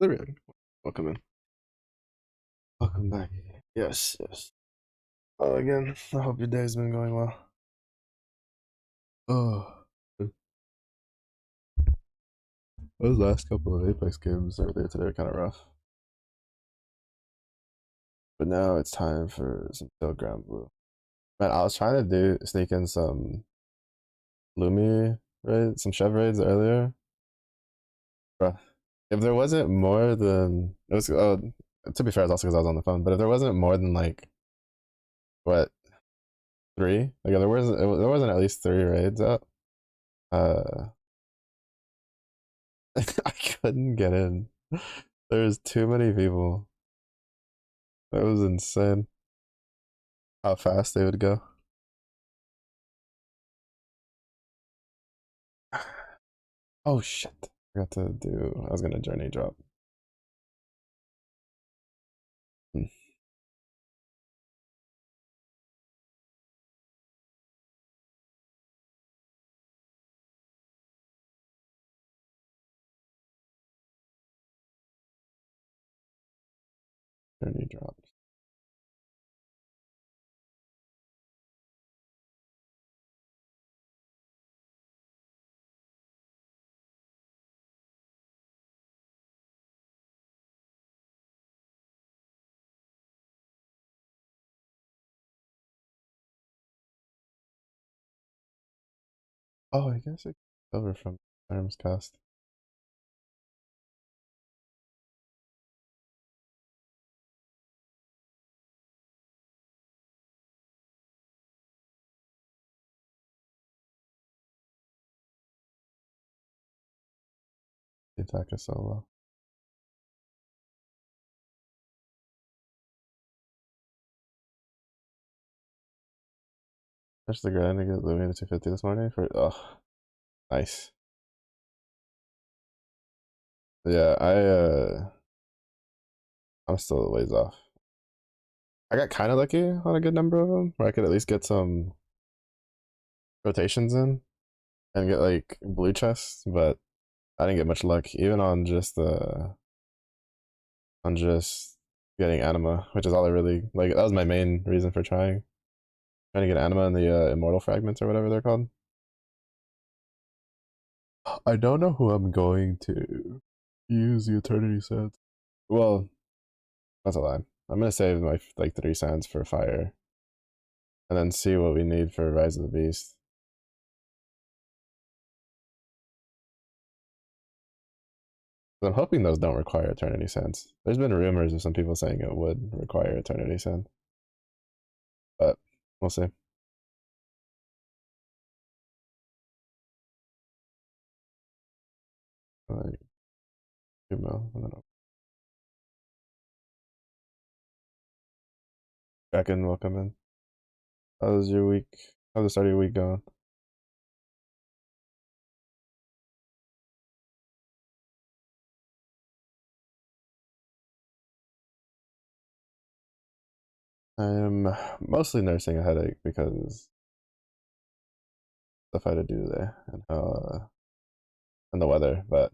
There we go. Welcome in. Welcome back. Yes, yes. Oh, again, I hope your day's been going well. Oh, those last couple of Apex games earlier today were kind of rough. But now it's time for some still ground blue. Man, I was trying to sneak in some Lumi raids, some Chev raids earlier. Bruh, if there wasn't more than it was, to be fair, it's also because I was on the phone. But if there wasn't more than like what three, like there wasn't at least three raids up. Uh, I couldn't get in. There's too many people. That was insane. How fast they would go. Oh shit. I forgot to do. I was gonna journey drop. Hmm. Journey drop. Oh, I guess it's over from Arms cast. The attack is so low. Touch the grind to get Louis to 250 this morning for nice. Yeah, I'm still a ways off. I got kind of lucky on a good number of them, where I could at least get some rotations in and get like blue chests, but I didn't get much luck even on just getting anima, which is all I really like. That was my main reason for trying to get anima and the immortal fragments or whatever they're called. I don't know who I'm going to use the eternity sands. Well, that's a lie. I'm gonna save my like three sands for fire, and then see what we need for Rise of the Beast. I'm hoping those don't require eternity sands. There's been rumors of some people saying it would require eternity sand, but we'll see. Like, I don't know. Kraken, welcome in. How's your week? How's the start of your week going? I'm mostly nursing a headache because stuff I had to do today and the weather. But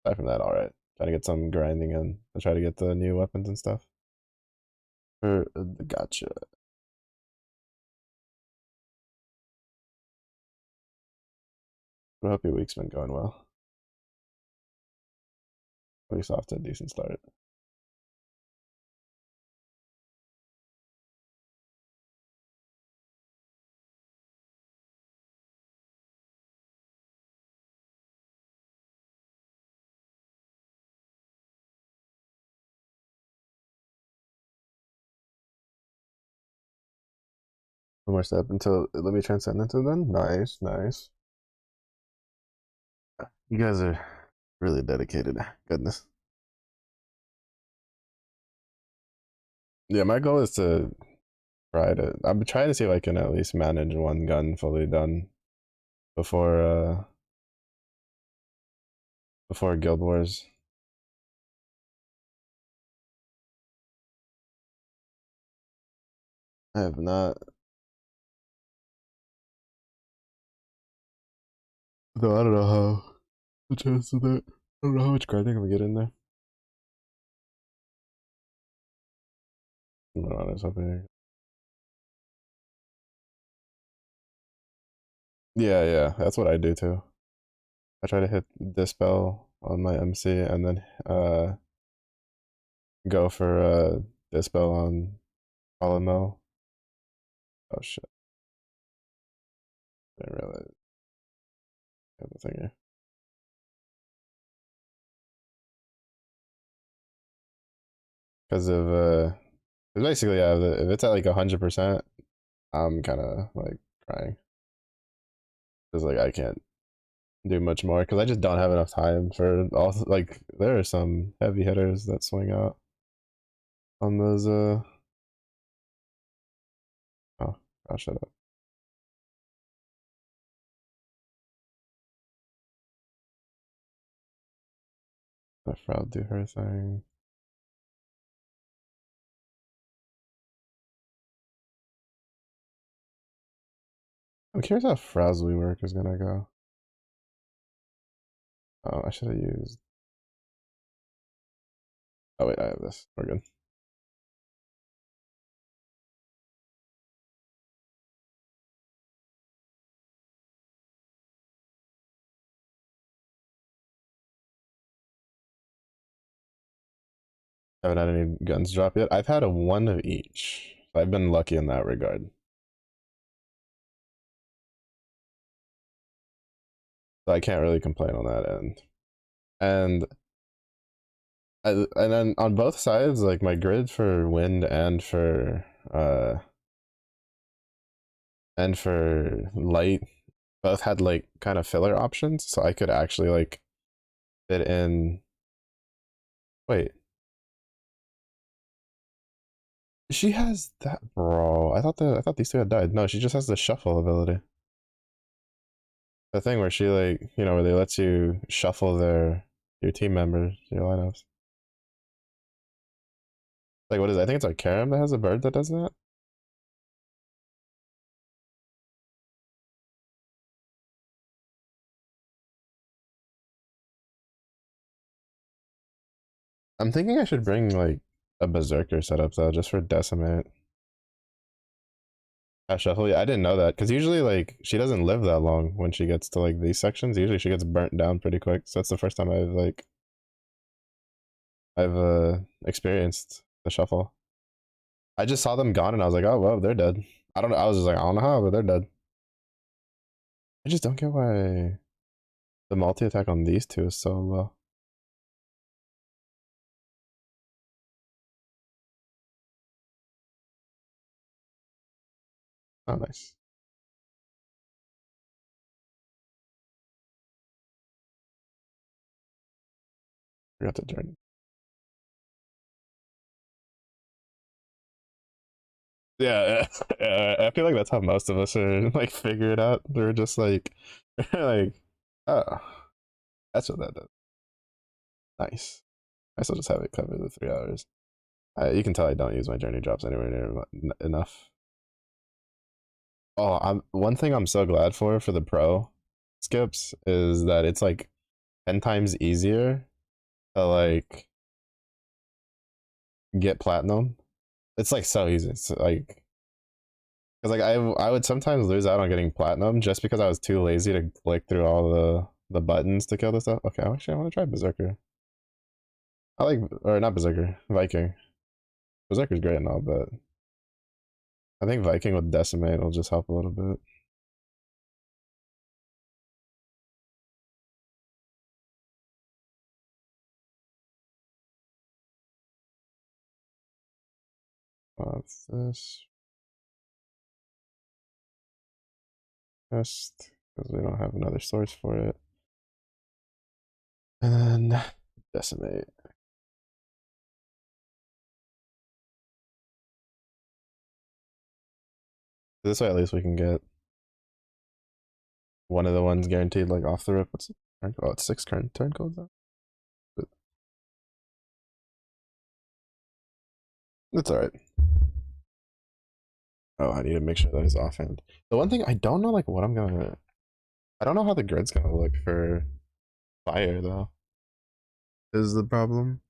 aside from that, all right. Trying to get some grinding in to try to get the new weapons and stuff for the gotcha. I hope your week's been going well. At least off to a decent start. One more step until let me transcend into then. Nice, nice. You guys are really dedicated. Goodness. Yeah, my goal is to try to. I'm trying to see if I can at least manage one gun fully done before before Guild Wars. I have not. No, I don't know how the chance of that. I don't know how much grinding I'm gonna get in there. I'm honest, hoping. Yeah, yeah, that's what I do too. I try to hit dispel on my MC and then go for dispel on Polymill. Oh shit, I didn't realize I had the thing here. Because of cause basically yeah, if it's at like 100%, I'm kind of like crying. Cause like I can't do much more because I just don't have enough time for all. Like there are some heavy hitters that swing out on those. Oh, I'll shut up. Let Frau do her thing. I'm curious how Frasley work is gonna go. Oh, I should have used. Oh wait, I have this. We're good. Haven't had any guns drop yet. I've had a one of each. I've been lucky in that regard. So I can't really complain on that end. And and then on both sides, like my grid for wind and for light both had like kind of filler options, so I could actually like fit in. Wait, she has that, bro. I thought these two had died. No, she just has the shuffle ability. The thing where she like where they let you shuffle your team members, your lineups. Like what is it? I think it's like Karam that has a bird that does that. I'm thinking I should bring like a berserker setup though, just for decimate. Shuffle. Yeah, I didn't know that because usually like she doesn't live that long when she gets to like these sections. Usually she gets burnt down pretty quick. So that's the first time I've experienced the shuffle. I just saw them gone and I was like, oh well, they're dead. I don't know. I was just like, I don't know how, but they're dead. I just don't get why the multi attack on these two is so low. Oh, nice. Forgot to journey. Yeah, yeah, I feel like that's how most of us are like figure it out. They're just like, like, oh, that's what that does. Nice. I still just have it covered the 3 hours. You can tell I don't use my journey drops anywhere near enough. Oh, I'm one thing I'm so glad for the pro skips is that it's like 10 times easier to like get platinum. It's like so easy. It's like because like I would sometimes lose out on getting platinum just because I was too lazy to click through all the buttons to kill the stuff. Okay, actually I want to try Berserker. I like or not Berserker, Viking. Berserker's great and all, but I think Viking with Decimate will just help a little bit. What's this? Test because we don't have another source for it. And then Decimate. This way at least we can get one of the ones guaranteed like off the rip. What's it? Oh, it's 6 current turn codes though. But it's alright. Oh, I need to make sure that is offhand. The one thing I don't know like what I don't know how the grid's gonna look for fire though. Is the problem.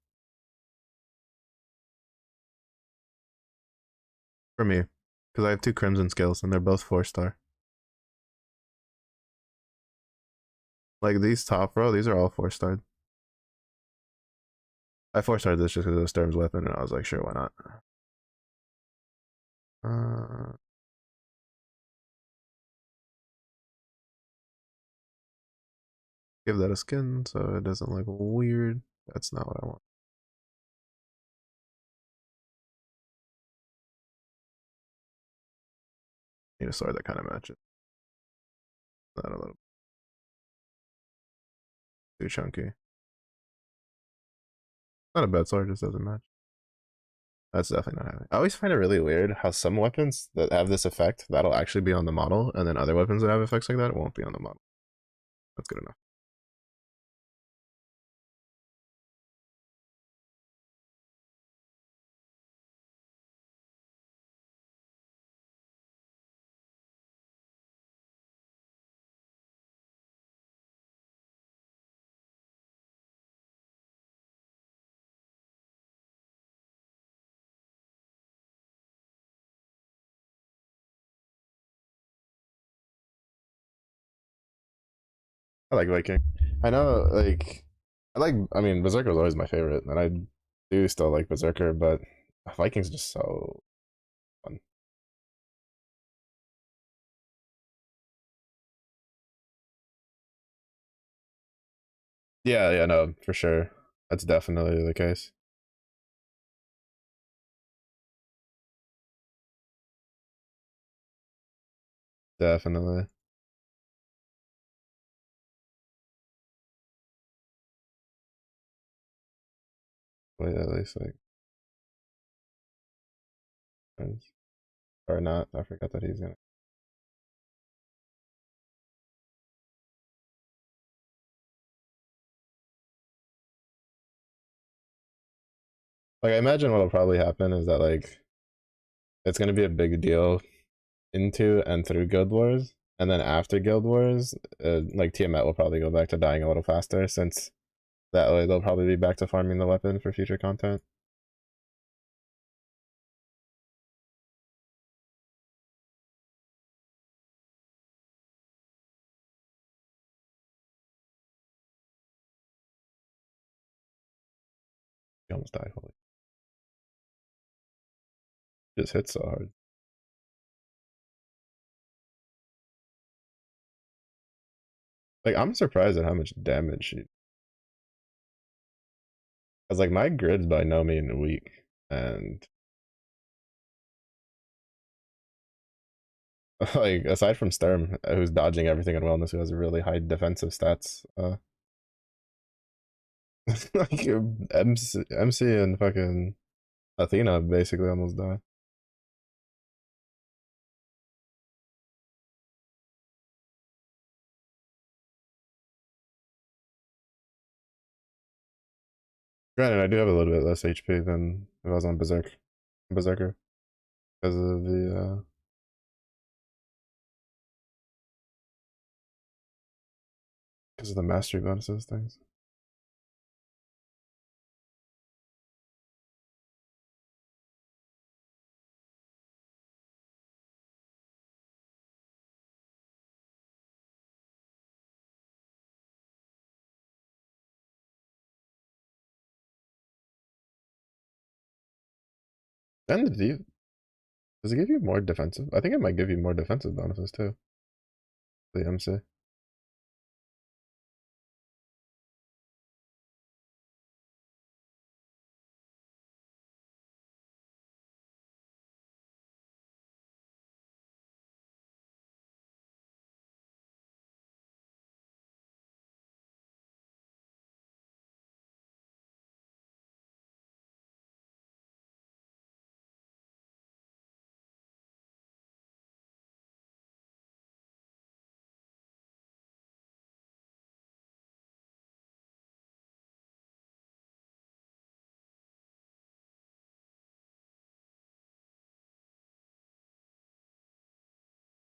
For me, because I have two crimson skills and they're both 4-star. Like these top row, these are all 4-starred. I 4-starred this just because it was Sturm's weapon, and I was like, sure, why not? Give that a skin so it doesn't look weird. That's not what I want. Need a sword that kind of matches. Not a little too chunky. Not a bad sword, just doesn't match. That's definitely not happening. I always find it really weird how some weapons that have this effect that'll actually be on the model, and then other weapons that have effects like that won't be on the model. That's good enough. I like Viking. I know, like, I mean, Berserker was always my favorite, and I do still like Berserker, but Viking's just so fun. Yeah, yeah, no, for sure. That's definitely the case. Definitely. Wait, at least, like, or not. I forgot that he's gonna. Like, I imagine what'll probably happen is that, like, it's gonna be a big deal into and through Guild Wars, and then after Guild Wars, like Tiamat will probably go back to dying a little faster since that way they'll probably be back to farming the weapon for future content. He almost died. Holy, just hit so hard. Like I'm surprised at how much damage she. Cause like my grid's by no means weak, and like aside from Sturm, who's dodging everything in wellness, who has really high defensive stats, like MC and fucking Athena basically almost die. Granted, I do have a little bit less HP than if I was on Berserker, because of the mastery bonuses things. And does it give you more defensive? I think it might give you more defensive bonuses too. The MC.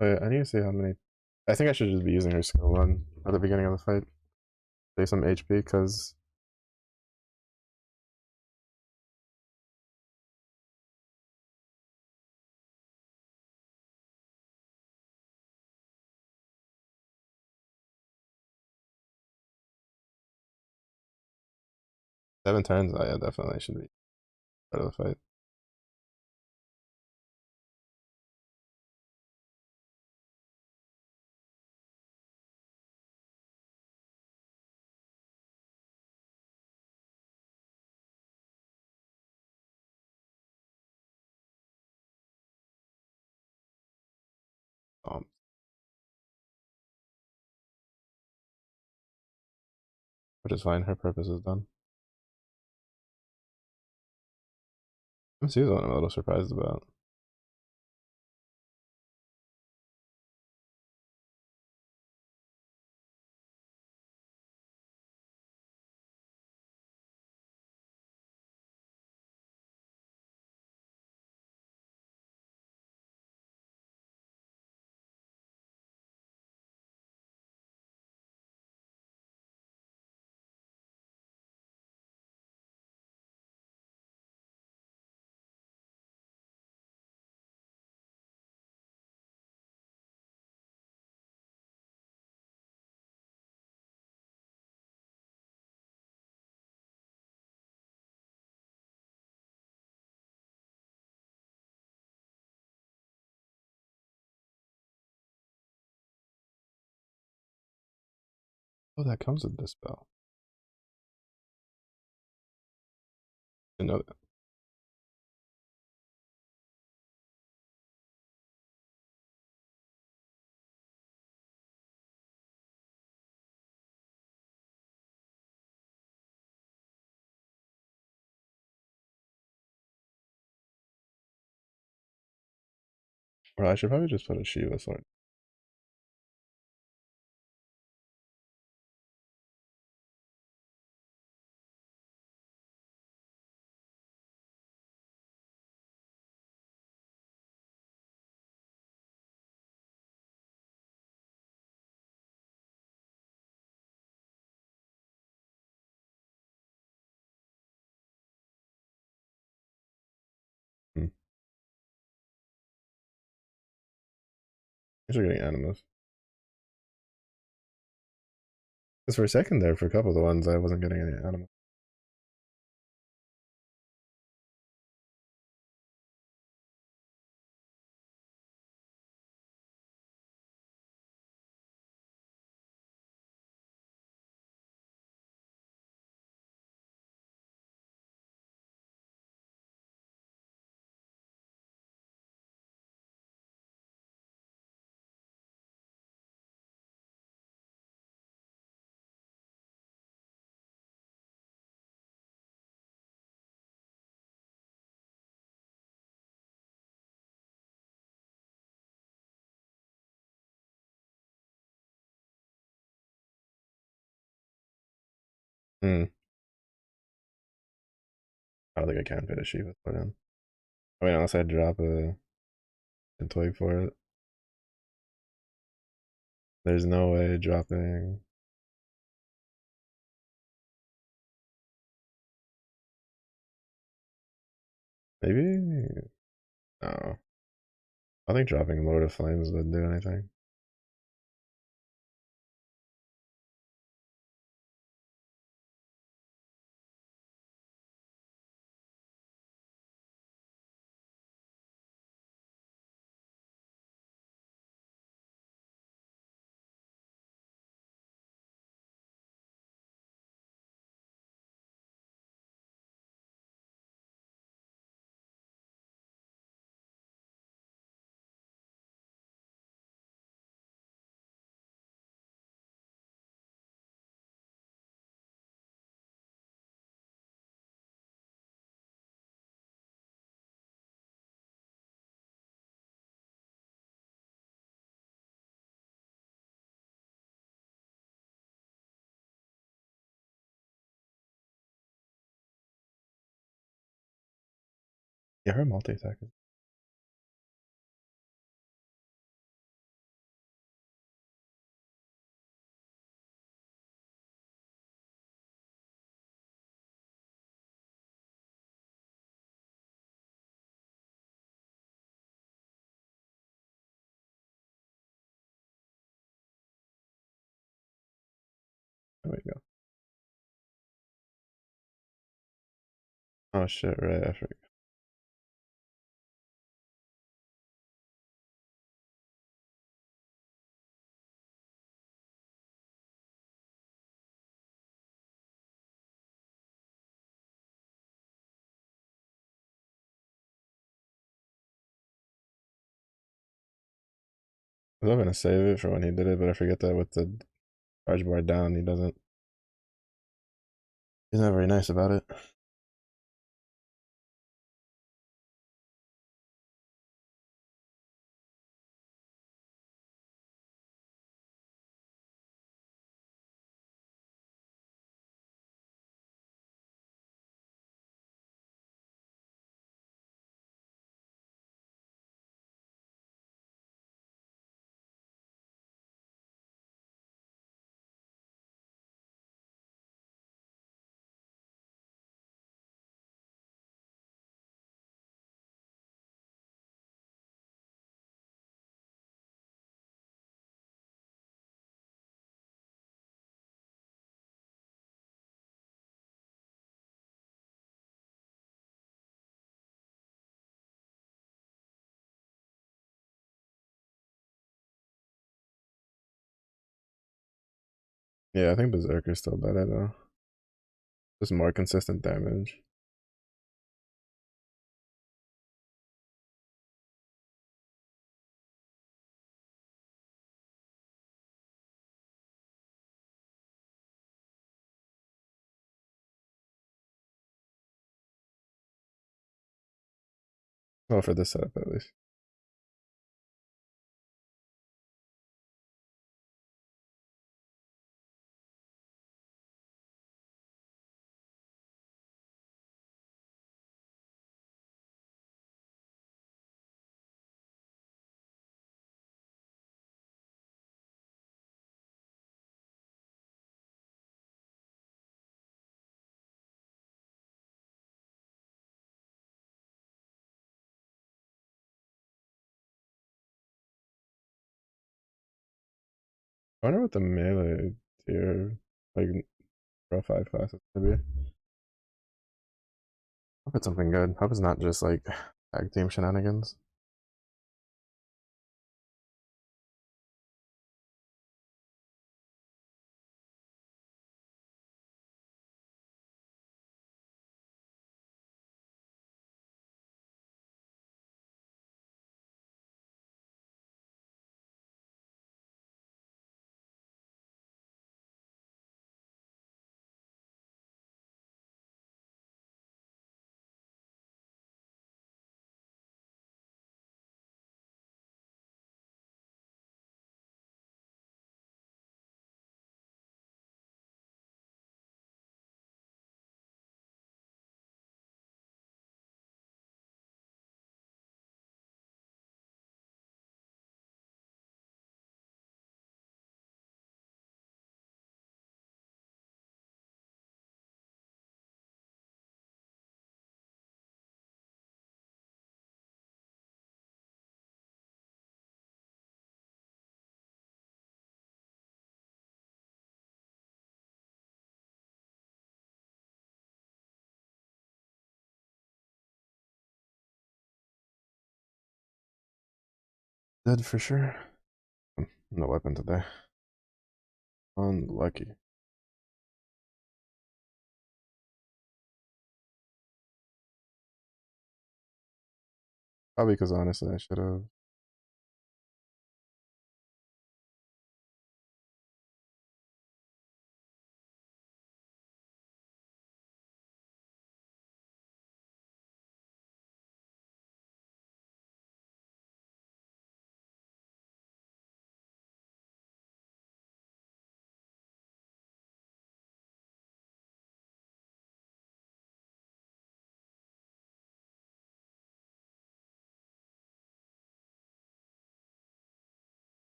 Wait, I need to see how many. I think I should just be using her skill one at the beginning of the fight. Save some HP because 7 turns. Oh yeah, definitely should be part of the fight. Um, which is fine. Her purpose is done. MC is one I'm a little surprised about. Oh, that comes with this spell. Didn't know that. Or I should probably just put a Shiva sword. Hmm. Thanks for getting animus. Because for a second there, for a couple of the ones, I wasn't getting any animus. Hmm. I don't think I can fit a Shiva sword in. I mean, unless I drop a twig for it. There's no way dropping. Maybe? No. I think dropping Lord of Flames wouldn't do anything. Yeah, her multi attack is. There we go. Oh shit, right, I forgot. I was gonna save it for when he did it, but I forget that with the charge bar down, he doesn't. He's not very nice about it. Yeah, I think Berserker's still better though. Just more consistent damage. Well, for this setup at least. I wonder what the melee tier, like, Pro 5 class is gonna be. Hope it's something good. Hope it's not just like tag team shenanigans. Dead for sure. No weapon today. Unlucky. Probably because honestly I should have.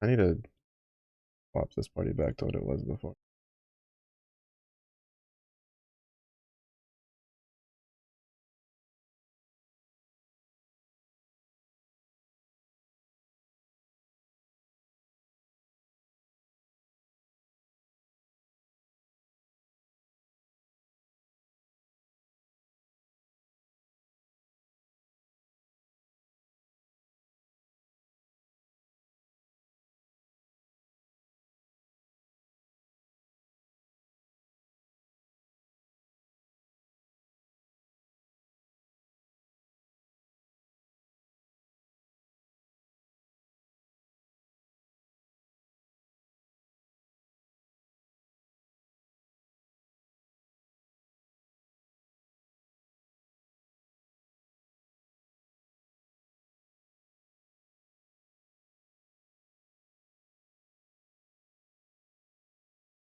I need to swap this party back to what it was before.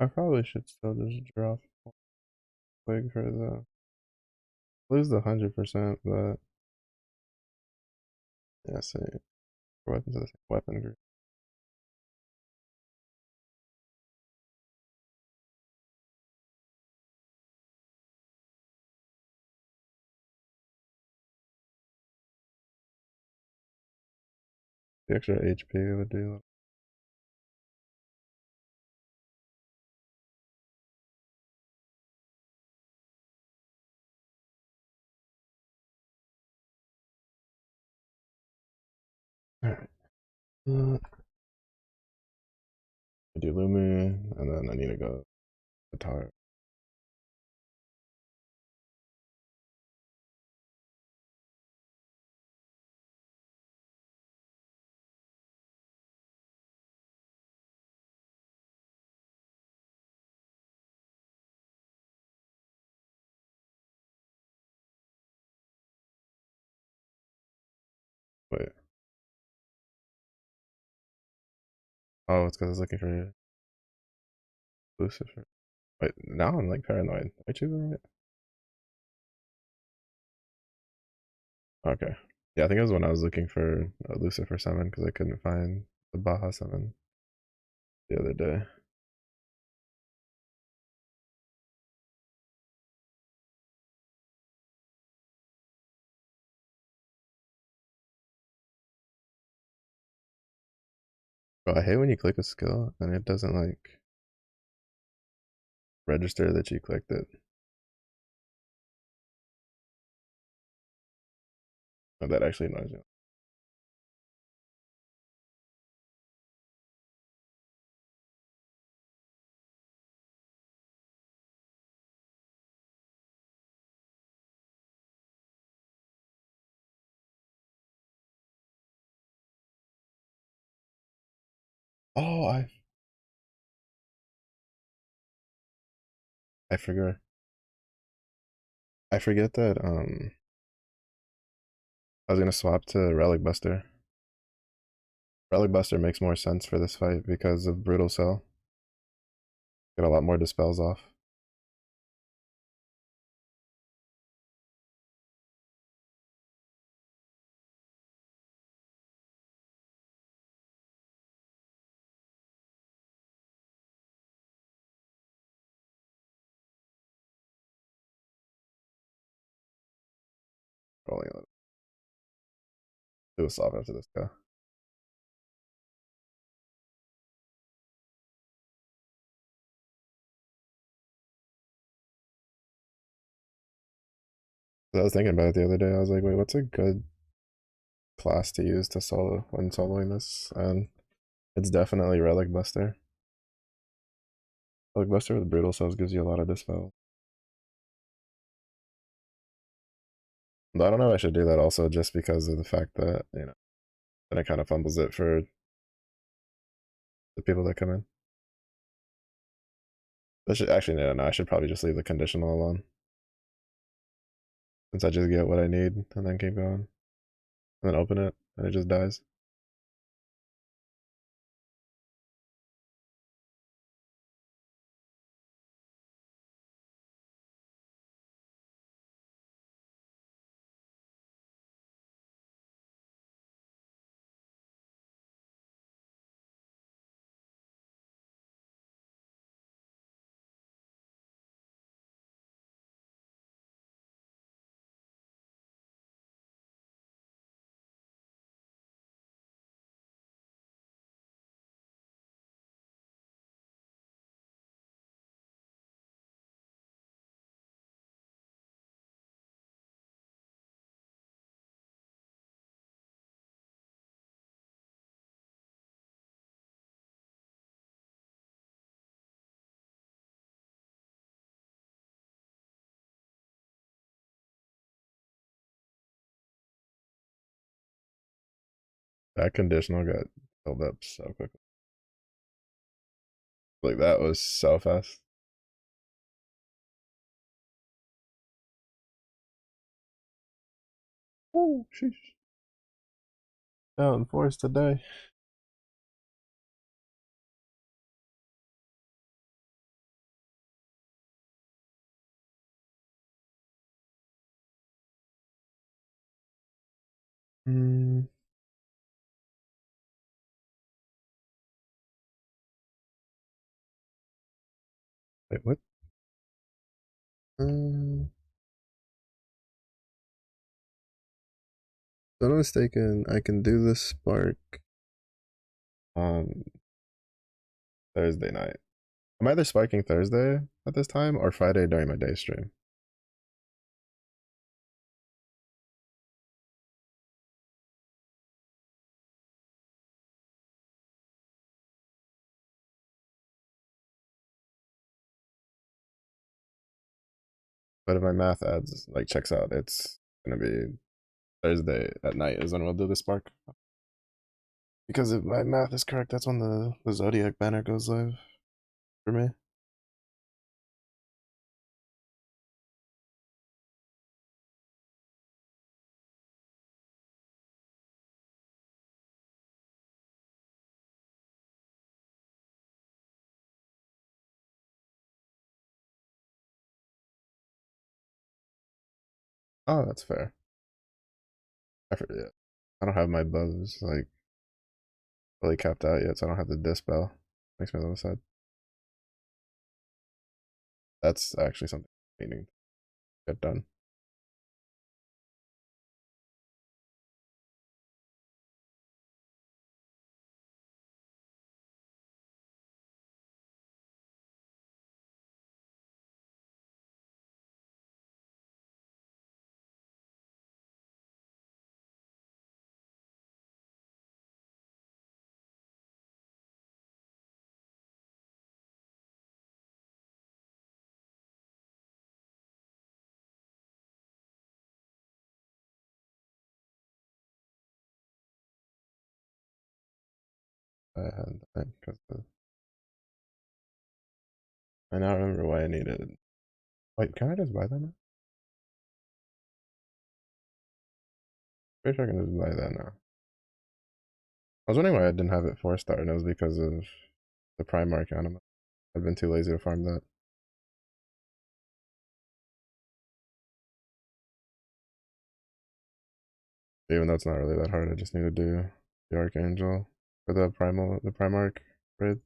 I probably should still just drop quick for the lose the 100%, but yeah, see, weapons of the same weapon group. The extra HP would do. Alright. I do Lumi, and then I need to go guitar. Wait. Oh, it's because I was looking for Lucifer. Wait, now I'm like paranoid. I choose it right? Okay. Yeah, I think it was when I was looking for a Lucifer 7 because I couldn't find the Baja 7 the other day. Bro, I hate when you click a skill and it doesn't like register that you clicked it. Oh, that actually annoys you. Oh, I forgot. I forget that I was gonna swap to Relic Buster. Relic Buster makes more sense for this fight because of Brutal Cell. Get a lot more dispels off. Rolling it. Do a swap after this guy. I was thinking about it the other day. I was like, wait, what's a good class to use to solo when soloing this? And it's definitely Relic Buster. Relic Buster with Brutal Cells gives you a lot of dispel. But I don't know if I should do that also just because of the fact that, then it kind of fumbles it for the people that come in. I should actually no, I should probably just leave the conditional alone. Since I just get what I need and then keep going. And then open it and it just dies. That conditional got filled up so quickly. Like that was so fast. Oh, sheesh. Down force today. Mm, wait, what? Um, if I'm not mistaken, I can do this spark on Thursday night. I'm either spiking Thursday at this time or Friday during my day stream. But if my math adds like checks out, it's gonna be Thursday at night is when we'll do the spark. Because if my math is correct, that's when the Zodiac banner goes live for me. Oh, that's fair. I forget. I don't have my buzz like fully capped out yet, so I don't have the dispel. Makes me a little sad. That's actually something meaning to get done. And because I now remember why I needed. Wait, can I just buy that now? Pretty sure I can just buy that now. I was wondering why I didn't have it 4-star, and it was because of the Primark anima. I've been too lazy to farm that. Even though it's not really that hard, I just need to do the Archangel for the Primark raid.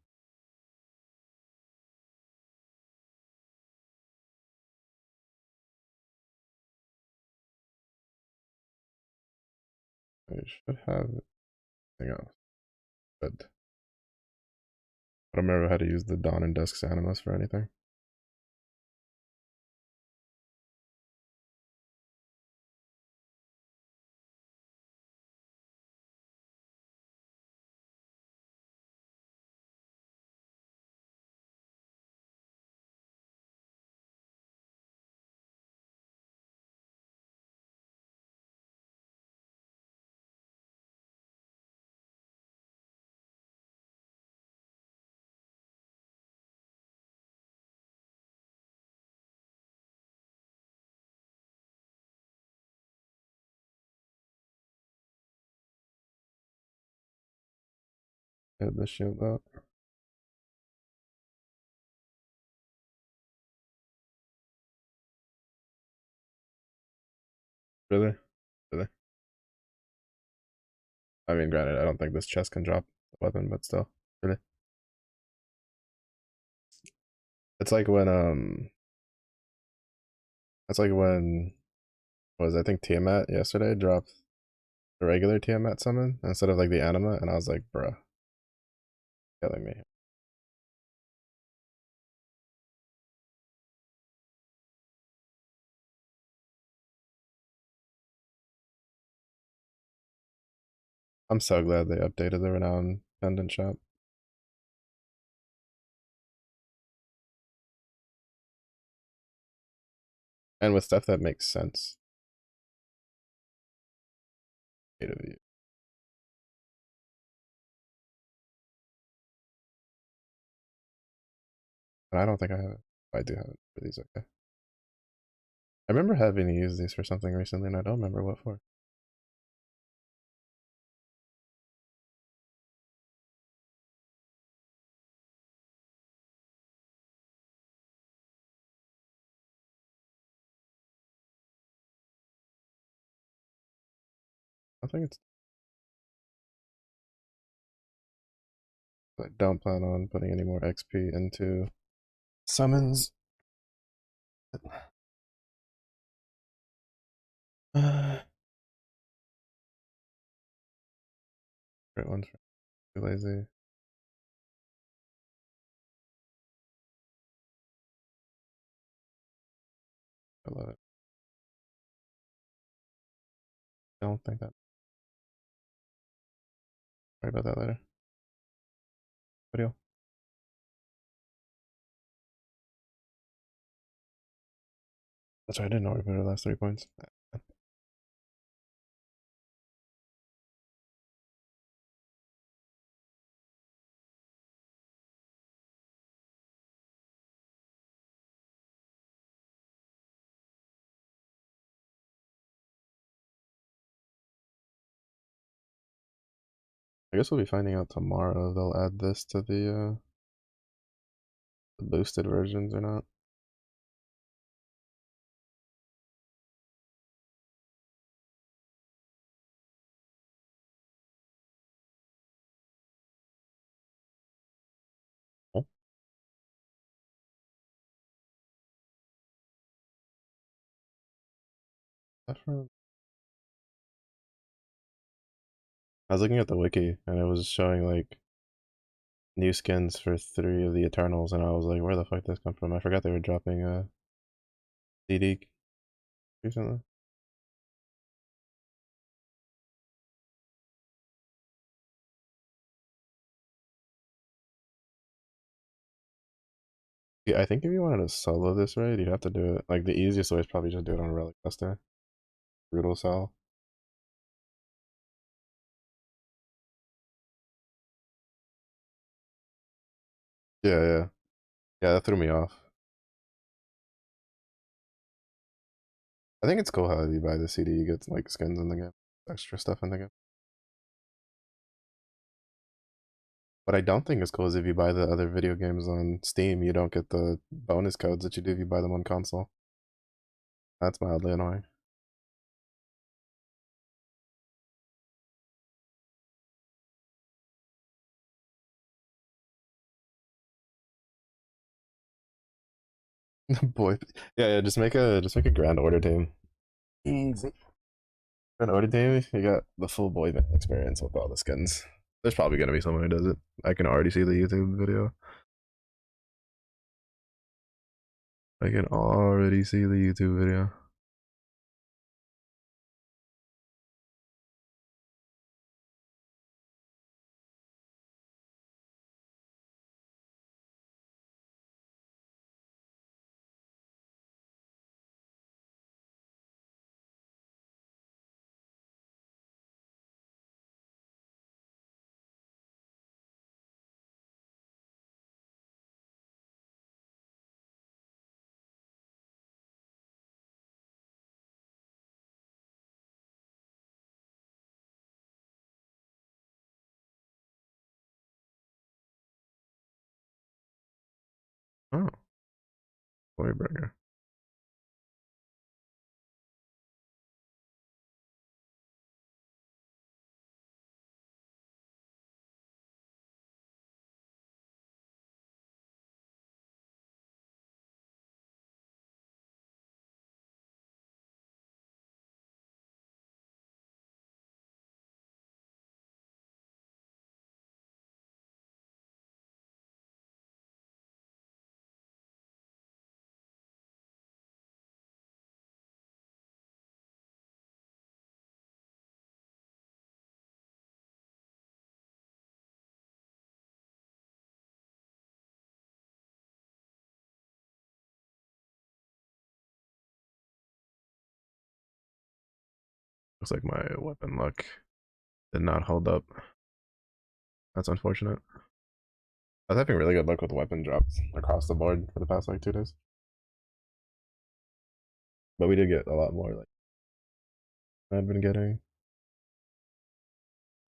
I should have something else, but I don't remember how to use the Dawn and Dusk animus for anything. Get the shield out. Really? Really? I mean, granted, I don't think this chest can drop the weapon, but still. Really? It's like when it's like when was I think Tiamat yesterday dropped the regular Tiamat summon instead of like the anima, and I was like, bruh, killing me. I'm so glad they updated the renowned pendant shop. And with stuff that makes sense. 8 of you. And I don't think I have it. I do have it for these, okay. I remember having to use these for something recently, and I don't remember what for. I think it's. I don't plan on putting any more XP into summons. Great one's too lazy. I love it. I don't think that. Worry about that later. Video. That's right. I didn't know we put our last 3 points. I guess we'll be finding out tomorrow if they'll add this to the boosted versions or not. Oh, that's from. I was looking at the wiki and it was showing like new skins for 3 of the Eternals, and I was like, where the fuck did this come from? I forgot they were dropping a CD recently. Yeah, I think if you wanted to solo this raid, you'd have to do it. Like the easiest way is probably just do it on a relic cluster. Brutal cell. Yeah, yeah. Yeah, that threw me off. I think it's cool how if you buy the CD, you get like skins in the game, extra stuff in the game. What I don't think is cool is if you buy the other video games on Steam, you don't get the bonus codes that you do if you buy them on console. That's mildly annoying. Boy, yeah, yeah. Just make a grand order team. Easy. Grand order team. You got the full boy band experience with all the skins. There's probably gonna be someone who does it. I can already see the YouTube video. I can already see the YouTube video. Oh, boy burger. Looks like my weapon luck did not hold up. That's unfortunate. I was having really good luck with weapon drops across the board for the past like 2 days. But we did get a lot more like I've been getting.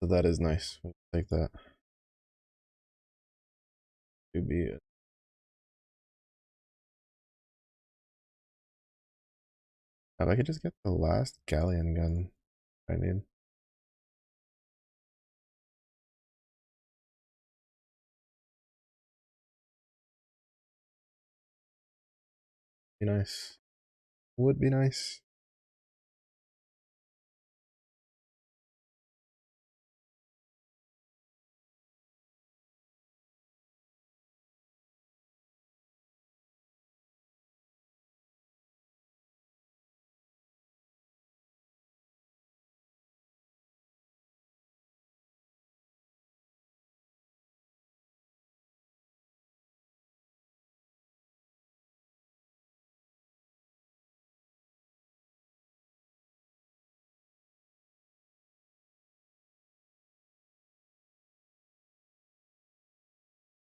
So that is nice. Take that to be it. If I could just get the last galleon gun I need. Be nice. Would be nice.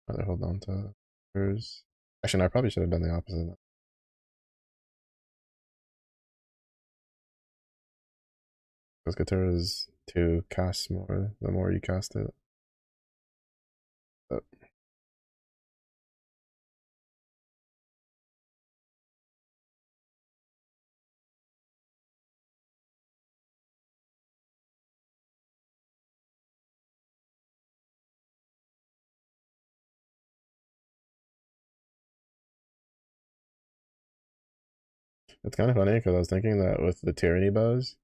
Rather hold on to hers. Actually, no, I probably should have done the opposite. Because guitar is to cast more the more you cast it. But it's kind of funny because I was thinking that with the tyranny bows,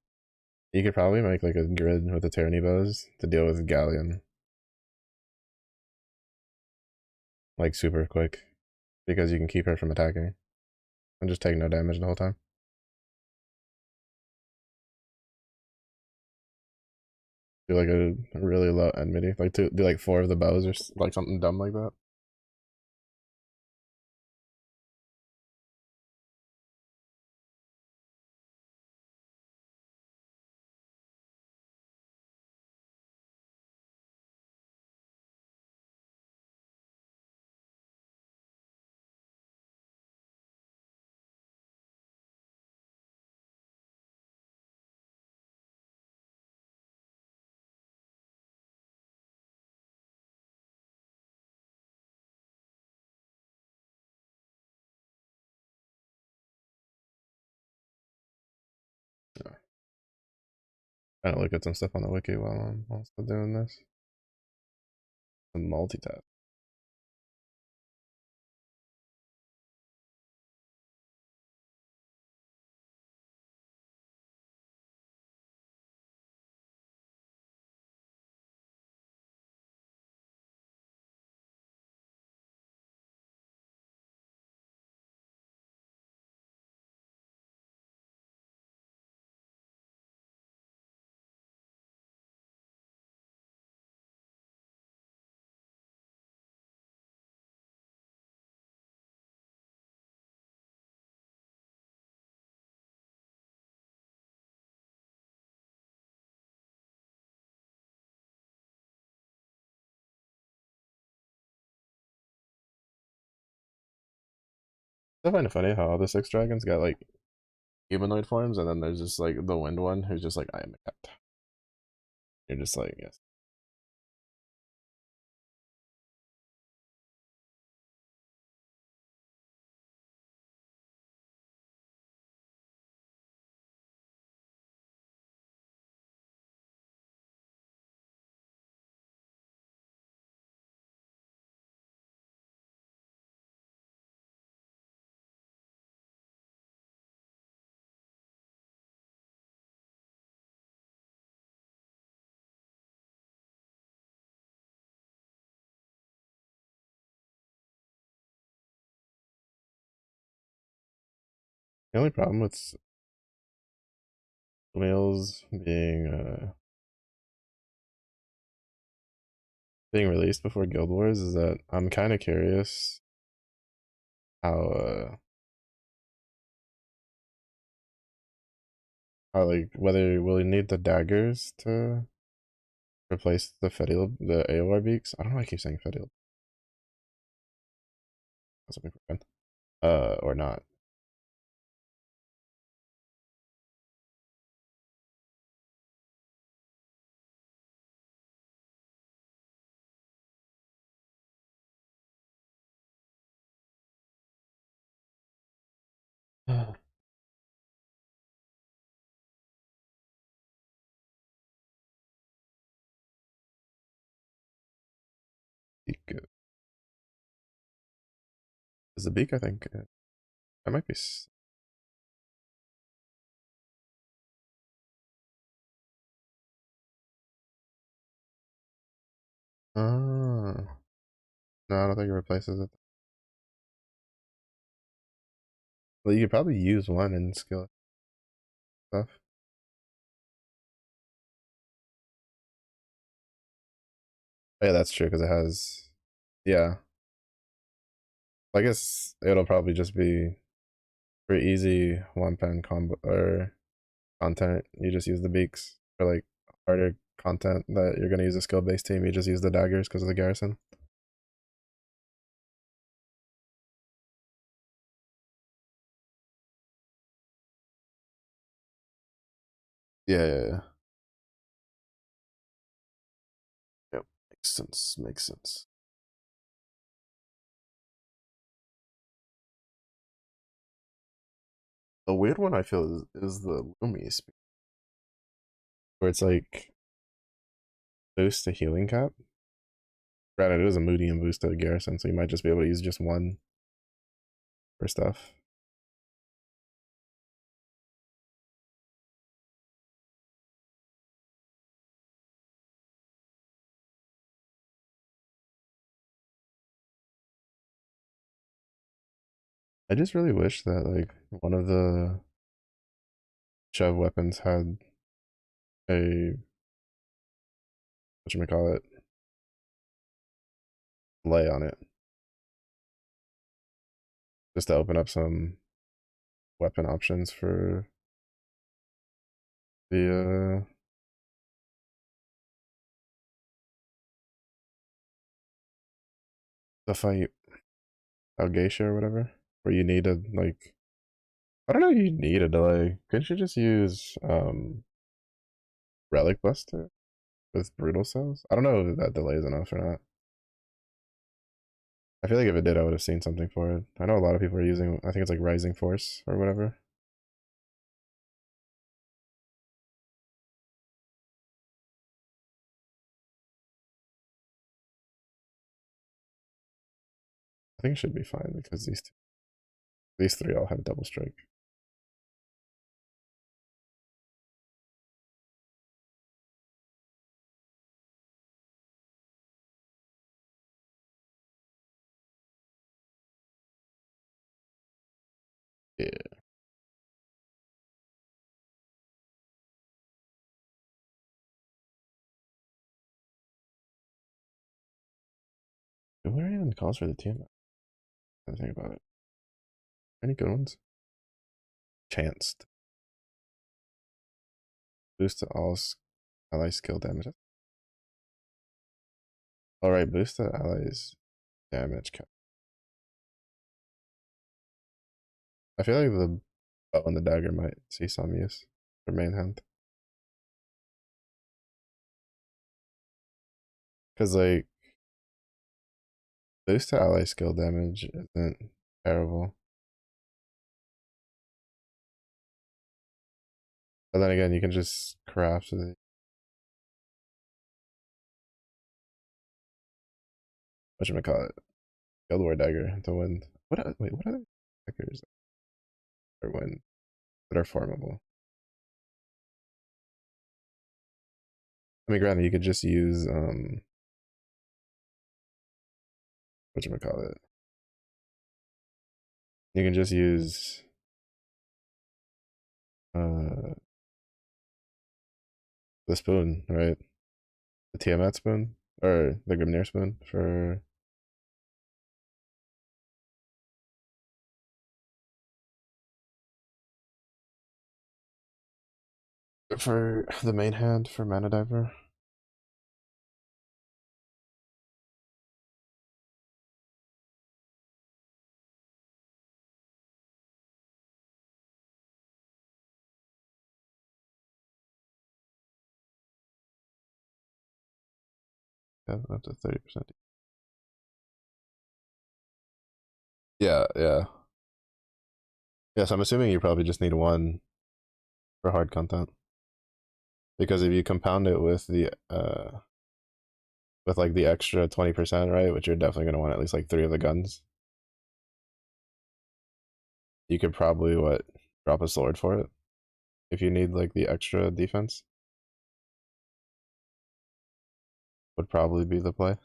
you could probably make like a grid with the tyranny bows to deal with Galleon like super quick because you can keep her from attacking and just take no damage the whole time. Do like a really low enmity, like to do like 4 of the bows or like something dumb like that. Yeah. Trying to look at some stuff on the wiki while I'm also doing this. And multitask. I find it funny how all the 6 dragons got like humanoid forms, and then there's just like the wind one who's just like, I am a cat. You're just like, yes. The only problem with whales being released before Guild Wars is that I'm kind of curious how how like whether we'll need the daggers to replace the AOR beaks. I don't know why I keep saying Fetty. That's something for fun. Or not. Beak is the beak, I think. I might be. Oh. No, I don't think it replaces it. Well, you could probably use one in skill stuff. Oh, yeah, that's true because it has. Yeah, I guess it'll probably just be for easy one pen combo or content. You just use the beaks for like harder content that you're gonna use a skill based team. You just use the daggers because of the garrison. Yeah, yeah, yeah. Yep, makes sense. Makes sense. The weird one I feel is the Lumi speed, where it's like boost to healing cap. Granted, it is a moody and boost to the garrison, so you might just be able to use just one for stuff. I just really wish that like one of the shove weapons had a whatchamacallit lay on it, just to open up some weapon options for the fight Algacia or whatever, where you need a like I don't know you need a delay. Couldn't you just use Relic Buster with brutal cells? I don't know if that delay is enough or not. I feel like if it did, I would have seen something for it. I know a lot of people are using. I think it's like Rising Force or whatever. I think it should be fine because these three all have double strike. Yeah. Galarian calls for the team. I think about it. Any good ones? Chanced. Boost to all ally skill damage. Alright, boost to allies damage. I feel like the bow and the dagger might see some use for main hand. Because, like, boost to ally skill damage isn't terrible. But then again, you can just craft the whatchamacallit, Guild War dagger to win. Wait, what other daggers are win that are formable? I mean, granted, you could just use whatchamacallit. You can just use uh the spoon, right? The Tiamat spoon or the Grimnir spoon for the main hand for Mana Diver. Yeah, up to 30%. Yeah, yeah. Yes, I'm assuming you probably just need one for hard content. Because if you compound it with like the extra 20%, right? Which you're definitely gonna want at least like three of the guns. you could probably what drop a sword for it if you need like the extra defense. Would probably be the play.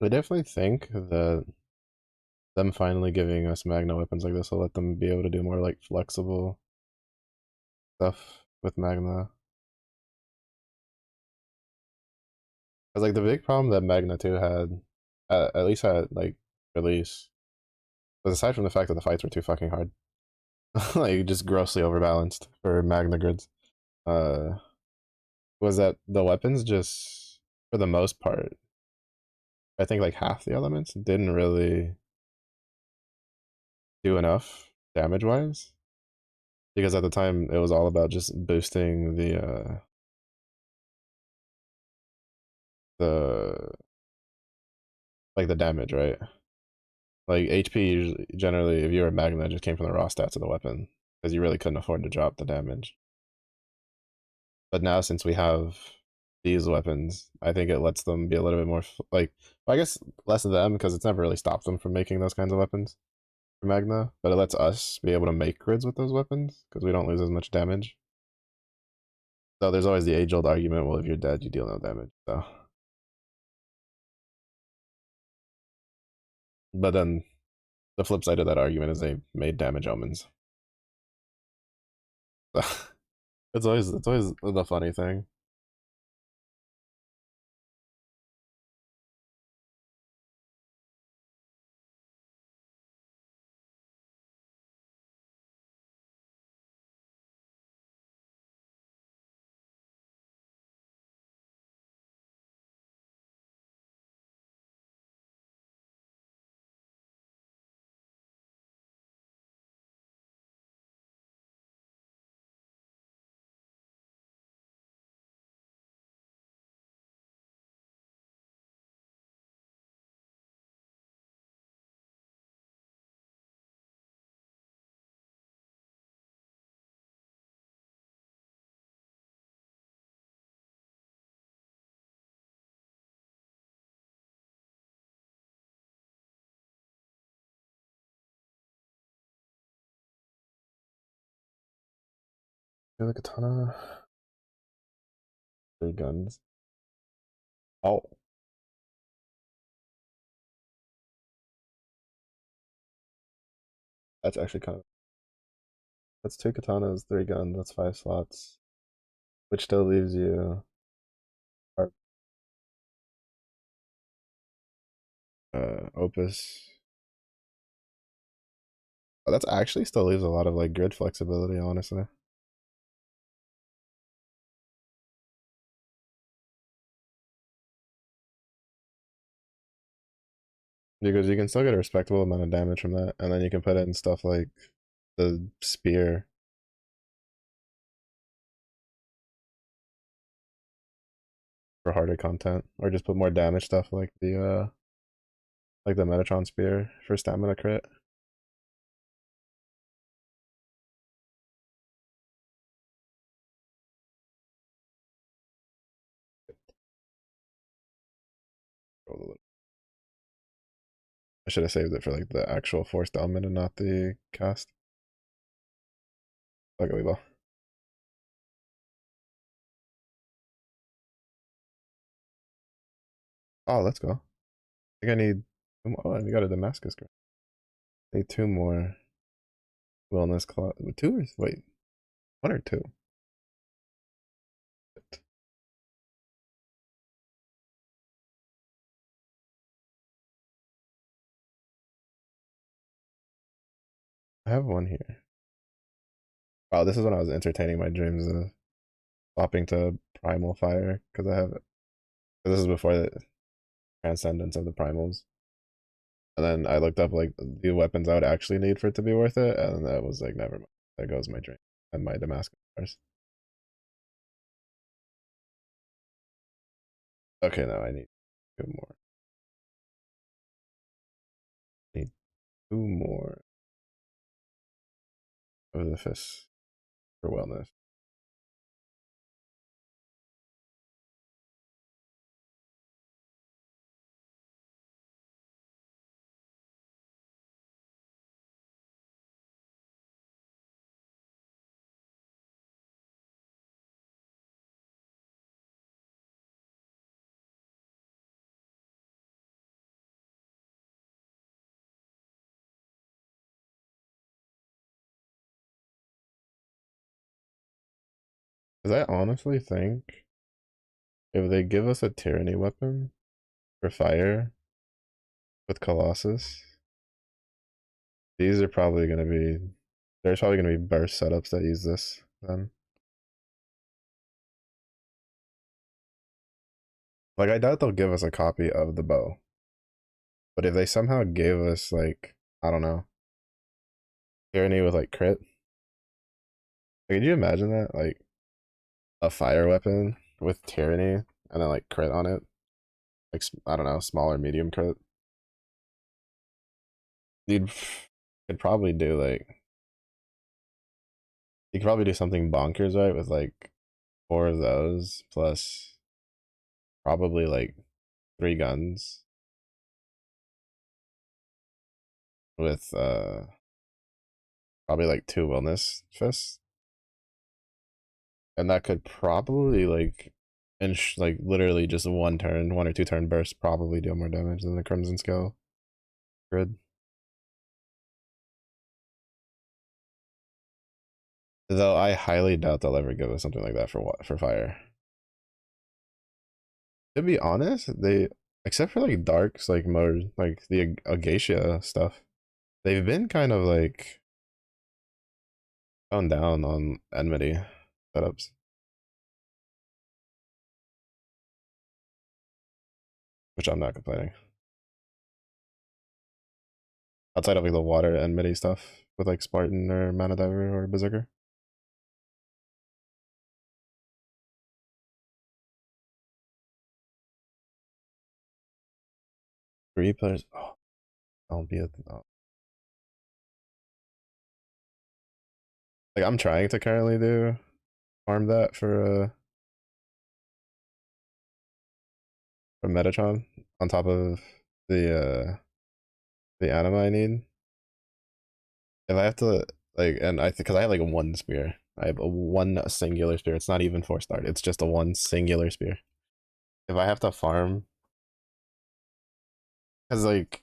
I definitely think that them finally giving us Magna weapons like this will let them be able to do more like flexible stuff with Magna. Because like the big problem that Magna 2 had, at least at like release, was aside from the fact that the fights were too fucking hard, like just grossly overbalanced for Magna grids, uh, was that the weapons just, for the most part, I think like half the elements didn't really do enough damage wise. Because at the time it was all about just boosting the like the damage, right? Like HP usually, generally, if you were a Magna, it just came from the raw stats of the weapon because you really couldn't afford to drop the damage. But now, since we have these weapons, I think it lets them be a little bit more like, I guess less of them because it's never really stopped them from making those kinds of weapons for Magna. But it lets us be able to make grids with those weapons because we don't lose as much damage. So there's always the age-old argument: well, if you're dead, you deal no damage. So, but then the flip side of that argument is they made damage omens. So it's always the funny thing. The katana, three guns. Oh, that's actually kind of, that's two katanas, three guns. That's 5 slots, which still leaves you Opus. Oh, that's actually still leaves a lot of like grid flexibility, honestly, because you can still get a respectable amount of damage from that, and then you can put in stuff like the spear for harder content, or just put more damage stuff like the Metatron spear for stamina crit. I should have saved it for like the actual forced element and not the cast. Ugly ball. Oh, let's go. I think I need. Oh, and we got a Damascus girl. I need two more wellness claw. Two or wait, one or two? I have one here. Wow, this is when I was entertaining my dreams of swapping to primal fire because I have it. This is before the transcendence of the primals. And then I looked up like the weapons I would actually need for it to be worth it, and that was like never mind. There goes my dream and my Damascus stars. Okay, now I need two more. I need two more of the fists for wellness. Because I honestly think if they give us a tyranny weapon for fire with Colossus, these are probably going to be. There's probably going to be burst setups that use this then. Like, I doubt they'll give us a copy of the bow. But if they somehow gave us, like, I don't know, tyranny with, like, crit. Like, could you imagine that? Like, a fire weapon with tyranny and then, like, crit on it? Like, I don't know, small or medium crit. You'd could probably do, like, you could probably do something bonkers, right? With, like, four of those plus probably, like, three guns with, probably, like, two wellness fists. And that could probably like like literally just one turn, one or two turn burst probably deal more damage than the Crimson Scale grid. Though I highly doubt they'll ever give us something like that for what for fire. To be honest, they except for like darks, like more like the Agacia stuff, they've been kind of like toned down on enmity setups, which I'm not complaining. Outside of like the water enmity stuff with like Spartan or Mana Diver or Berserker. 3 players. Oh, I'll be at the, like I'm trying to currently do farm that for Metatron on top of the anima I need. If I have to like and I because I have like one spear. I have a one singular spear. It's not even 4-star. It's just a one singular spear. If I have to farm because like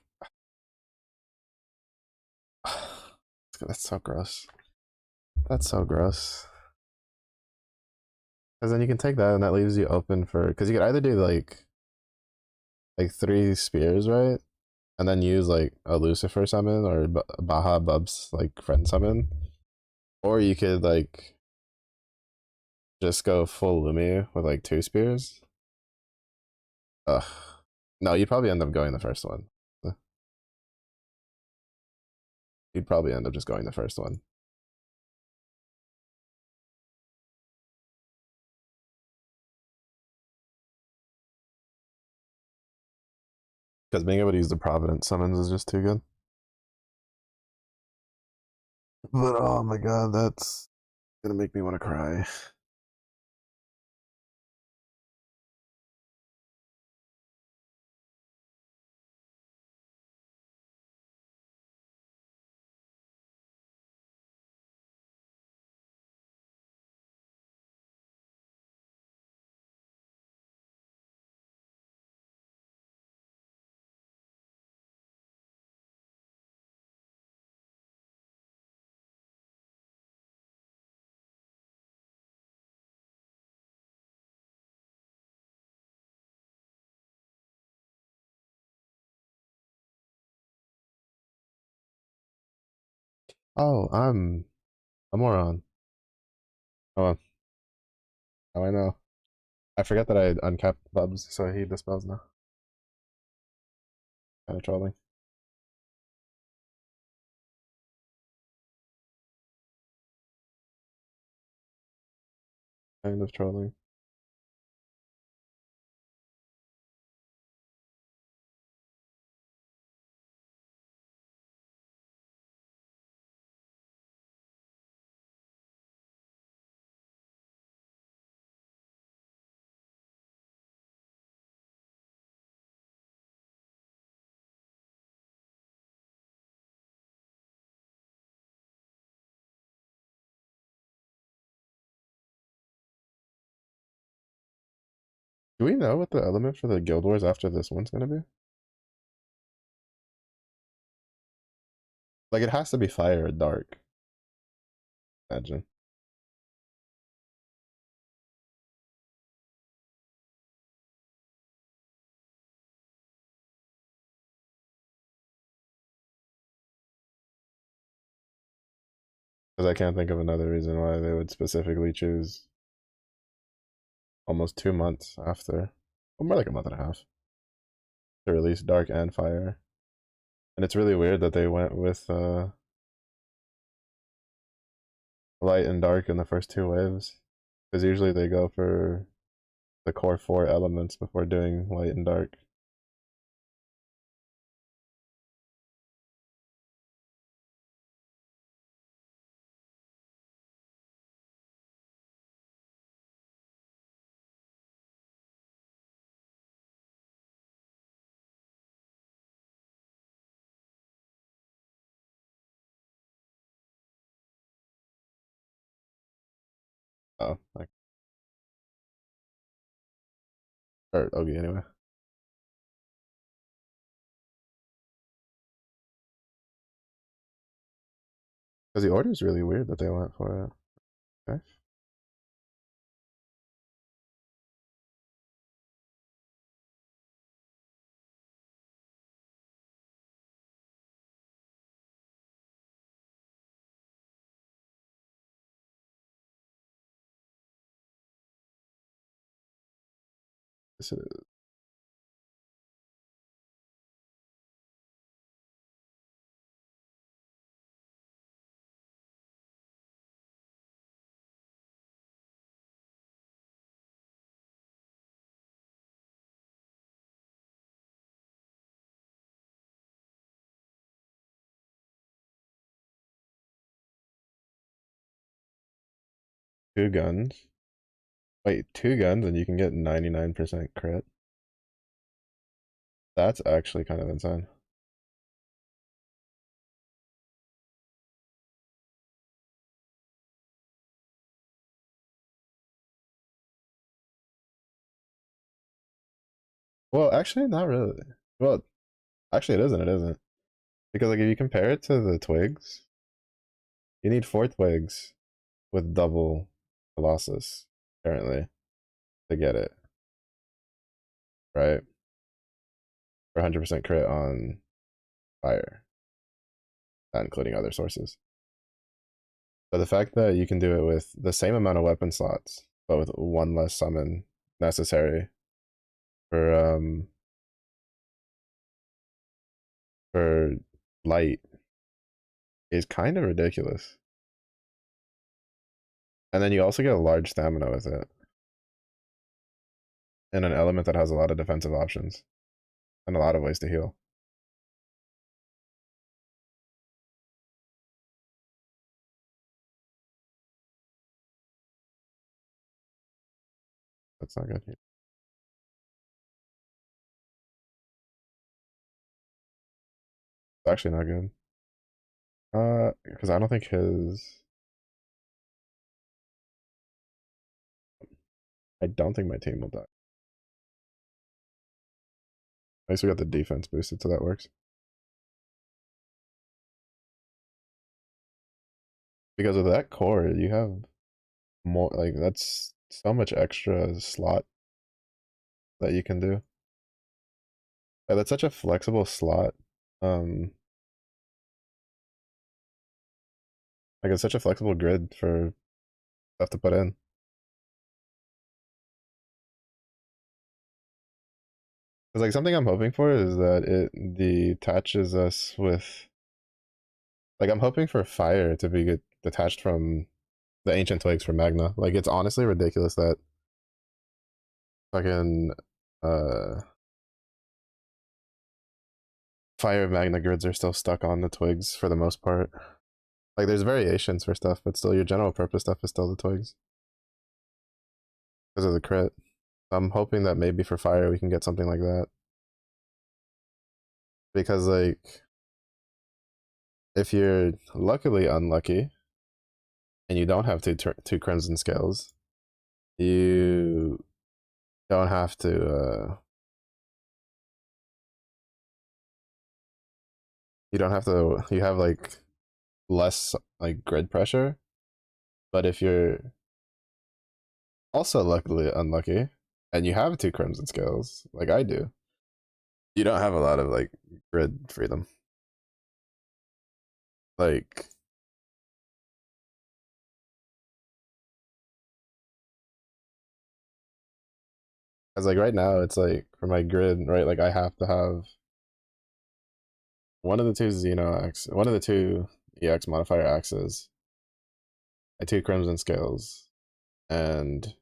that's so gross. That's so gross. Because then you can take that and that leaves you open for because you could either do like three spears, right? And then use like a Lucifer summon or Baja Bubs like friend summon. Or you could like just go full Lumi with like two spears. Ugh. No, you'd probably end up going the first one. You'd probably end up just going the first one. Because being able to use the Providence summons is just too good. But oh my god, that's gonna make me want to cry. Oh, I'm a moron. Hold on. How I know? I forget that I uncapped Bubs, so he dispels now. Kind of trolling. Kind of trolling. Do we know what the element for the Guild Wars after this one's gonna be? Like, it has to be fire or dark. Imagine. Because I can't think of another reason why they would specifically choose almost 2 months after, or more like a month and a half, to release Dark and Fire. And it's really weird that they went with Light and Dark in the first two waves. Because usually they go for the core four elements before doing Light and Dark. 哦，like or Ogi anyway. Because the order is really weird that they went for it. Okay. 2 guns. Wait, 2 guns and you can get 99% crit. That's actually kind of insane. Well, actually, not really. Well, actually, it isn't. It isn't. Because, like, if you compare it to the twigs, you need 4 twigs with double Colossus, apparently, to get it, right? For 100% crit on fire, not including other sources. But the fact that you can do it with the same amount of weapon slots, but with one less summon necessary for for light is kind of ridiculous. And then you also get a large stamina with it, and an element that has a lot of defensive options and a lot of ways to heal. That's not good. It's actually not good. Because I don't think his. I don't think my team will die. At least we got the defense boosted, so that works. Because of that core, you have more. Like, that's so much extra slot that you can do. Like, that's such a flexible slot. Um, Like it's such a flexible grid for stuff to put in. It's like something I'm hoping for is that it detaches us with like I'm hoping for fire to be detached from the ancient twigs for Magna. Like it's honestly ridiculous that fucking uh fire Magna grids are still stuck on the twigs for the most part. Like there's variations for stuff, but still your general purpose stuff is still the twigs because of the crit. I'm hoping that maybe for fire we can get something like that because like if you're luckily unlucky and you don't have two crimson scales, you don't have to you have like less like grid pressure. But if you're also luckily unlucky and you have two crimson scales, like I do, you don't have a lot of like grid freedom. Like as like right now it's like for my grid, right? Like I have to have one of the two Xeno X, one of the two EX modifier axes, my two crimson scales, and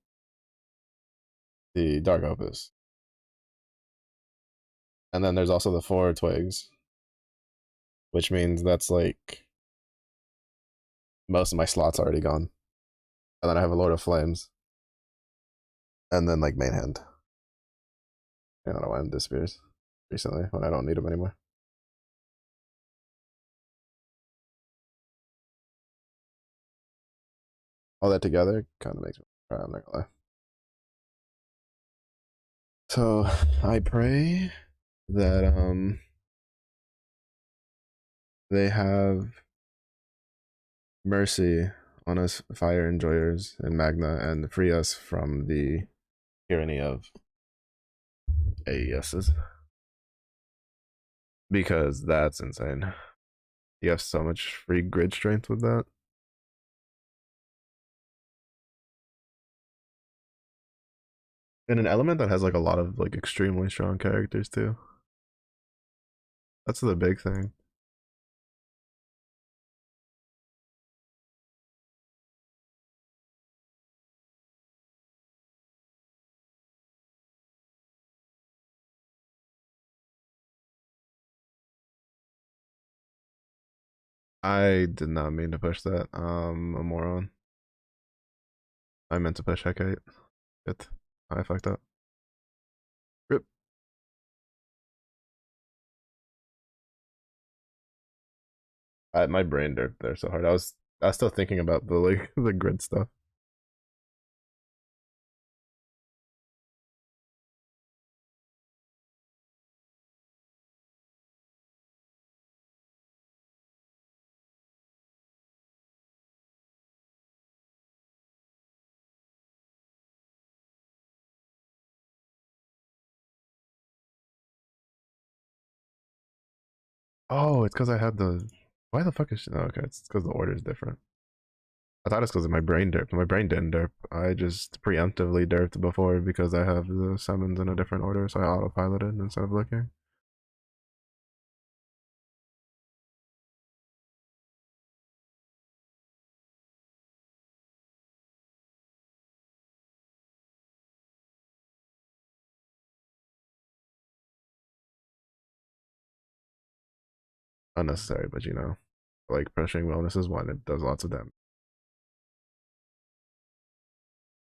the dark opus. And then there's also the four twigs, which means that's like most of my slots already gone. And then I have a Lord of Flames. And then like main hand. I don't know why I'm disappears recently when I don't need them anymore. All that together kind of makes me cry, I'm not gonna lie. So I pray that they have mercy on us fire enjoyers in Magna and free us from the tyranny of AESs. Because that's insane. You have so much free grid strength with that. And an element that has like a lot of like extremely strong characters too. That's the big thing. I did not mean to push that. A moron. I meant to push Hecate. Shit. I fucked up. Rip. My brain derped there so hard. I was still thinking about the like the grid stuff. Oh, it's because I had the. Why the fuck is she? Oh, okay, it's because the order is different. I thought it's because of my brain derped. My brain didn't derp. I just preemptively derped before because I have the summons in a different order, so I autopiloted instead of looking. Unnecessary, but you know, like pressuring wellness is one. It does lots of damage.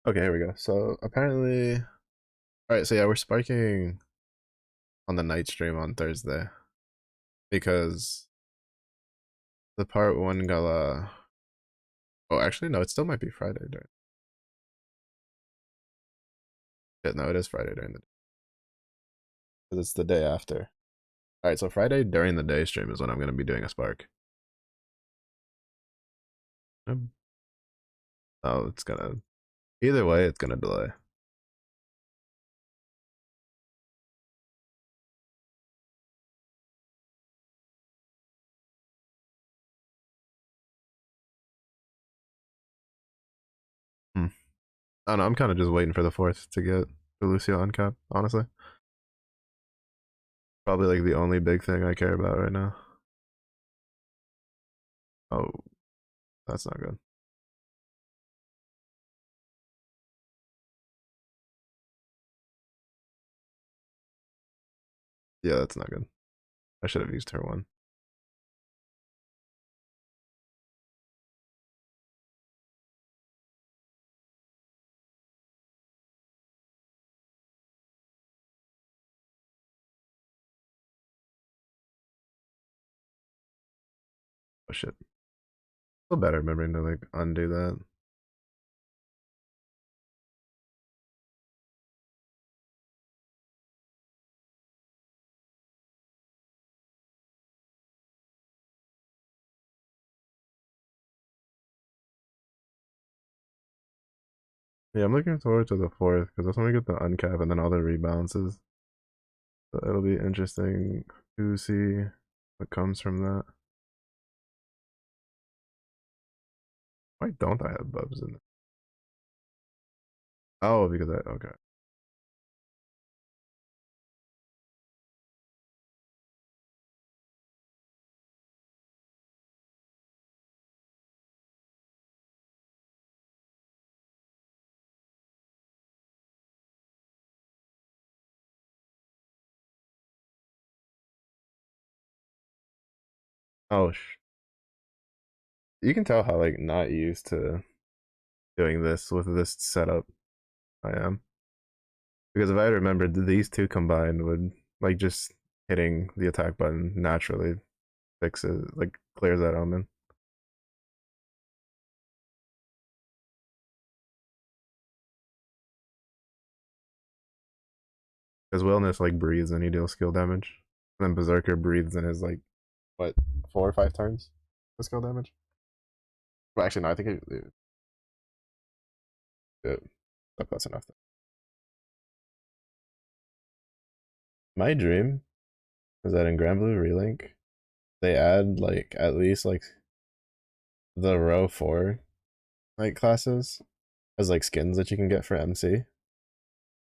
Okay, here we go. So apparently, all right. So yeah, we're sparking on the night stream on Thursday because the part one gala. Oh, actually, no. It still might be Friday during. Yeah, no, it is Friday during the day because it's the day after. All right, so Friday during the day stream is when I'm gonna be doing a spark. Oh, it's gonna. Either way, it's gonna delay. I don't know. I'm kind of just waiting for the fourth to get the Lucio uncap. Honestly, probably like the only big thing I care about right now. Oh, that's not good. Yeah, that's not good. I should have used her one. Oh shit. Feel better remembering to like undo that. Yeah, I'm looking forward to the fourth because that's when we get the uncap and then all the rebalances. So it'll be interesting to see what comes from that. Why don't I have bubs in it? Oh, because I okay. Oh, you can tell how like not used to doing this with this setup I am. Because if I remembered these two combined would like just hitting the attack button naturally fixes like clears that omen. Because Wellness like breathes and he deals skill damage. And then Berserker breathes in his like what 4 or 5 turns for skill damage. Well, actually, no, I think that's enough. My dream is that in Grand Blue Relink they add like at least like the row 4 like classes as like skins that you can get for MC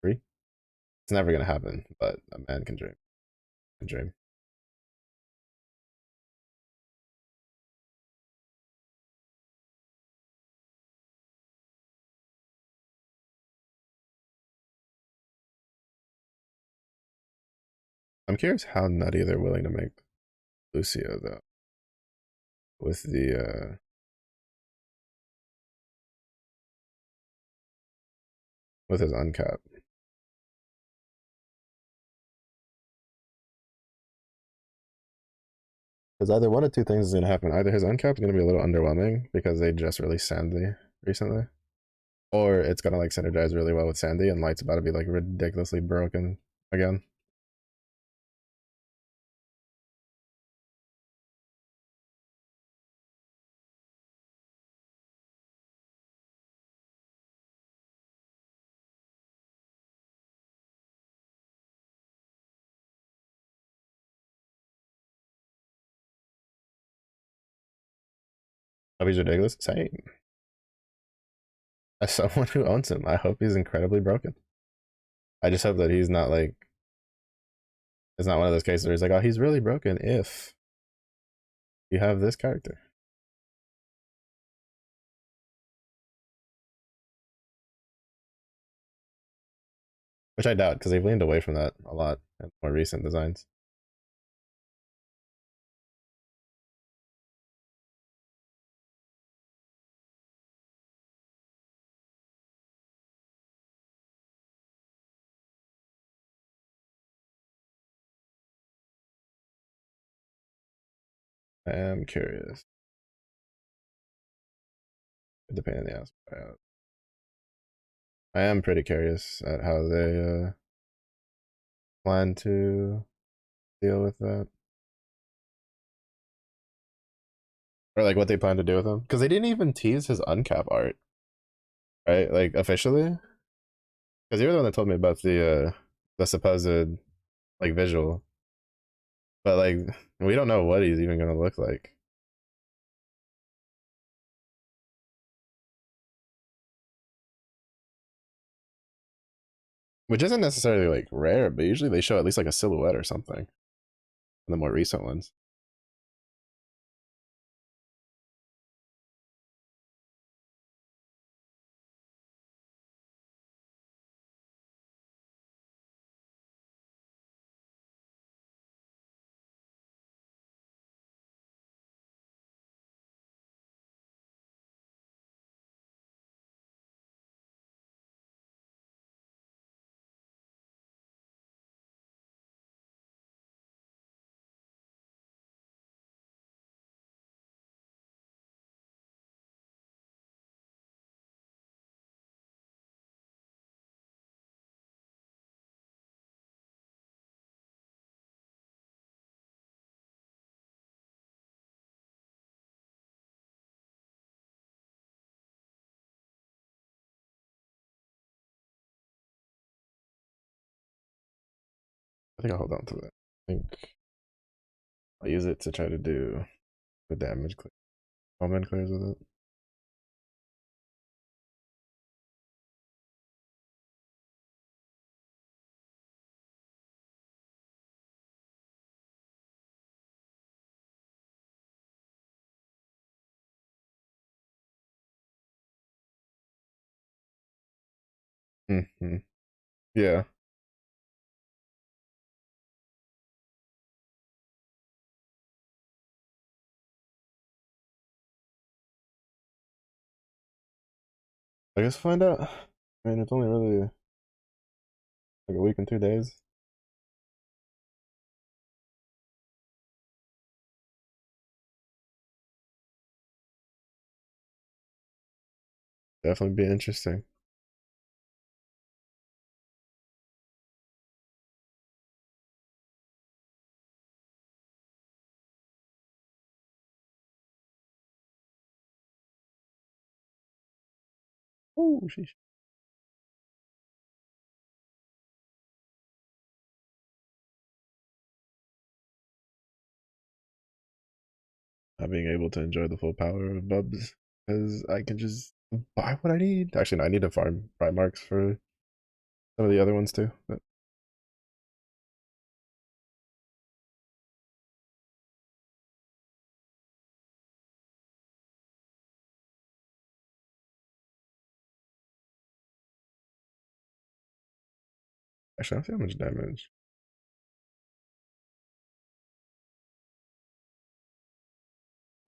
free. It's never gonna happen, but a man can dream. Can dream. I'm curious how nutty they're willing to make Lucio though with the with his uncap. Because either one of two things is gonna happen. Either his uncap is gonna be a little underwhelming because they just released Sandy recently, or it's gonna like synergize really well with Sandy, and Light's about to be like ridiculously broken again. Hope he's ridiculous. Same. As someone who owns him, I hope he's incredibly broken. I just hope that he's not like it's not one of those cases where he's like, oh, he's really broken if you have this character. Which I doubt because they've leaned away from that a lot in more recent designs. I am curious. The pain in the ass. I am pretty curious at how they plan to deal with that. Or like what they plan to do with him. Because they didn't even tease his uncap art, right? Like officially. Because you were the one that told me about the supposed like visual. But like we don't know what he's even gonna look like. which isn't necessarily like rare, but usually they show at least like a silhouette or something in the more recent ones. I think I'll hold on to that. I think I'll use it to try to do the damage clear. Moment clears with it. Mm-hmm. Yeah. I guess find out. I mean, it's only really like a week and 2 days. Definitely be interesting. Oh, sheesh. Not being able to enjoy the full power of Bubs because I can just buy what I need. Actually, no, I need to farm prime marks for some of the other ones too. But actually, I don't see how much damage.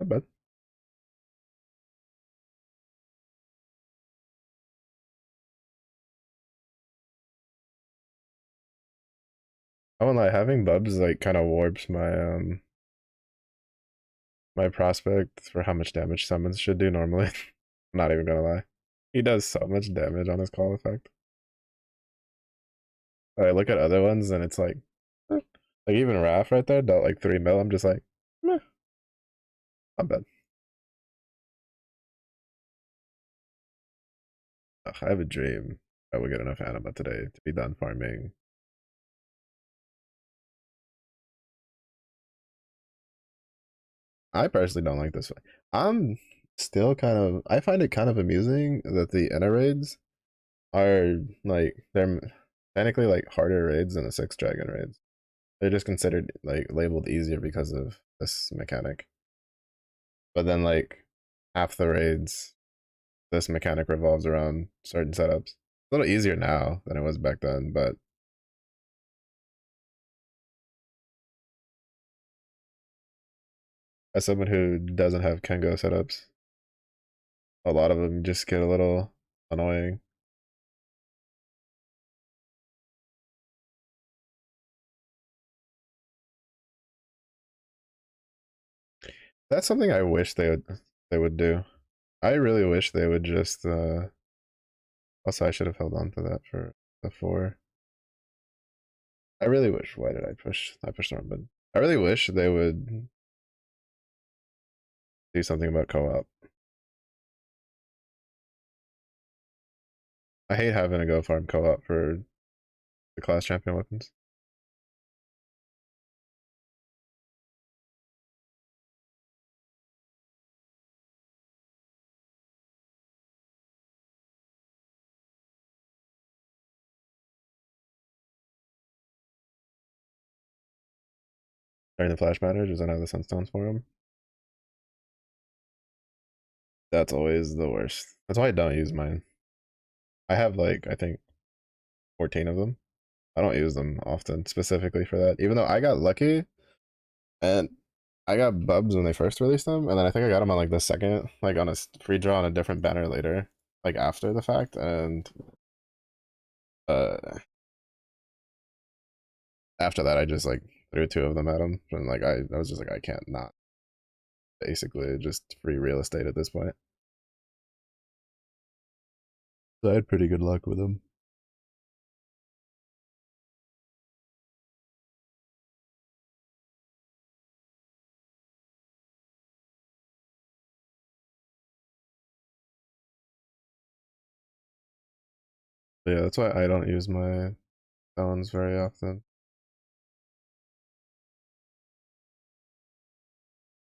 Not bad. I won't lie, having Bubs like kind of warps my prospect for how much damage summons should do normally. I'm not even gonna lie. He does so much damage on his call effect. I look at other ones and it's eh. Like even Raph right there dealt like 3 mil. I'm just like, meh, not bad. Ugh, I have a dream I will get enough anima today to be done farming. I personally don't like this way. I'm still kind of, I find it kind of amusing that the inner raids are like, they're technically like harder raids than the 6 dragon raids. They're just considered like labeled easier because of this mechanic. But then like half the raids, this mechanic revolves around certain setups. A little easier now than it was back then, but as someone who doesn't have Kengo setups, a lot of them just get a little annoying. That's something I wish they would do. I really wish they would just also I should have held on to that for the 4. I really wish why did I pushed the wrong button. I really wish they would do something about co-op. I hate having to go farm co-op for the class champion weapons. During the flash matter, doesn't have the sunstones for him. That's always the worst. That's why I don't use mine. I have like I think 14 of them. I don't use them often specifically for that. Even though I got lucky and I got bubs when they first released them, and then I think I got them on like the second, like on a free draw on a different banner later, like after the fact, and uh after that I just like threw two of them at him, and like I was just like I can't not basically just free real estate at this point. So I had pretty good luck with them. But yeah, that's why I don't use my phones very often.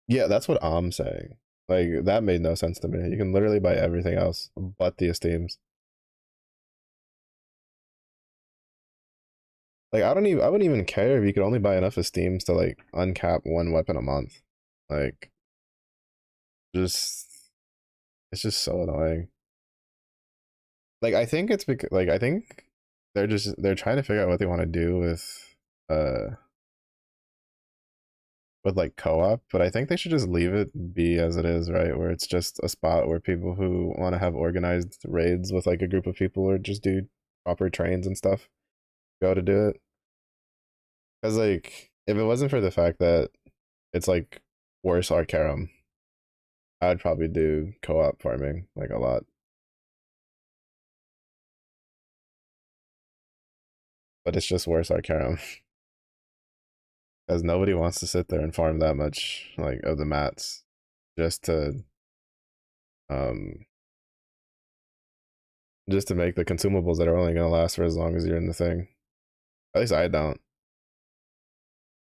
Yeah, that's what I'm saying. Like that made no sense to me. You can literally buy everything else but the esteems. Like I wouldn't even care if you could only buy enough esteems to like uncap one weapon a month. Like just it's just so annoying. Like I think it's because like I think they're trying to figure out what they want to do uh with like co-op, but I think they should just leave it be as it is, right? Where it's just a spot where people who want to have organized raids with like a group of people or just do proper trains and stuff go to do it. Because like if it wasn't for the fact that it's like worse Arcarum, I'd probably do co-op farming like a lot. But it's just worse Arcarum. Because nobody wants to sit there and farm that much like of the mats just to um just to make the consumables that are only gonna last for as long as you're in the thing. At least I don't.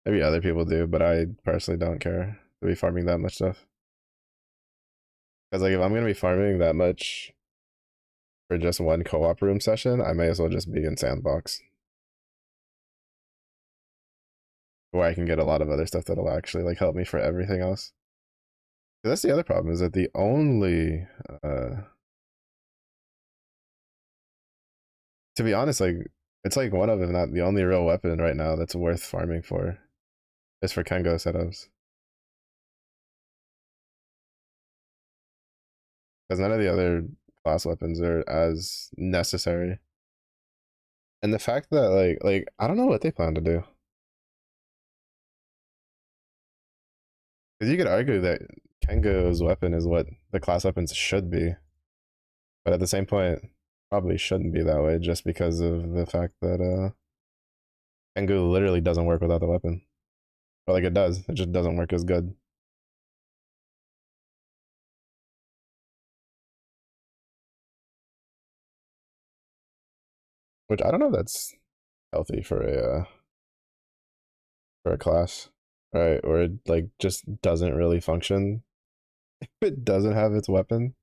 Maybe other people do, but I personally don't care to be farming that much stuff. Because like if I'm gonna be farming that much for just one co-op room session, I may as well just be in sandbox where I can get a lot of other stuff that'll actually like help me for everything else. That's the other problem is that the only to be honest, like it's like one of, if not the only real weapon right now that's worth farming for is for Kengo setups. Because none of the other class weapons are as necessary. And the fact that like I don't know what they plan to do. Because you could argue that Kengo's weapon is what the class weapons should be, but at the same point, probably shouldn't be that way just because of the fact that Kengo literally doesn't work without the weapon. Or like it does, it just doesn't work as good. Which I don't know if that's healthy for a class, right? Or it like just doesn't really function if it doesn't have its weapon.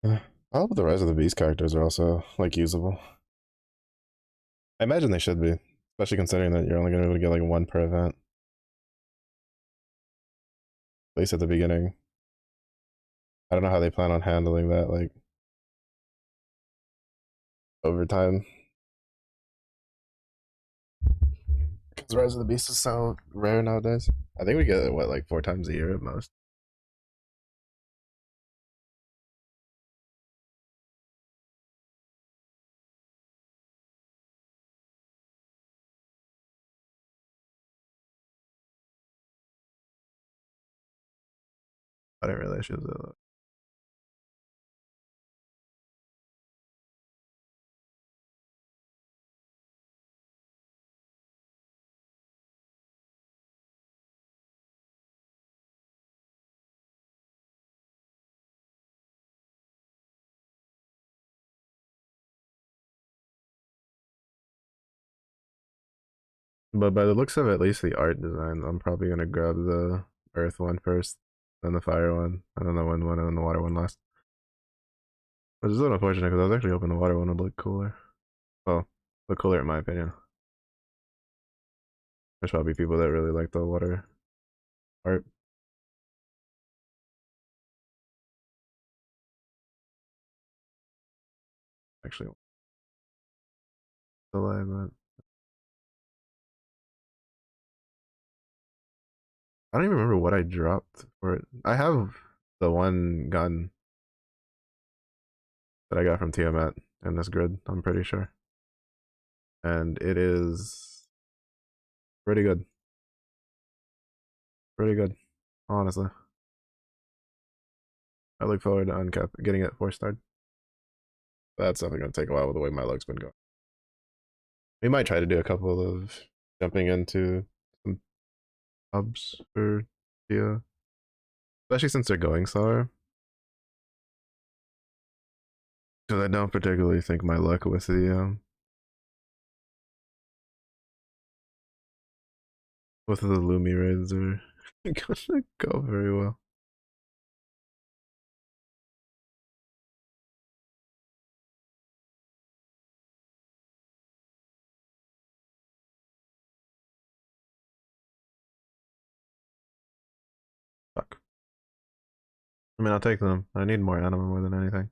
I hope the rest of the beast characters are also like usable. I imagine they should be, especially considering that you're only gonna be able to get like one per event, at least at the beginning. I don't know how they plan on handling that like over time. Because Rise of the Beast is so rare nowadays. I think we get it what like 4 times a year at most. I didn't realize she was that low. But by the looks of at least the art design, I'm probably gonna grab the earth one first, then the fire one. I don't know when one and then the water one last. Which is a little unfortunate because I was actually hoping the water one would look cooler. Well, look cooler in my opinion. There's probably people that really like the water art. Actually, the live, I don't even remember what I dropped for it. I have the one gun that I got from Tiamat in this grid, I'm pretty sure. And it is pretty good. Pretty good, honestly. I look forward to uncap getting it 4-starred. That's definitely gonna take a while with the way my luck's been going. We might try to do a couple of jumping into some hubs for Tia. Especially since they're going slower. Because I don't particularly think my luck with the Lumi raids are gonna go very well. Fuck. I mean, I'll take them. I need more anima more than anything.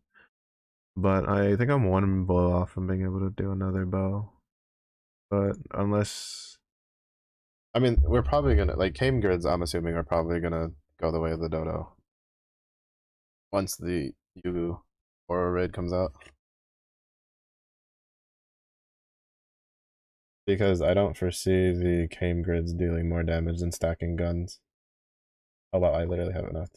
But I think I'm one bow off from being able to do another bow. But unless, I mean, we're probably gonna like Kame grids. I'm assuming are probably gonna go the way of the dodo once the Yugu Aura raid comes out. Because I don't foresee the Kame grids dealing more damage than stacking guns. Oh wow, I literally have enough.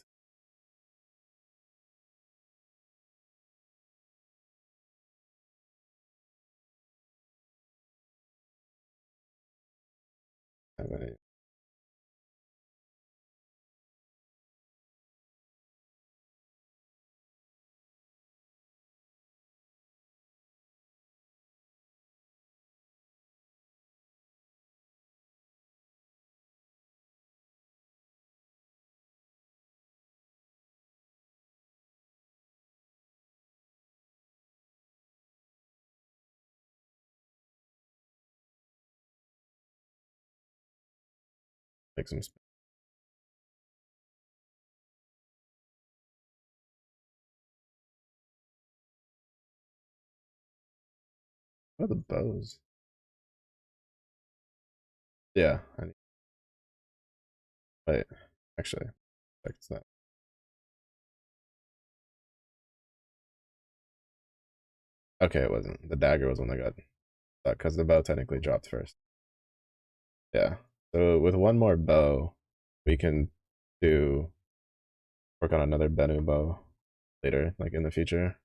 Make some. What are the bows? Yeah. Wait. Actually, it's not. Okay, it wasn't. The dagger was one that got stuck because the bow technically dropped first. Yeah. So with one more bow, we can do work on another Bennu bow later, like in the future.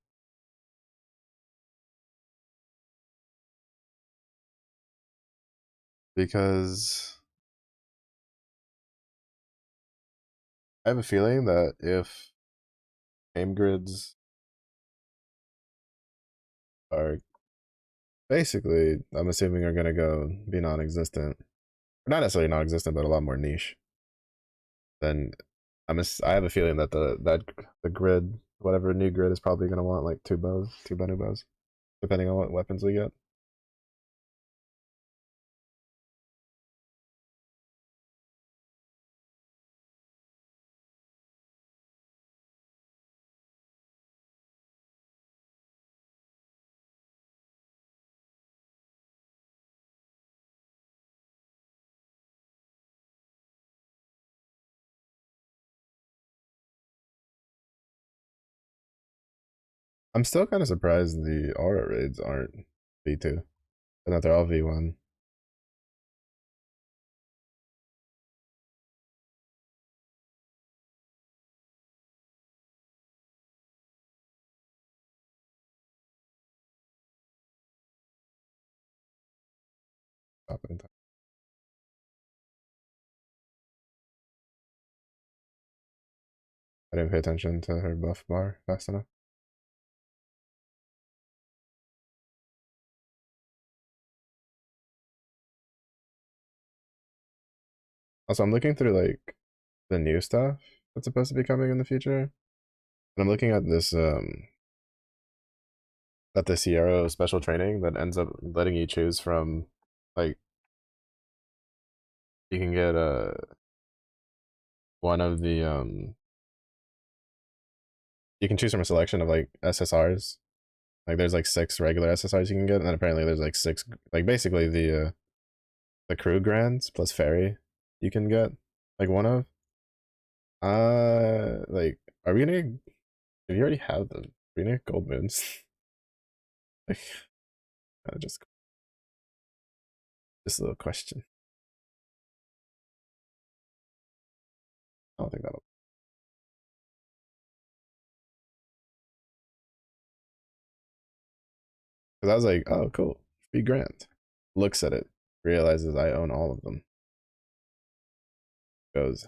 Because I have a feeling that if aim grids are basically, I'm assuming are gonna go be non-existent, not necessarily non-existent, but a lot more niche. Then I have a feeling that the grid, whatever new grid, is probably gonna want like two bows, two Bennu bows, depending on what weapons we get. I'm still kind of surprised the aura raids aren't V2, and that they're all V1. stop it in time. I didn't pay attention to her buff bar fast enough. Also, I'm looking through like the new stuff that's supposed to be coming in the future. And I'm looking at this Sierra special training that ends up letting you choose from like you can get one of the you can choose from a selection of like SSRs. Like there's like 6 regular SSRs you can get, and then apparently there's like 6 like basically the crew grands plus ferry you can get like one of. Like are we gonna if you already have them, are we gonna get gold moons? Like just a little question. I don't think that'll because I was like, oh cool, free grand. Looks at it, realizes I own all of them. Goes,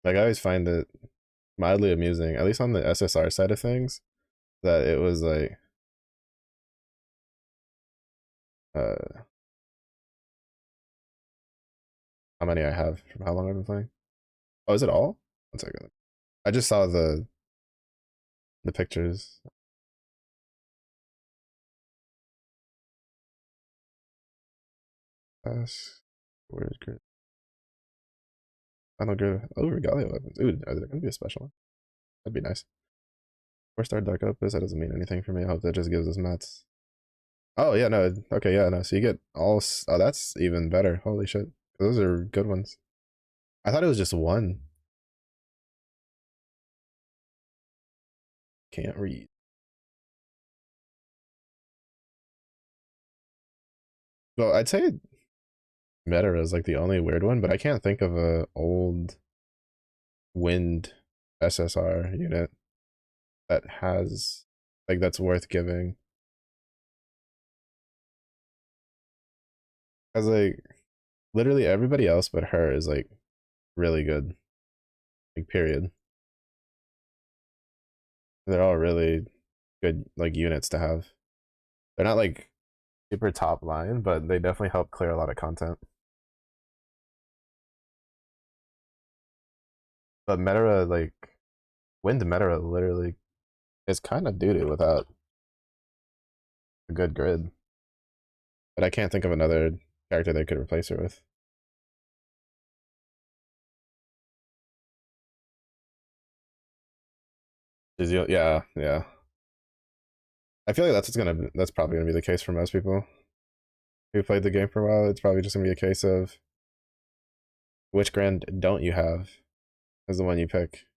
like I always find it mildly amusing, at least on the SSR side of things, that it was like uh how many I have from how long I've been playing. Oh, is it all? One second. I just saw the pictures. Where's good? Final good. Oh, regalia weapons. Ooh, are there gonna be a special one? That'd be nice. 4-star dark opus. That doesn't mean anything for me. I hope that just gives us mats. Oh yeah, no. Okay, yeah, no. So you get all. Oh, that's even better. Holy shit, those are good ones. I thought it was just one. Can't read. Well, I'd say Meta is like the only weird one, but I can't think of a old wind SSR unit that has like that's worth giving. Cause like literally everybody else but her is like really good. Like period. They're all really good like units to have. They're not like super top line, but they definitely help clear a lot of content. But Metara like Wind Metara literally is kind of doo doo without a good grid. But I can't think of another character they could replace her with. Yeah, yeah. I feel like that's probably gonna be the case for most people who played the game for a while. It's probably just gonna be a case of which grand don't you have is the one you pick.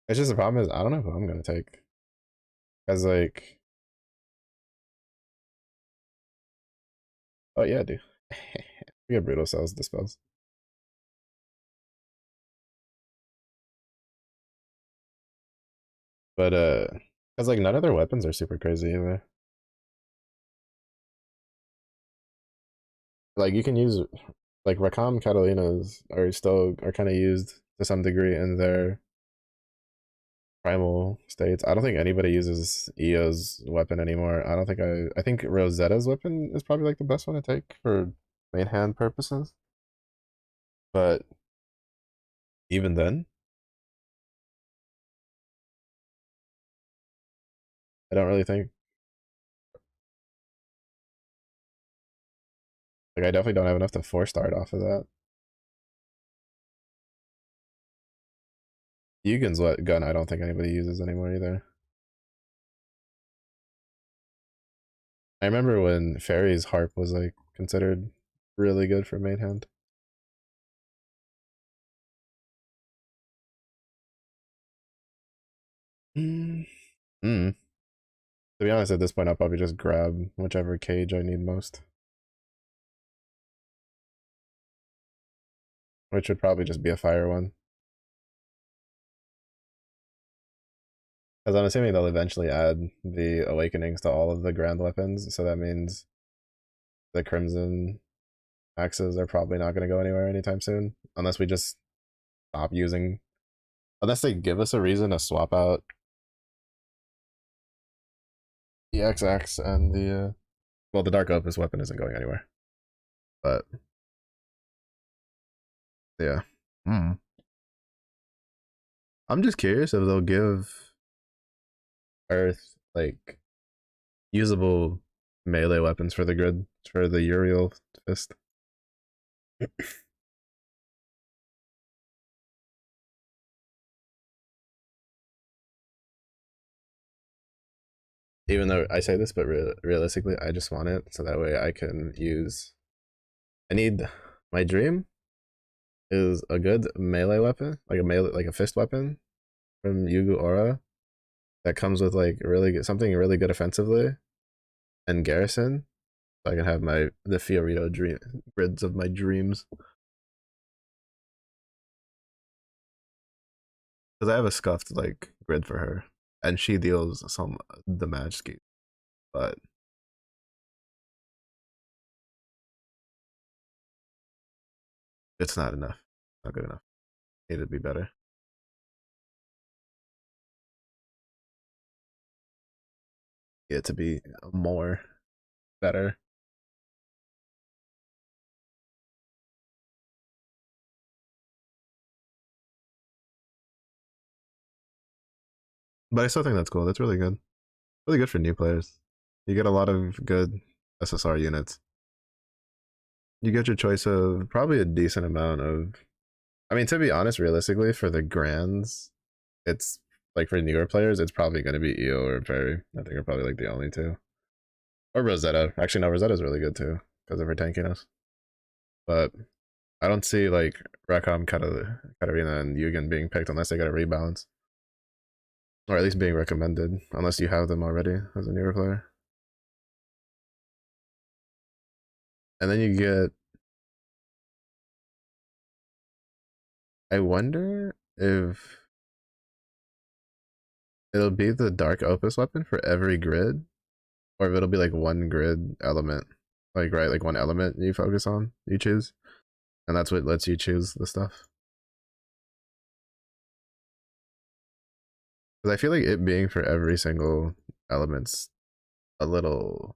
It's just the problem is I don't know who I'm gonna take. Cause like oh yeah, dude. We get brutal cells dispels. But cause like none of their weapons are super crazy either. Like you can use like Rakam Catalinas are kind of used to some degree in their primal states. I don't think anybody uses Eo's weapon anymore. I think Rosetta's weapon is probably like the best one to take for main hand purposes. But even then, I don't really think like I definitely don't have enough to 4-star it off of that. Yugen's gun I don't think anybody uses anymore either. I remember when Fairy's harp was like considered really good for main hand. Mm. Mm. To be honest, at this point, I'll probably just grab whichever cage I need most, which would probably just be a fire one. Because I'm assuming they'll eventually add the awakenings to all of the grand weapons, so that means the crimson axes are probably not going to go anywhere anytime soon, unless we just stop using. Unless they give us a reason to swap out the X-axe and the well, the dark opus weapon isn't going anywhere, but yeah. Hmm. I'm just curious if they'll give Earth like usable melee weapons for the grid for the Uriel fist. Even though I say this, but realistically, I just want it so that way I can use. I need my dream is a good melee weapon, like a melee, like a fist weapon from Yugu Aura that comes with like really good, something really good offensively and garrison, so I can have my the Fiorito dream grids of my dreams. Because I have a scuffed like grid for her, and she deals some damage ski, but it's not enough. Not good enough. Need to be better. Get to be more better. But I still think that's cool. That's really good. Really good for new players. You get a lot of good SSR units. You get your choice of probably a decent amount of. I mean, to be honest, realistically, for the grands, it's like for newer players, it's probably going to be EO or Perry. I think are probably like the only two. Or Rosetta. Actually, no, Rosetta's really good too because of her tankiness. But I don't see like Rakam, Katarina, and Yugen being picked unless they got a rebalance. Or at least being recommended, unless you have them already as a newer player. And then you get. I wonder if it'll be the dark opus weapon for every grid, or if it'll be like one grid element, like right, like one element you focus on, you choose, and that's what lets you choose the stuff. Because I feel like it being for every single element's a little.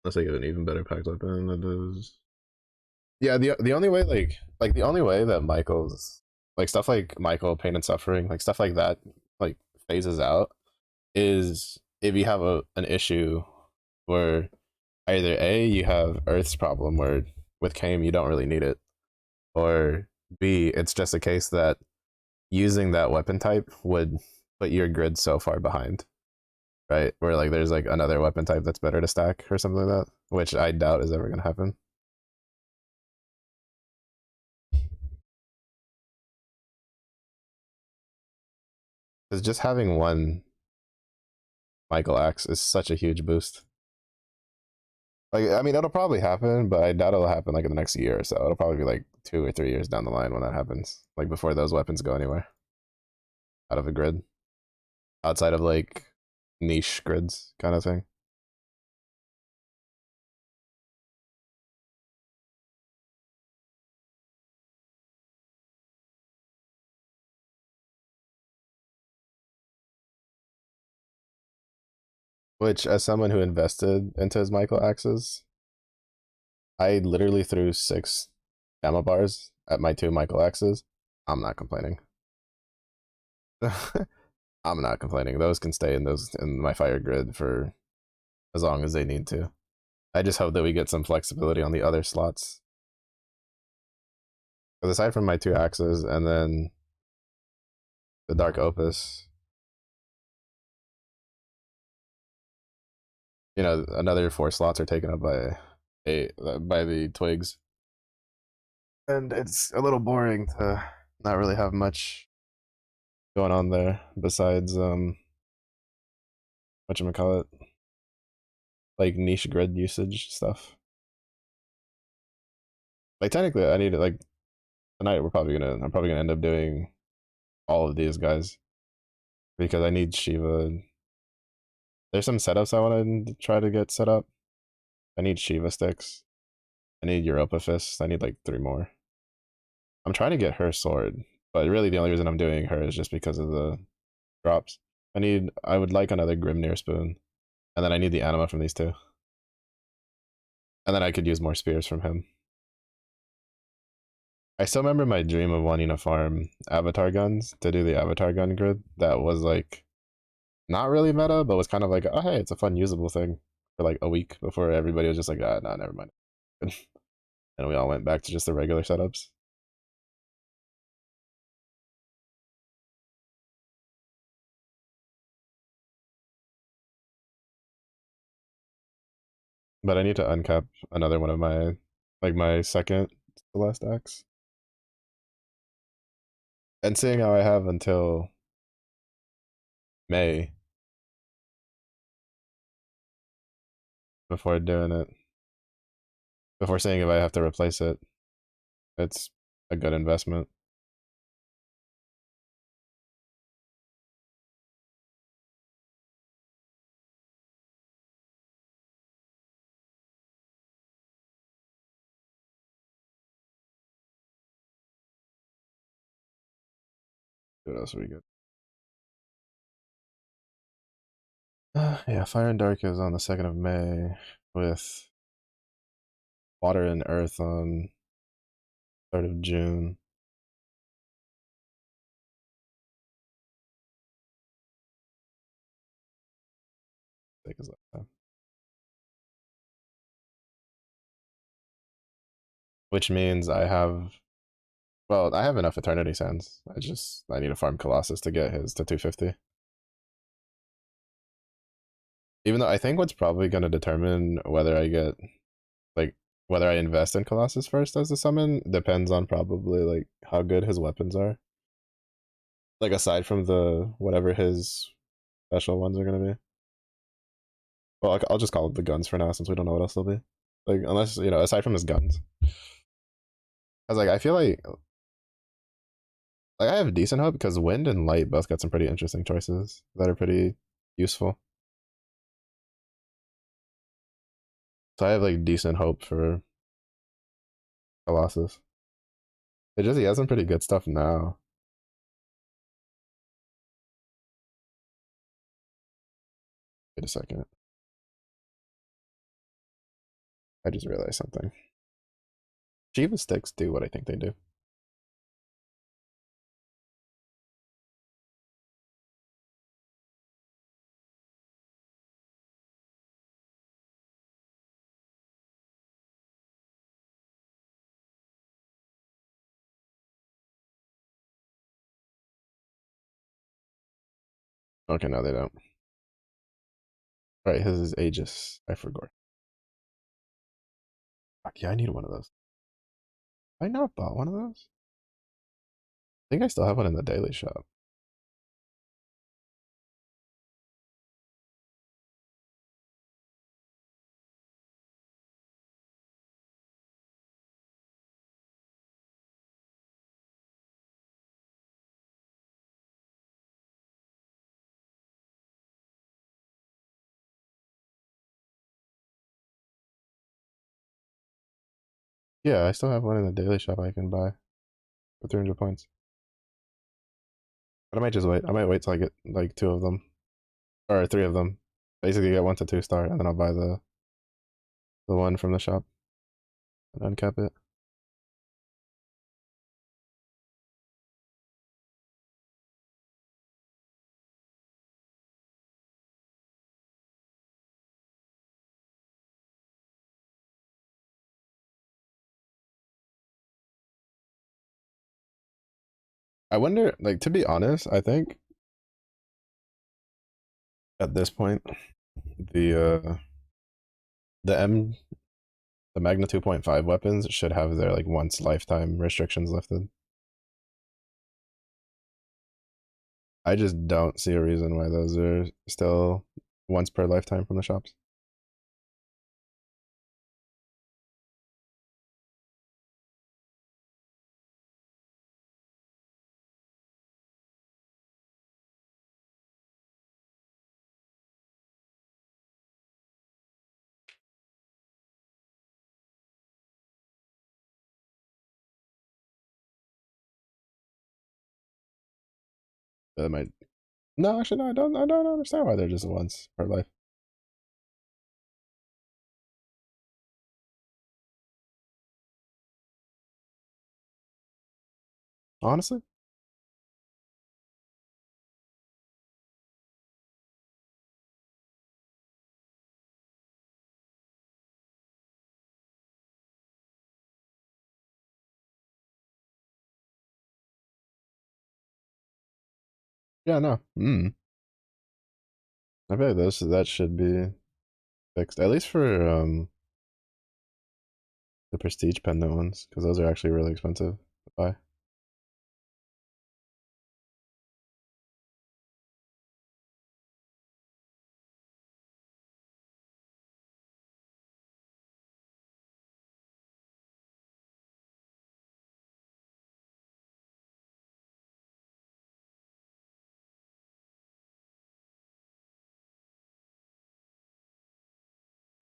Unless they get an even better packed weapon that does. Yeah, the only way like the only way that Michael's like stuff like Michael Pain and Suffering like stuff like that like phases out is if you have an issue where either A you have Earth's problem where with Kame you don't really need it, or B it's just a case that using that weapon type would put your grid so far behind, right? Where like there's like another weapon type that's better to stack or something like that, which I doubt is ever gonna happen. Because just having one Michael Axe is such a huge boost. Like, I mean, it'll probably happen, but I doubt it'll happen like in the next year or so. It'll probably be like 2 or 3 years down the line when that happens, like before those weapons go anywhere out of a grid, outside of like niche grids kind of thing. Which, as someone who invested into his Michael Axes, I literally threw 6 gamma bars at my 2 Michael Axes. I'm not complaining. I'm not complaining. Those can stay in those in my fire grid for as long as they need to. I just hope that we get some flexibility on the other slots. Because aside from my 2 axes and then the Dark Opus, you know, another 4 slots are taken up by the twigs, and it's a little boring to not really have much going on there besides whatchamacallit, like niche grid usage stuff. Like technically, I need to like tonight. I'm probably gonna end up doing all of these guys because I need Shiva. There's some setups I want to try to get set up. I need Shiva sticks. I need Europa fists. I need like 3 more. I'm trying to get her sword, but really the only reason I'm doing her is just because of the drops. I would like another Grimnir spoon, and then I need the anima from these two, and then I could use more spears from him. I still remember my dream of wanting to farm avatar guns to do the avatar gun grid. That was like not really meta, but was kind of like, oh hey, it's a fun usable thing for like a week before everybody was just like, ah, no, never mind. And we all went back to just the regular setups. But I need to uncap another one of my, like my second Celeste axe. And seeing how I have until May before doing it, before seeing if I have to replace it, it's a good investment. What else are we good? Yeah, Fire and Dark is on the 2nd of May with Water and Earth on 3rd of June. Take his lifetime. Which means I have enough Eternity Sands. I need to farm Colossus to get his to 250. Even though I think what's probably going to determine whether I get like whether I invest in Colossus first as a summon depends on probably like how good his weapons are. Like aside from the whatever his special ones are gonna be. Well, I'll just call it the guns for now since we don't know what else they'll be. Like unless you know, aside from his guns, I was like, I feel like I have decent hope because wind and light both got some pretty interesting choices that are pretty useful. So I have like decent hope for Colossus. He has some pretty good stuff now. Wait a second. I just realized something. Shiva sticks do what I think they do. Okay, no, they don't. Right, his is Aegis. I forgot. Fuck yeah, I need one of those. I not bought one of those. I think I still have one in the daily shop. Yeah, I still have one in the daily shop I can buy for 300 points. But I might just wait. I might wait till I get like 2 of them or 3 of them. Basically, get 1 to 2 star, and then I'll buy the one from the shop and uncap it. I wonder, like, to be honest, I think at this point, the the M the Magna 2.5 weapons should have their like once lifetime restrictions lifted. I just don't see a reason why those are still once per lifetime from the shops. That might no, actually no, I don't understand why they're just once per life. Honestly. Yeah, no. I feel like those that should be fixed. At least for the prestige pendant ones, because those are actually really expensive to buy.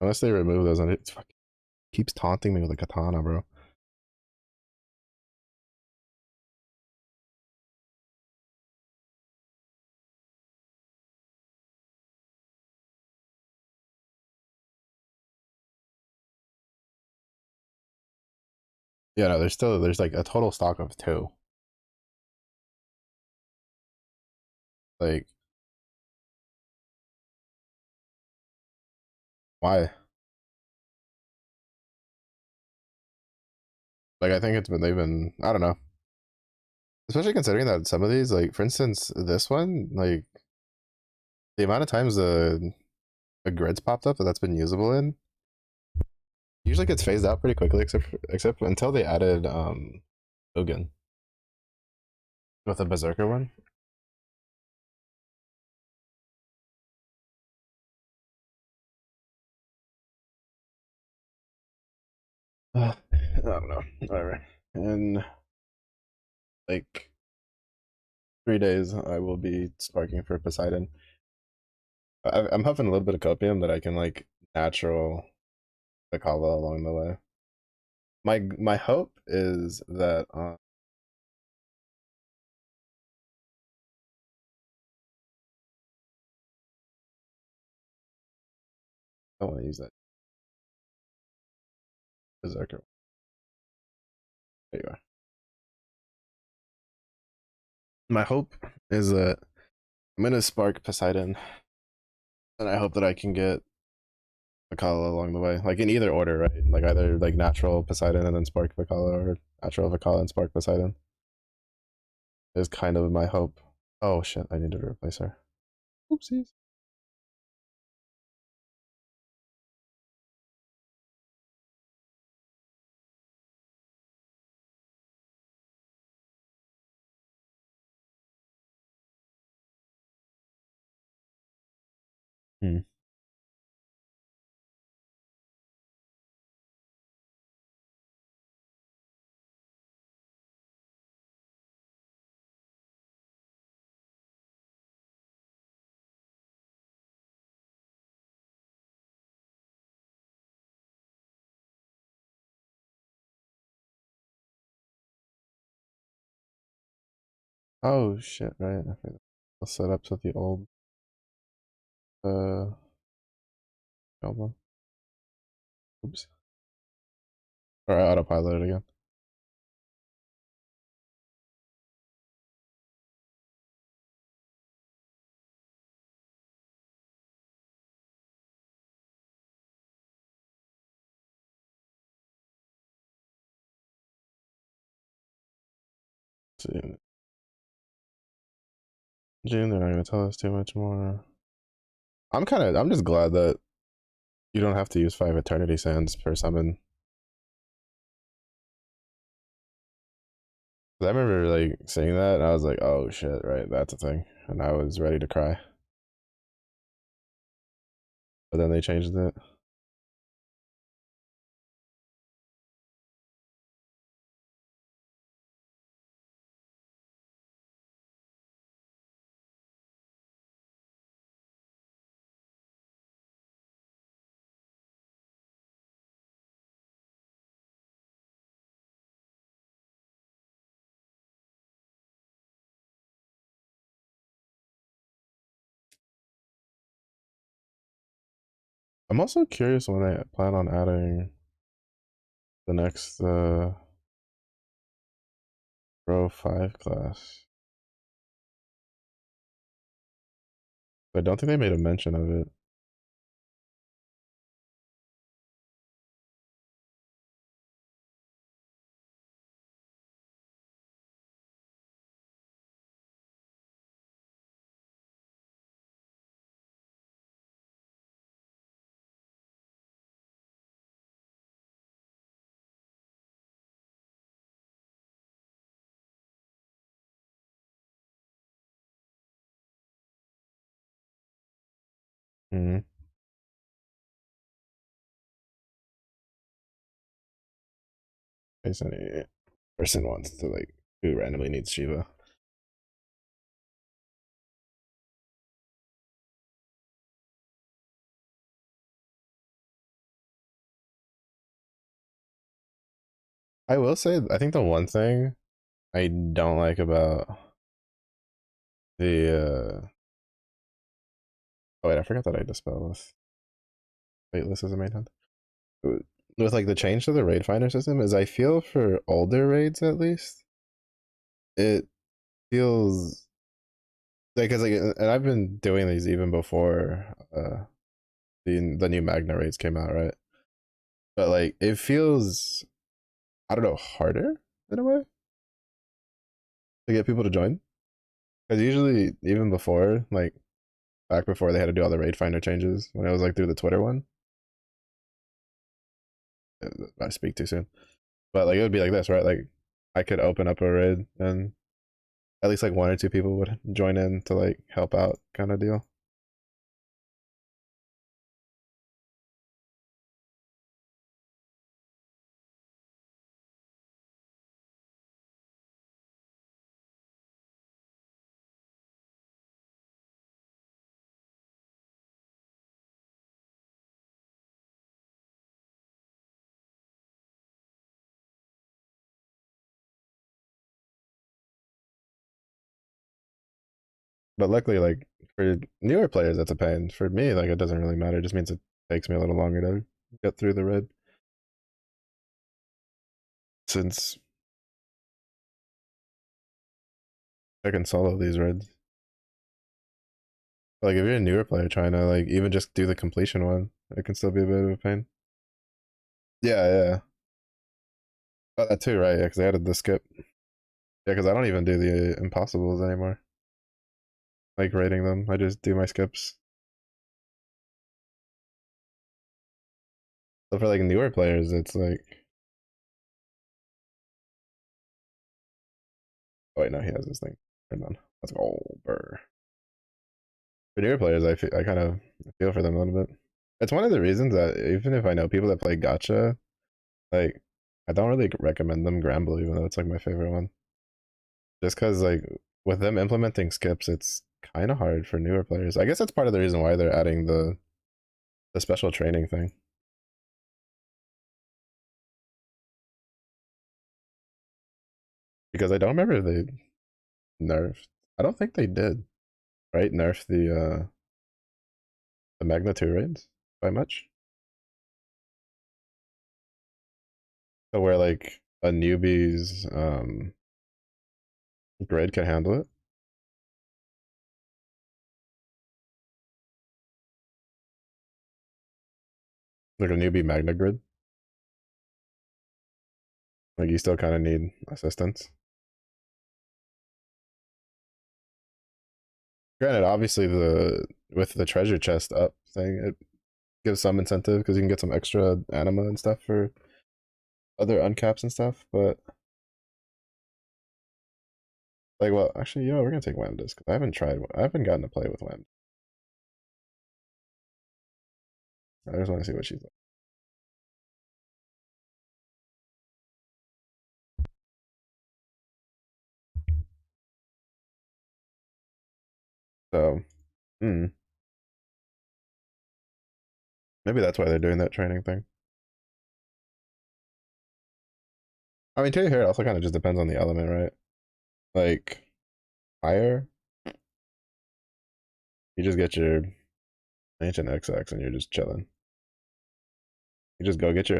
Unless they remove those, and it keeps taunting me with a katana, bro. Yeah, no, there's like a total stock of two. Like, why? Like, I think they've been I don't know. Especially considering that some of these, like for instance, this one, like the amount of times the grid's popped up that's been usable in usually gets phased out pretty quickly, except until they added Ugin with the Berserker one. I don't know. Whatever. In like 3 days, I will be sparking for Poseidon. I'm huffing a little bit of copium that I can like natural the kava along the way. My hope is that I don't want to use that Berserker. There you are. My hope is that I'm gonna spark Poseidon, and I hope that I can get Vakala along the way, like in either order, right? Like either like natural Poseidon and then spark Vakala, or natural Vakala and spark Poseidon is kind of my hope. Oh shit! I need to replace her. Oopsies. Hmm. Oh shit! Right. I forgot. I'll set up to the old uh album. Oops. Or I autopilot it again. Let's see. June, they're not gonna tell us too much more. I'm just glad that You don't have to use 5 eternity sands per summon. I remember like seeing that and I was like, oh shit, right, that's a thing. And I was ready to cry. But then they changed it. I'm also curious when they plan on adding the next Pro 5 class. I don't think they made a mention of it. Mm-hmm. Case any person wants to like who randomly needs Shiva. I will say, I think the one thing I don't like about the oh wait, I forgot that I dispel with waitlist as a main hunt. With like the change to the raid finder system is I feel for older raids at least, it feels like because like and I've been doing these even before the new Magna raids came out, right? But like it feels I don't know harder in a way to get people to join because usually even before like back before they had to do all the raid finder changes when it was like through the Twitter one. I speak too soon, but like it would be like this, right? Like I could open up a raid and at least like 1 or 2 people would join in to like help out, kind of deal. But luckily, like for newer players, that's a pain. For me, like it doesn't really matter. It just means it takes me a little longer to get through the raid since I can solo these raids. Like if you're a newer player trying to like even just do the completion one, it can still be a bit of a pain. Yeah, yeah. Oh, that too, right? Yeah, because I added the skip. Yeah, because I don't even do the impossibles anymore. Like rating them, I just do my skips. So for like newer players, it's like, oh wait, no, he has this thing turned on. Let's go, burr. For newer players, I kind of feel for them a little bit. It's one of the reasons that even if I know people that play gotcha, like I don't really recommend them Gramble, even though it's like my favorite one. Just because like with them implementing skips, it's kind of hard for newer players. I guess that's part of the reason why they're adding the special training thing. Because I don't remember if they nerfed. I don't think they did. Right? Nerf the magnitude raids by much. So where like a newbie's grid can handle it. Like a newbie magna grid. Like you still kind of need assistance. Granted, obviously the with the treasure chest up thing, it gives some incentive because you can get some extra anima and stuff for other uncaps and stuff. But like, well, actually, we're gonna take Whamdas because I haven't gotten to play with Wham. I just want to see what she's like. So, hmm, maybe that's why they're doing that training thing. I mean, to be fair, it also kind of just depends on the element, right? Like fire, you just get your ancient XX and you're just chilling. You just go get your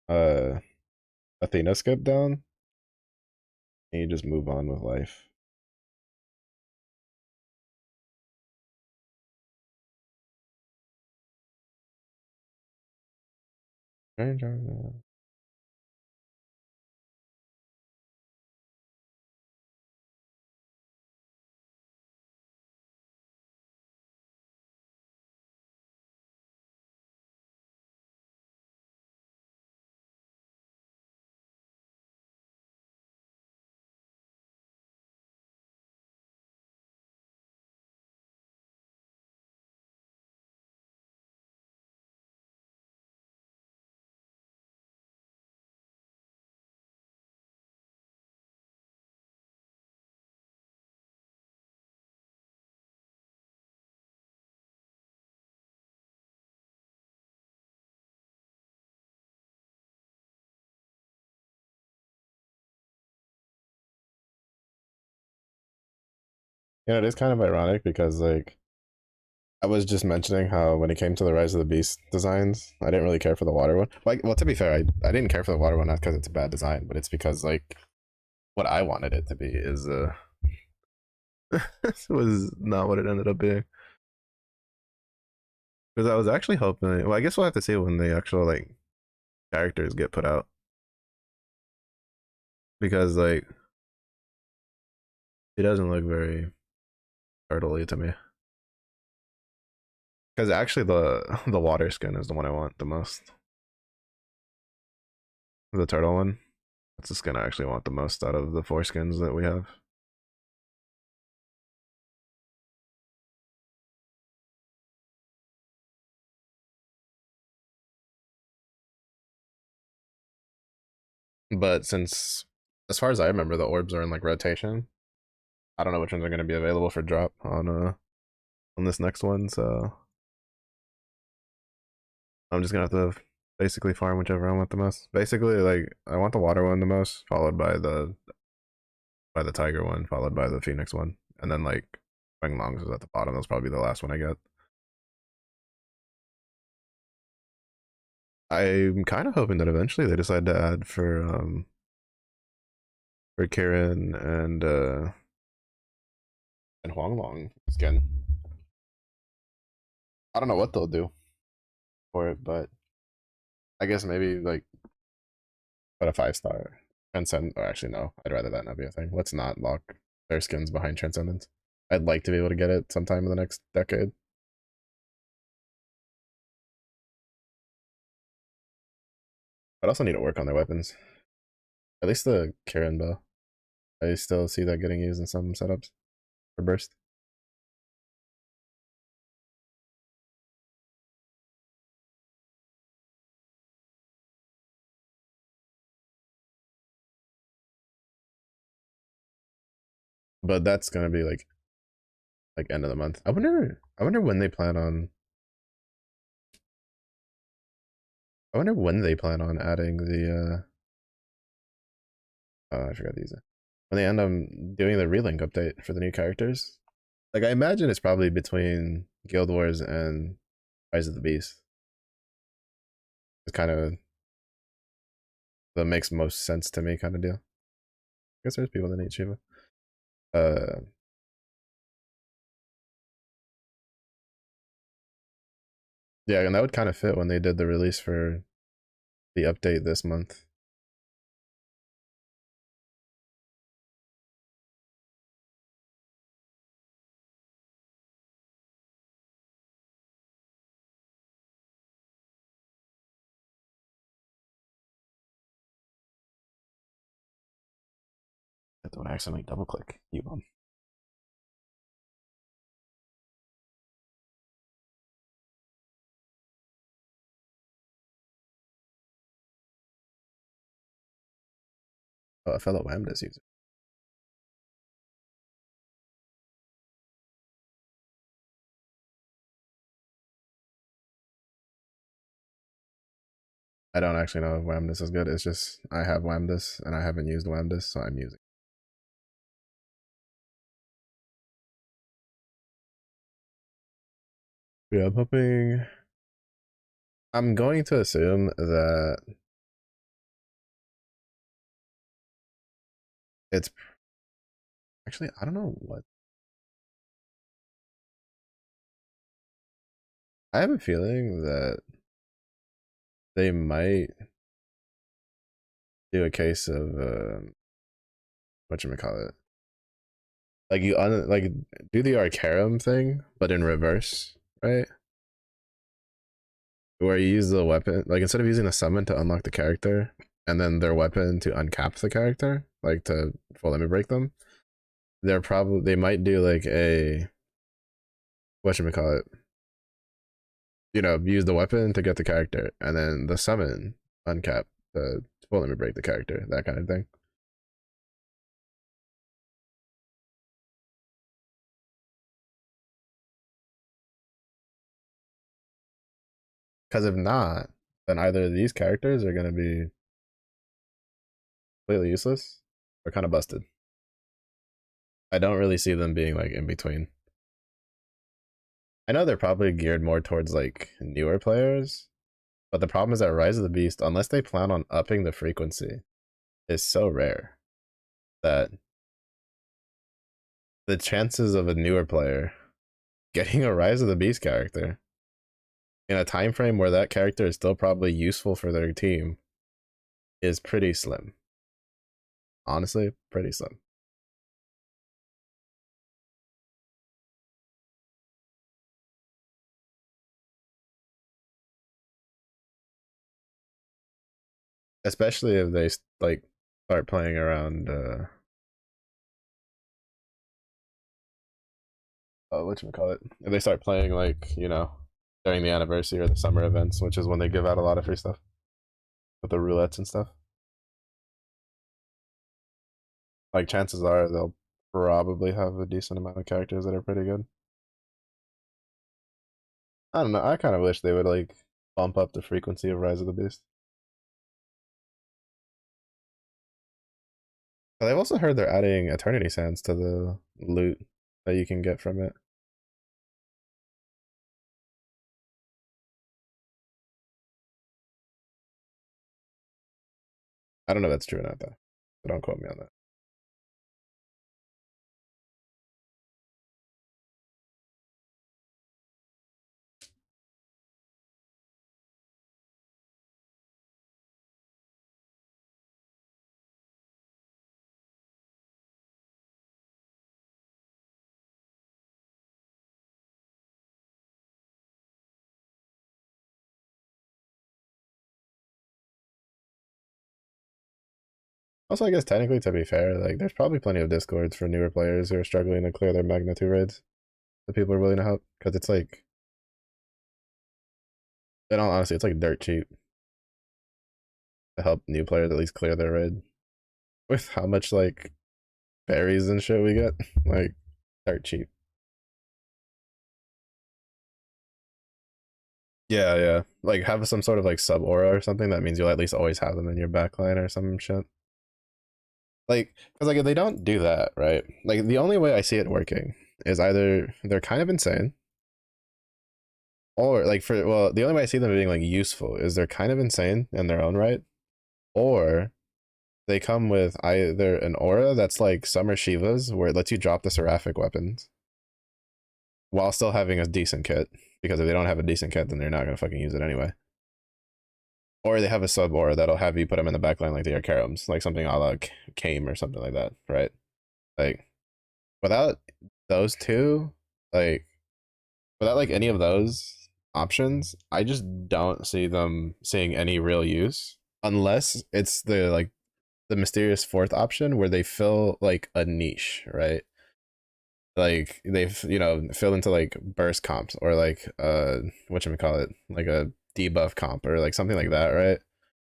uh, Athena skip down, and you just move on with life. It is kind of ironic because like I was just mentioning how when it came to the Rise of the Beast designs, I didn't really care for the water one. Like, well, to be fair, I didn't care for the water one not because it's a bad design, but it's because like what I wanted it to be is was not what it ended up being. Because I was actually hoping. Well, I guess we'll have to see when the actual like characters get put out. Because like it doesn't look very turtley to me. Because actually the water skin is the one I want the most. The turtle one. That's the skin I actually want the most out of the four skins that we have. But since, as far as I remember, the orbs are in like rotation. I don't know which ones are going to be available for drop on this next one. So I'm just gonna have to basically farm whichever I want the most. Basically, like I want the water one the most, followed by the tiger one, followed by the phoenix one, and then like Wing Longs is at the bottom. That's probably the last one I get. I'm kind of hoping that eventually they decide to add for Karen and Huang Long skin. I don't know what they'll do for it, but I guess maybe like put a 5-star transcend. Or actually, no, I'd rather that not be a thing. Let's not lock their skins behind transcendence. I'd like to be able to get it sometime in the next decade. I'd also need to work on their weapons. At least the Karen bow. I still see that getting used in some setups for burst. But that's gonna be like end of the month. I wonder when they plan on I wonder when they plan on adding the oh I forgot to use it. When they end up doing the relink update for the new characters. Like I imagine it's probably between Guild Wars and Rise of the Beast. It's kind of that makes most sense to me kind of deal. I guess there's people that need Shiva. Uh yeah, and that would kind of fit when they did the release for the update this month. Don't accidentally double click. You bum. Oh, a fellow Lambdas user. I don't actually know if Lambdas is good. It's just I have Lambdas and I haven't used Lambdas, so I'm using. Yeah, I'm hoping. I'm going to assume that it's actually I don't know what. I have a feeling that they might do a case of what you call it, like like do the Arcarum thing, but in reverse, right? Where you use the weapon, like instead of using the summon to unlock the character, and then their weapon to uncap the character, like to full limit break them. They might do like a what should we call it? Use the weapon to get the character, and then the summon uncap to full limit break the character, that kind of thing. Because if not, then either of these characters are gonna be completely useless or kind of busted. I don't really see them being like in between. I know they're probably geared more towards like newer players, but the problem is that Rise of the Beast, unless they plan on upping the frequency, is so rare that the chances of a newer player getting a Rise of the Beast character in a time frame where that character is still probably useful for their team is pretty slim. Honestly, pretty slim. Especially if they like start playing around what you call it? If they start playing like, during the anniversary or the summer events, which is when they give out a lot of free stuff with the roulettes and stuff. Like chances are they'll probably have a decent amount of characters that are pretty good. I don't know. I kind of wish they would like bump up the frequency of Rise of the Beast. But I've also heard they're adding Eternity Sands to the loot that you can get from it. I don't know if that's true or not though. So don't quote me on that. Also, I guess technically, to be fair, like there's probably plenty of discords for newer players who are struggling to clear their Magna 2 raids that people are willing to help, because it's like, in all honesty, it's like dirt cheap to help new players at least clear their raid with how much like berries and shit we get. Like dirt cheap. Yeah, yeah. Like have some sort of like sub aura or something that means you'll at least always have them in your backline or some shit. Like, because like if they don't do that, right? Like the only way I see it working is either they're kind of insane, or like the only way I see them being like useful is they're kind of insane in their own right, or they come with either an aura that's like Summer Shivas, where it lets you drop the seraphic weapons while still having a decent kit. Because if they don't have a decent kit, then they're not gonna fucking use it anyway. Or they have a sub aura that'll have you put them in the backline like the Arcarums, like something a la Kame or something like that, right? Like without those two, like without like any of those options, I just don't see them seeing any real use unless it's the like the mysterious fourth option where they fill like a niche, right? Like they've fill into like burst comps or like what you call it, like a debuff comp or like something like that, right?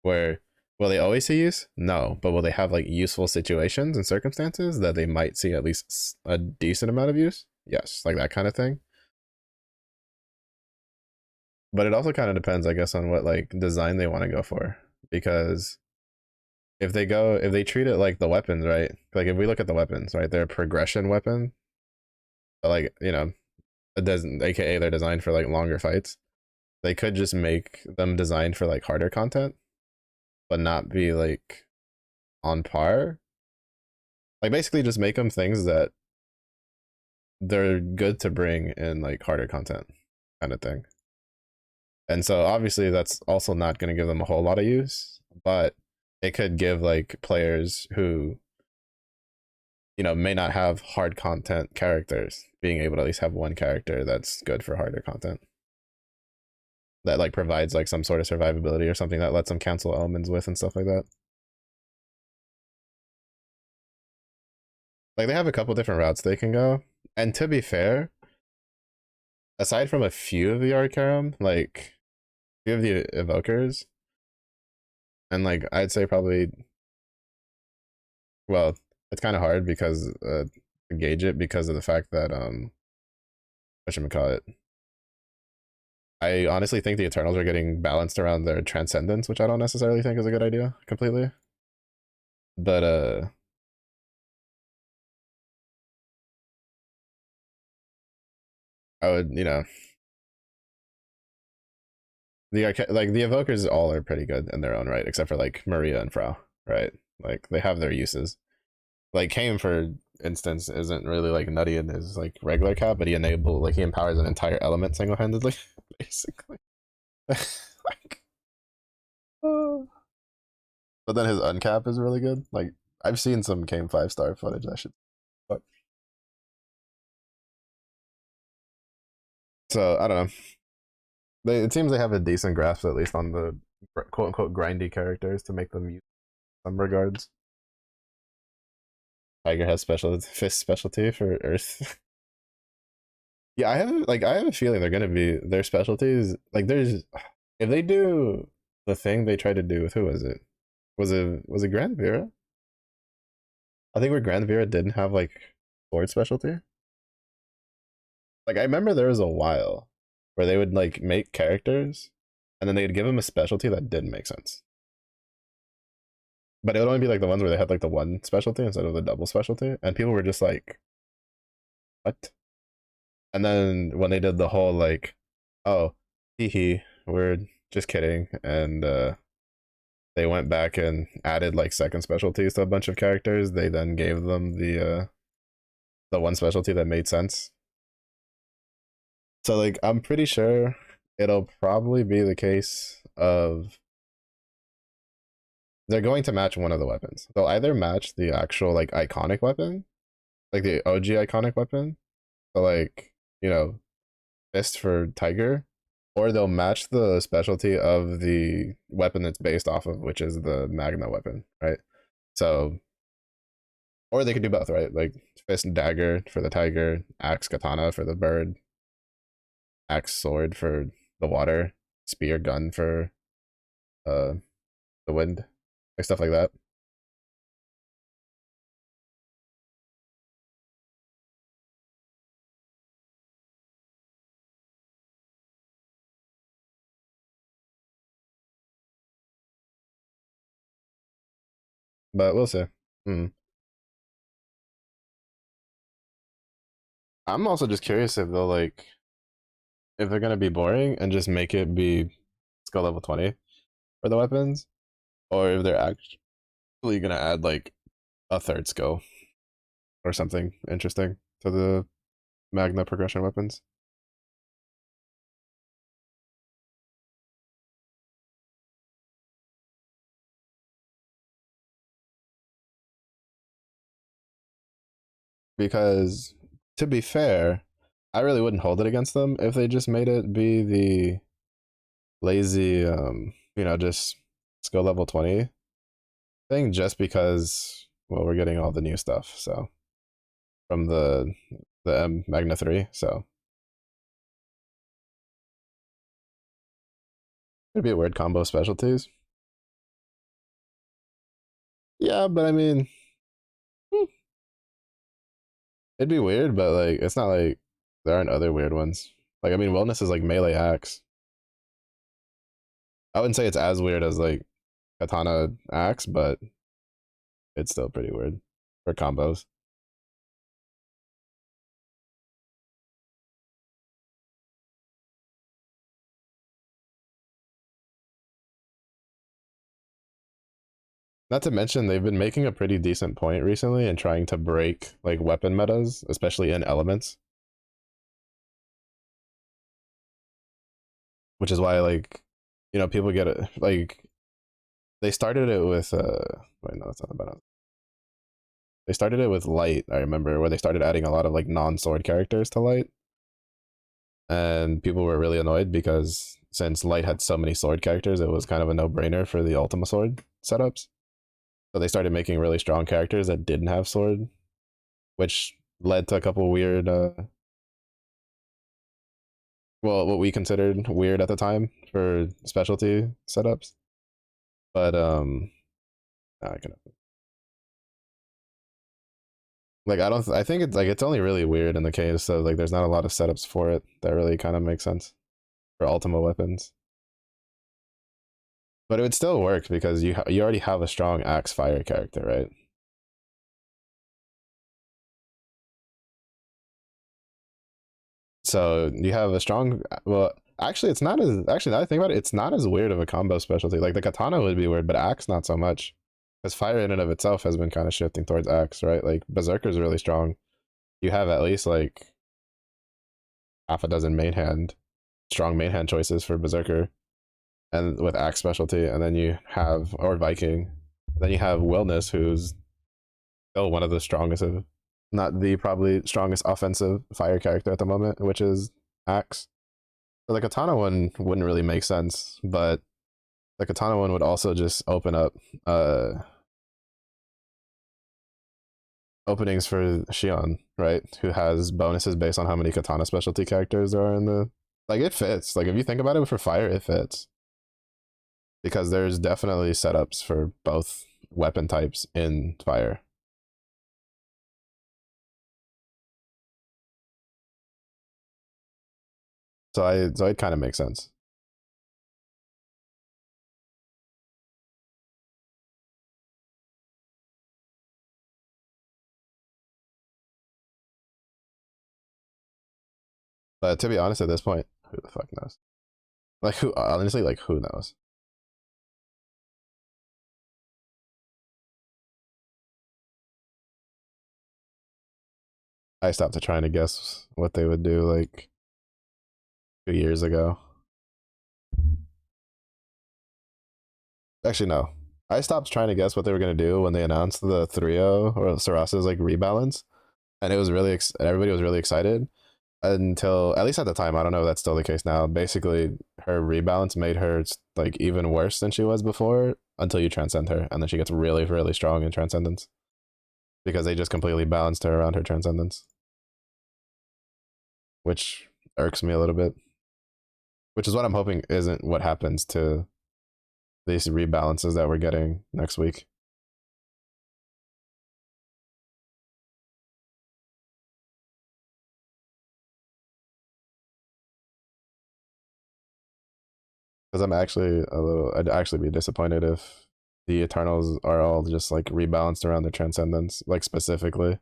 Where will they always see use? No, but will they have like useful situations and circumstances that they might see at least a decent amount of use? Yes, like that kind of thing. But it also kind of depends, I guess, on what like design they want to go for. Because if they treat it like the weapons, right? Like if we look at the weapons, right, they're a progression weapon, but like it doesn't, aka they're designed for like longer fights. They could just make them designed for like harder content, but not be like on par. Like basically just make them things that they're good to bring in like harder content kind of thing. And so obviously that's also not going to give them a whole lot of use, but it could give like players who may not have hard content characters being able to at least have one character that's good for harder content that like provides like some sort of survivability or something that lets them cancel elements with and stuff like that. Like they have a couple different routes they can go. And to be fair, aside from a few of the Arcarum, like a few of the evokers, and like I'd say probably, well, it's kind of hard because to gauge it because of the fact that what should we call it? I honestly think the Eternals are getting balanced around their transcendence, which I don't necessarily think is a good idea completely. But I would, like the evokers all are pretty good in their own right, except for like Maria and Frau, right? Like they have their uses. Like Kame, for instance, isn't really like nutty in his like regular cap, but he empowers an entire element single handedly, basically. Like, uh, but then his uncap is really good. Like I've seen some Kame 5-star footage. I should. But so I don't know. It seems they have a decent grasp at least on the quote unquote grindy characters to make them use some regards. Tiger has special fist specialty for Earth. Yeah, I have a feeling they're gonna be their specialties. Like there's if they do the thing they tried to do with who was it? Was it Grand Vera? I think where Grand Vera didn't have like sword specialty. Like I remember there was a while where they would like make characters and then they'd give them a specialty that didn't make sense. But it would only be like the ones where they had like the one specialty instead of the double specialty, and people were just like, "What?" And then when they did the whole like, "Oh, hee hee, we're just kidding," and they went back and added like second specialties to a bunch of characters, they then gave them the one specialty that made sense. So like I'm pretty sure it'll probably be the case of they're going to match one of the weapons. They'll either match the actual like iconic weapon, like the OG iconic weapon, so like fist for Tiger, or they'll match the specialty of the weapon it's based off of, which is the Magna weapon, right? So, or they could do both, right? Like fist and dagger for the Tiger, axe katana for the bird, axe sword for the water, spear gun for uh the wind, like stuff like that. But we'll see. Hmm. I'm also just curious if they'll like if they're gonna be boring and just make it be skill level 20 for the weapons, or if they're actually gonna add like a third skill or something interesting to the Magna progression weapons. Because to be fair, I really wouldn't hold it against them if they just made it be the lazy just skill level 20 think just because well we're getting all the new stuff, so from the Magna 3, so it'd be a weird combo of specialties. Yeah, but I mean, it'd be weird, but like it's not like there aren't other weird ones. Like I mean, wellness is like melee axe. I wouldn't say it's as weird as like katana axe, but it's still pretty weird for combos. Not to mention they've been making a pretty decent point recently in trying to break like weapon metas, especially in elements. Which is why like people get it like they started it with wait no that's not about it. They started it with light, I remember, where they started adding a lot of like non-sword characters to light, and people were really annoyed because since light had so many sword characters it was kind of a no-brainer for the ultima sword setups, so they started making really strong characters that didn't have sword, which led to a couple weird well what we considered weird at the time for specialty setups, but I can like I think it's like it's only really weird in the case, so like there's not a lot of setups for it that really kind of make sense for ultima weapons, but it would still work because you already have a strong axe fire character, right? So you have a strong well actually it's not as actually now that I think about it, it's not as weird of a combo specialty. Like the katana would be weird, but axe not so much, because fire in and of itself has been kind of shifting towards axe, right? Like berserker's really strong. You have at least like half a dozen main hand strong main hand choices for berserker and with axe specialty, and then you have or Viking, then you have Wellness, who's still one of the strongest of, not the probably strongest offensive fire character at the moment, which is axe. So the katana one wouldn't really make sense, but the katana one would also just open up openings for Shion, right? Who has bonuses based on how many katana specialty characters there are in the like it fits. Like if you think about it for fire, it fits because there's definitely setups for both weapon types in fire. So it kind of makes sense. But to be honest, at this point, who the fuck knows? Like who honestly, like who knows? I stopped trying to guess what they would do like 2 years ago. Actually, no. I stopped trying to guess what they were gonna do when they announced the 3-0 or Sarasa's like rebalance, and it was really everybody was really excited until at least at the time. I don't know if that's still the case now. Basically, her rebalance made her like even worse than she was before until you transcend her, and then she gets really really strong in transcendence because they just completely balanced her around her transcendence, which irks me a little bit. Which is what I'm hoping isn't what happens to these rebalances that we're getting next week. Because I'm actually a little, I'd actually be disappointed if the Eternals are all just like rebalanced around the Transcendence, like specifically,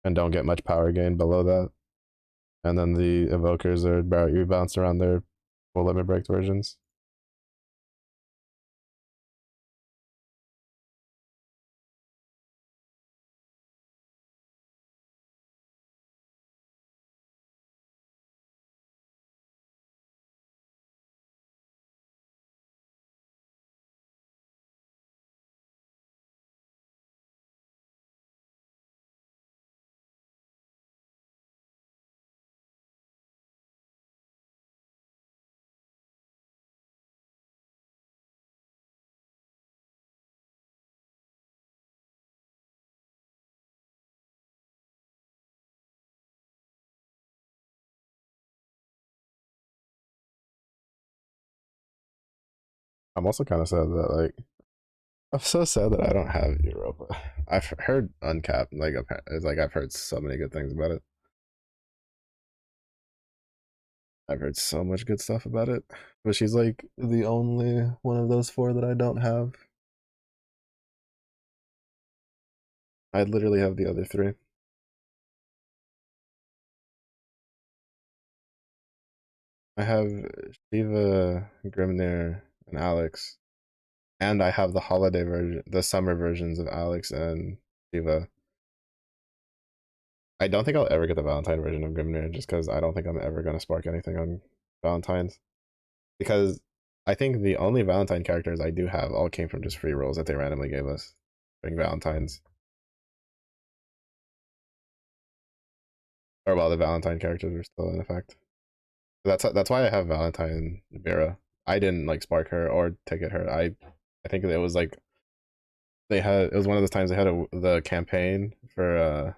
and don't get much power gain below that. And then the Evokers are rebalanced around their full limit break versions. I'm also kind of sad that like I'm so sad that I don't have Europa. I've heard Uncapped, like it's like I've heard so many good things about it. I've heard so much good stuff about it, but she's like the only one of those four that I don't have. I literally have the other three. I have Shiva, Grimnir, and Alex, and I have the holiday version, the summer versions of Alex and Shiva. I don't think I'll ever get the Valentine version of Grimnir just because I don't think I'm ever gonna spark anything on Valentine's. Because I think the only Valentine characters I do have all came from just free rolls that they randomly gave us during Valentine's, or while the Valentine characters were still in effect. That's why I have Valentine Vera. I didn't like spark her or ticket her. I think it was like they had, it was one of those times they had the campaign for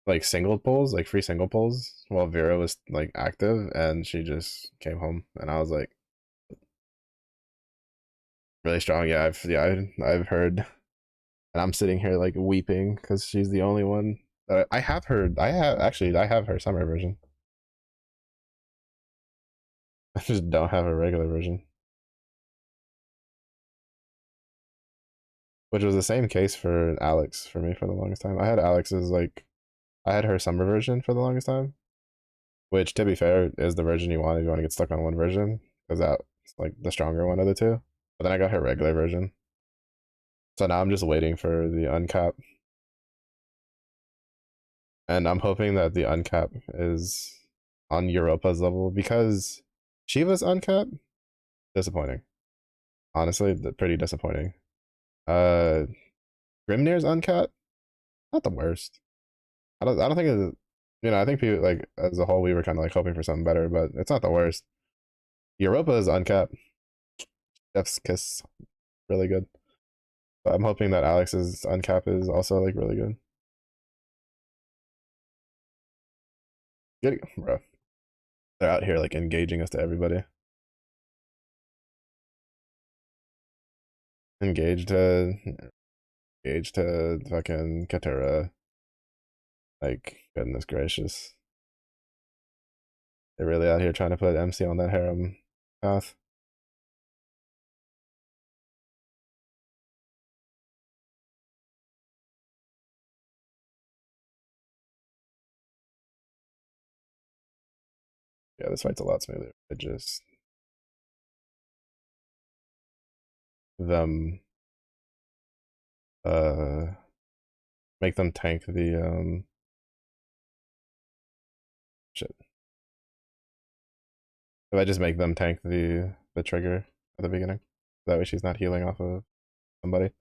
like single polls, like free single polls, while Vera was like active, and she just came home, and I was like really strong. I've heard, and I'm sitting here like weeping because she's the only one that I have her. I have her summer version. I just don't have a regular version, which was the same case for Alex for me for the longest time. I had Alex's like I had her summer version for the longest time, which to be fair is the version you want if you want to get stuck on one version because that's like the stronger one of the two. But then I got her regular version, so now I'm just waiting for the uncap, and I'm hoping that the uncap is on Europa's level because Shiva's uncap disappointing. Honestly, pretty disappointing. Uh, Grimnir's uncap not the worst. I don't think it's, I think people like as a whole we were kind of like hoping for something better, but it's not the worst. Europa's uncap, Chef's kiss, really good. But I'm hoping that Alex's uncap is also like really good. Good, bro. They're out here like engaging us to everybody. Engaged to engaged to fucking Katura. Like goodness gracious, they're really out here trying to put MC on that harem path. Yeah, this fight's a lot smoother. It just them uh make them tank the shit. If I just make them tank the trigger at the beginning, that way she's not healing off of somebody.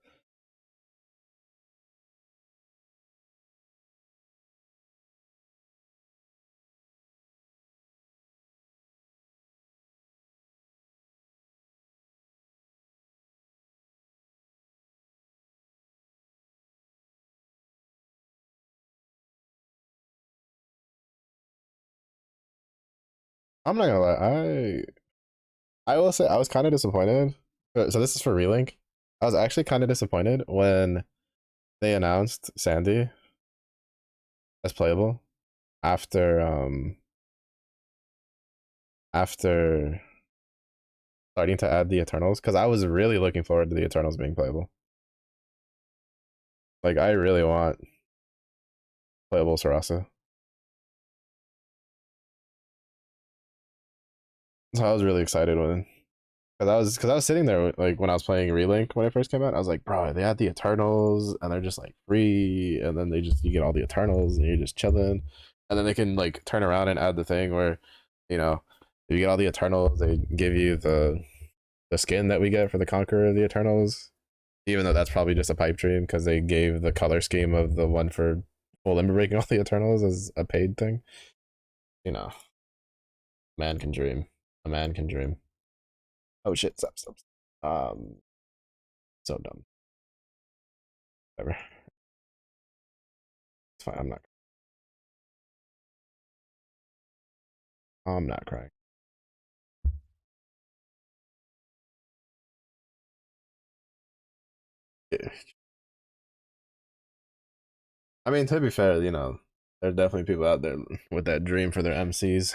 I'm not gonna lie, I will say I was kind of disappointed. So this is for relink. I was actually kind of disappointed when they announced Sandy as playable after after starting to add the Eternals because I was really looking forward to the Eternals being playable. Like I really want playable Sarasa. So I was really excited when because I was sitting there like when I was playing Relink when it first came out. I was like, bro, they had the Eternals and they're just like free, and then they just you get all the Eternals and you're just chilling, and then they can like turn around and add the thing where, you know, if you get all the Eternals, they give you the skin that we get for the Conqueror of the Eternals, even though that's probably just a pipe dream because they gave the color scheme of the one for full limber breaking all the Eternals as a paid thing. You know, man can dream. A man can dream. Oh shit! Stop. So dumb. Whatever. It's fine. I'm not crying. I mean, to be fair, there's definitely people out there with that dream for their MCs.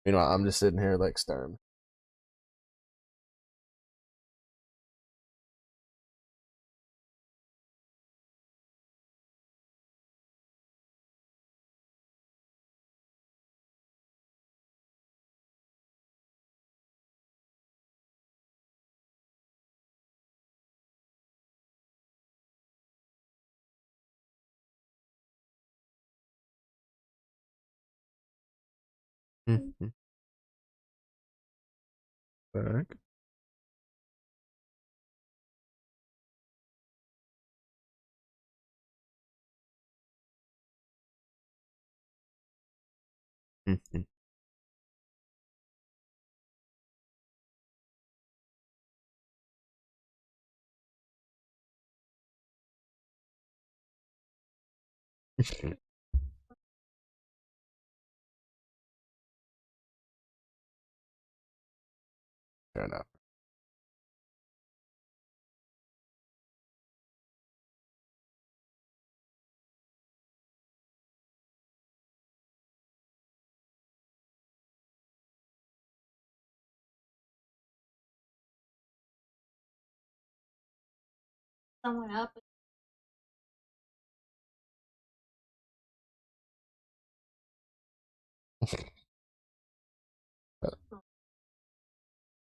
Meanwhile, I'm just sitting here like staring. Mm-hmm. Back. Mm-hmm. Fair enough. Someone up.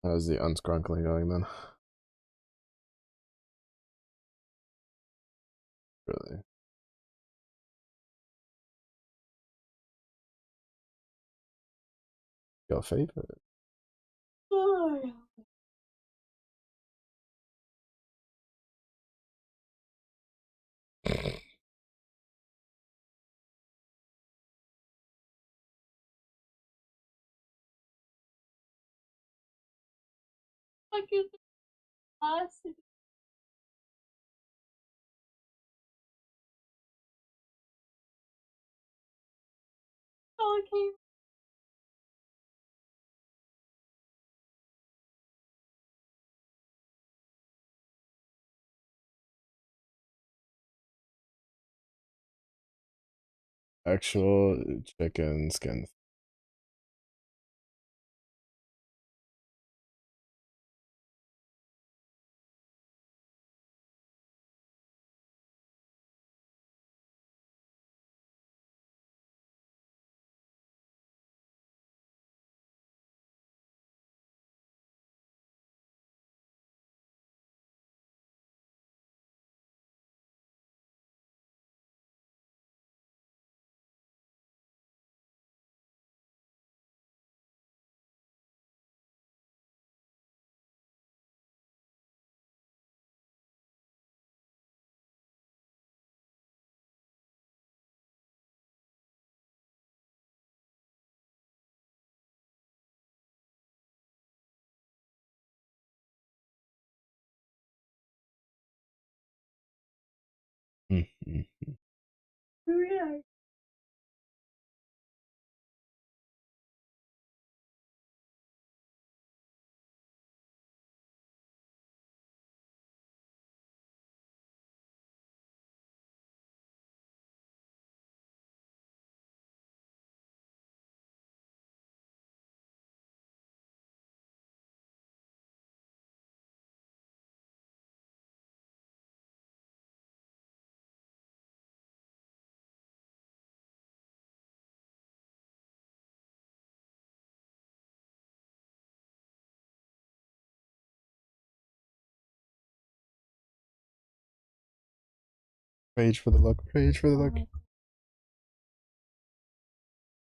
How's the unscrunkling going then? Really? Your favorite? Oh, fuck is us? Okay. Actual chicken skin. Mm-hmm. Yeah. Rage for the luck. Rage for the luck.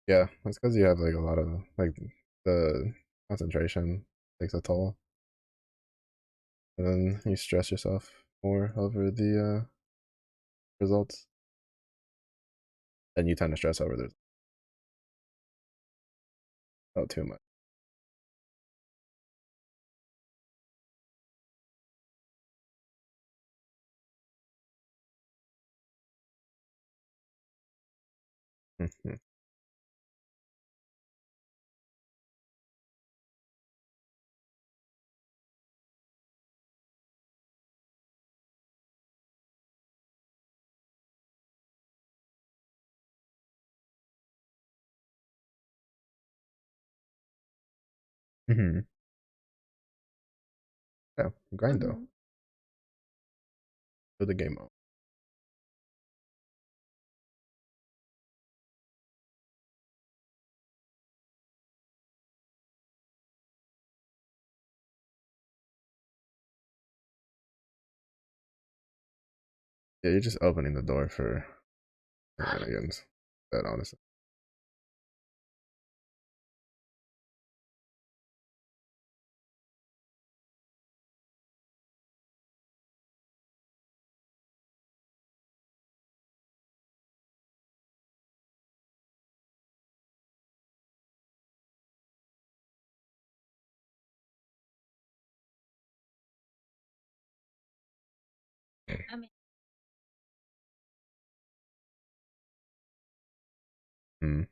Yeah, that's because you have like a lot of like the concentration takes a toll, and then you stress yourself more over the results, and you tend to stress over the result too much. Mhm. Mm-hmm. Yeah, grindo. Mhm. For the game mode. Yeah, you're just opening the door for shenanigans. That honestly. I mean, Mm.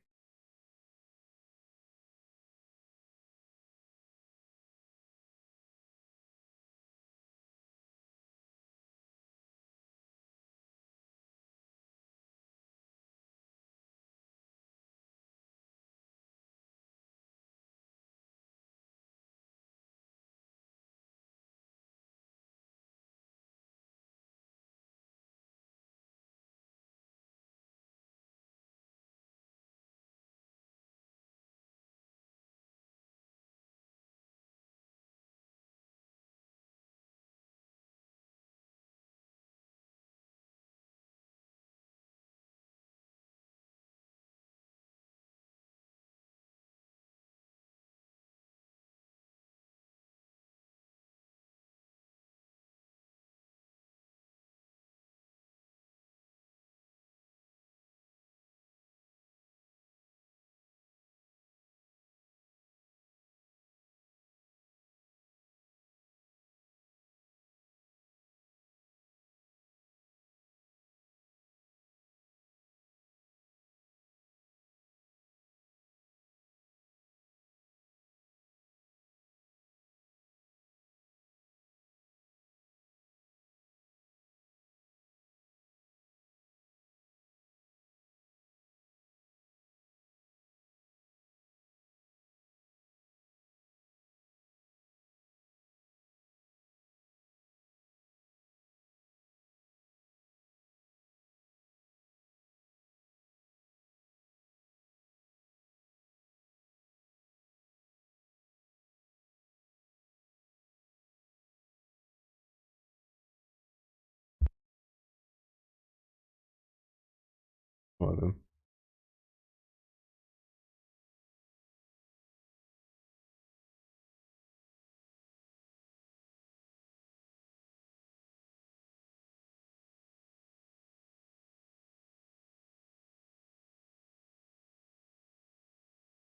One of them.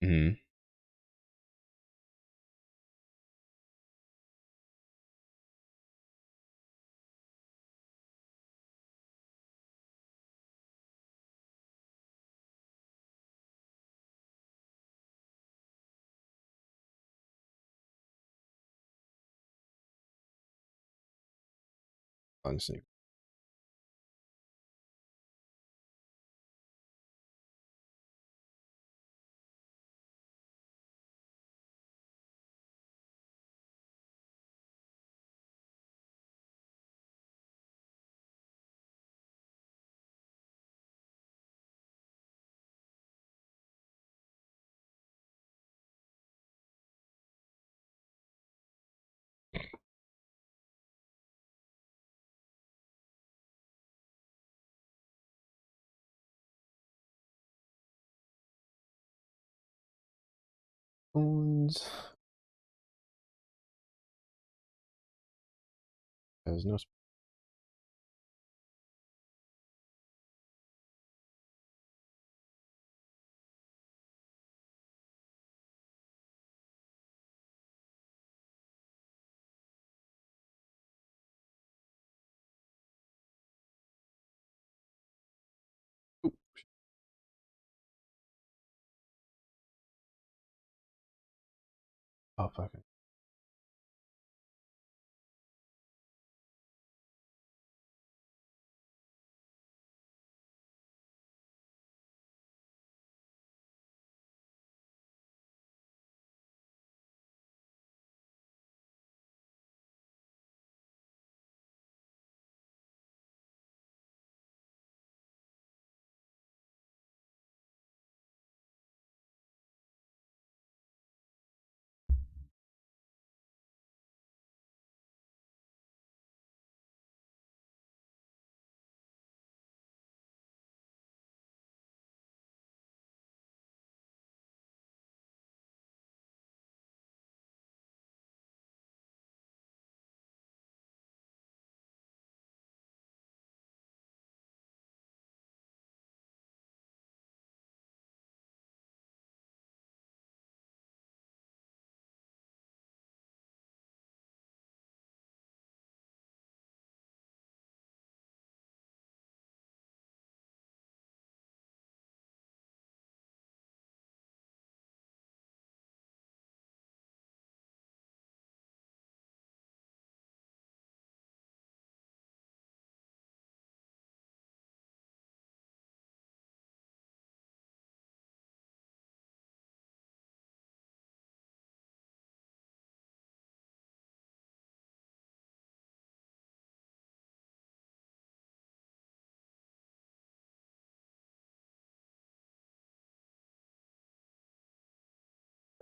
Mm-hmm. Honestly. Phones. There's no. Oop. Oh, fucking.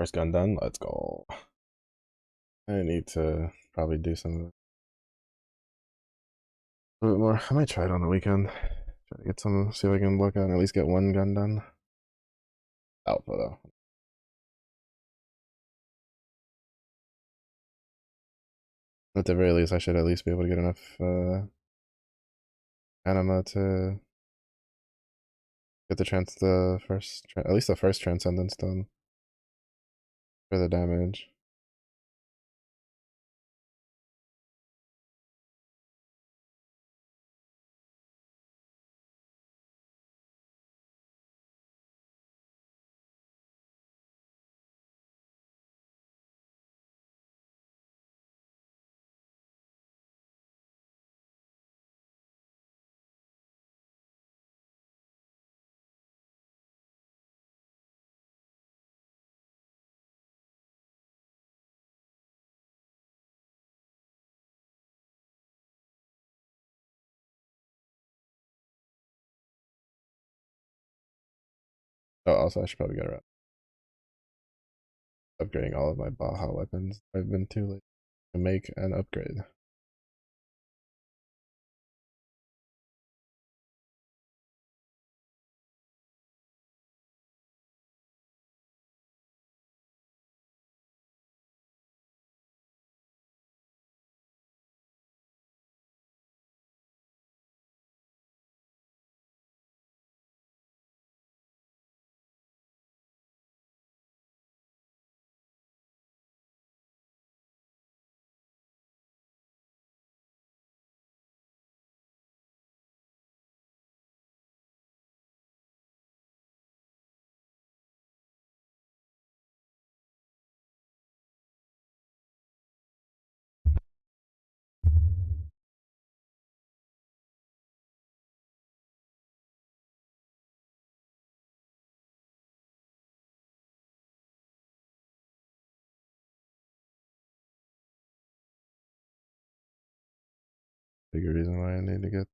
First gun done. Let's go. I need to probably do some of it. A bit more. I might try it on the weekend. Try to get some, see if I can look at least get one gun done. Alpha though. At the very least, I should at least be able to get enough anima to get at least the first transcendence done for the damage. Oh, also I should probably get around upgrading all of my Baja weapons. I've been too late to make an upgrade. Bigger reason why I need to get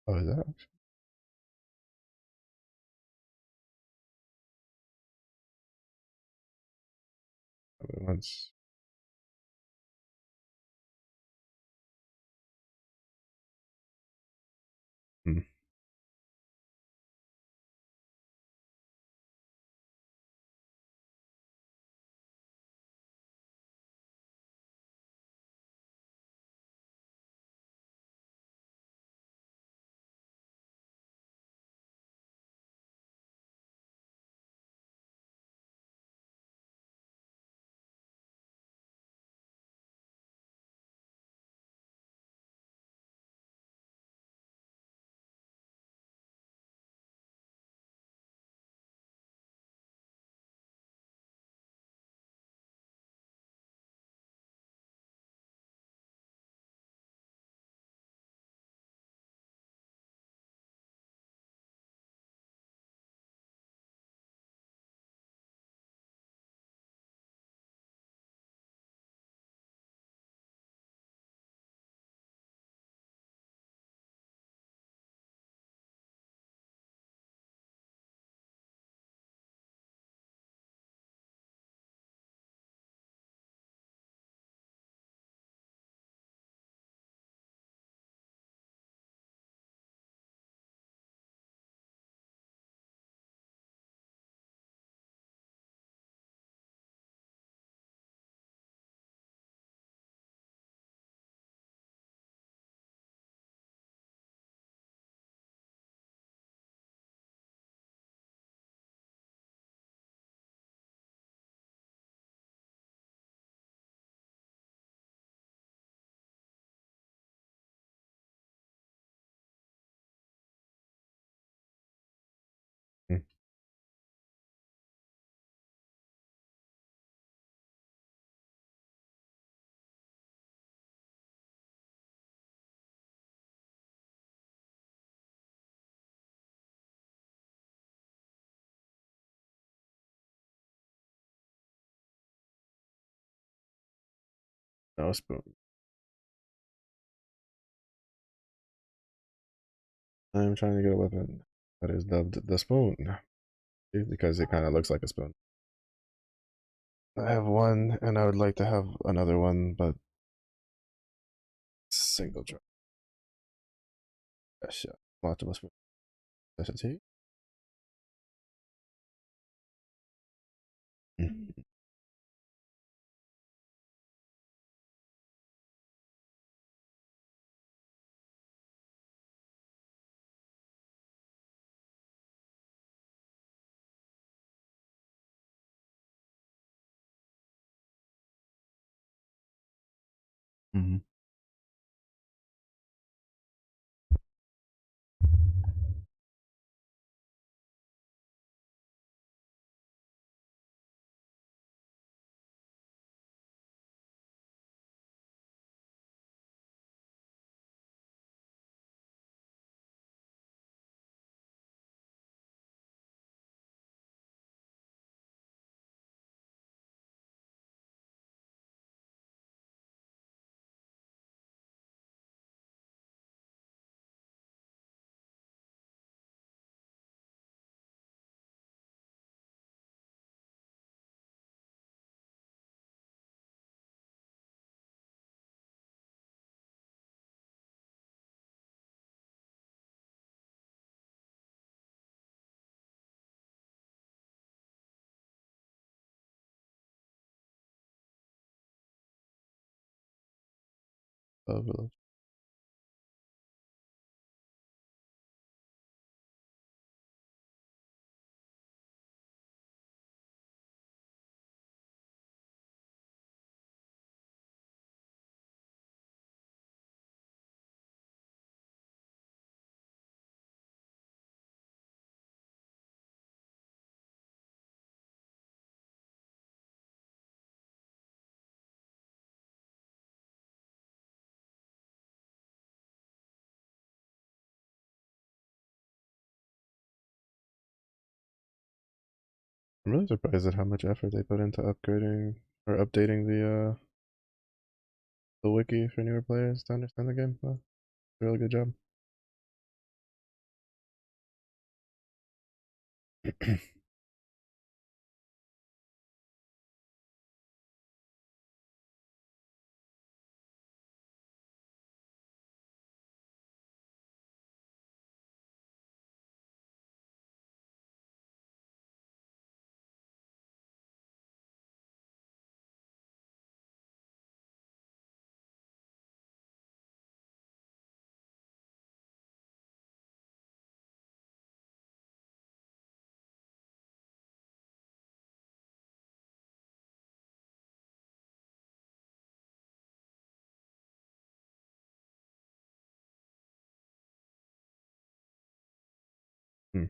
oh, is that actually once hmm. No spoon. I'm trying to get a weapon that is dubbed the spoon because it kind of looks like a spoon. I have one, and I would like to have another one, but single drop. Yes, yeah. Multiple spoon. Necessity. Mm-hmm. Mm-hmm. Village. I'm really surprised at how much effort they put into upgrading or updating the wiki for newer players to understand the game. Well, it's a really good job. Hmm.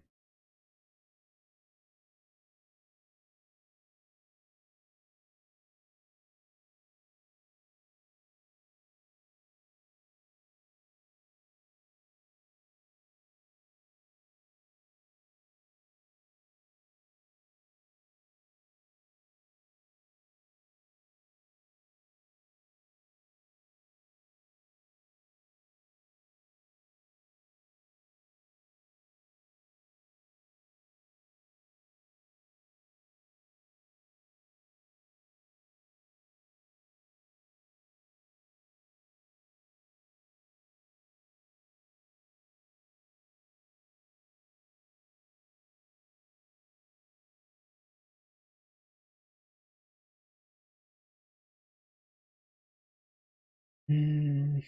Hmm.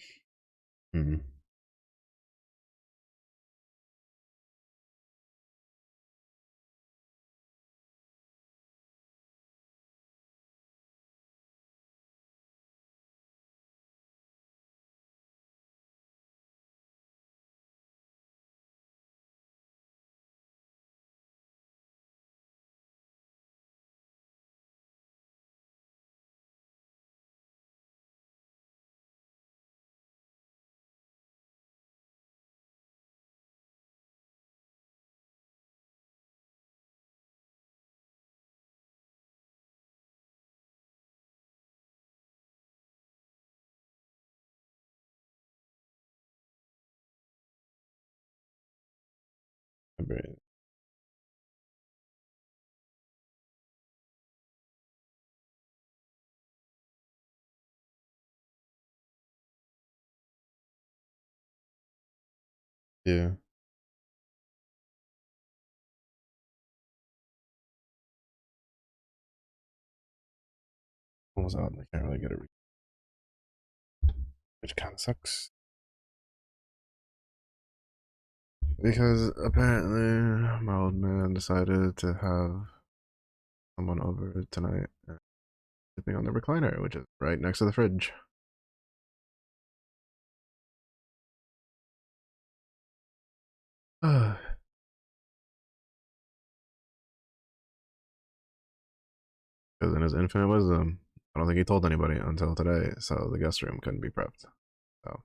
Hmm. brain. Yeah. Almost out and I can't really get it, which kind of sucks. Because apparently my old man decided to have someone over tonight and sleeping on the recliner, which is right next to the fridge. Because in his infinite wisdom, I don't think he told anybody until today, so the guest room couldn't be prepped. So,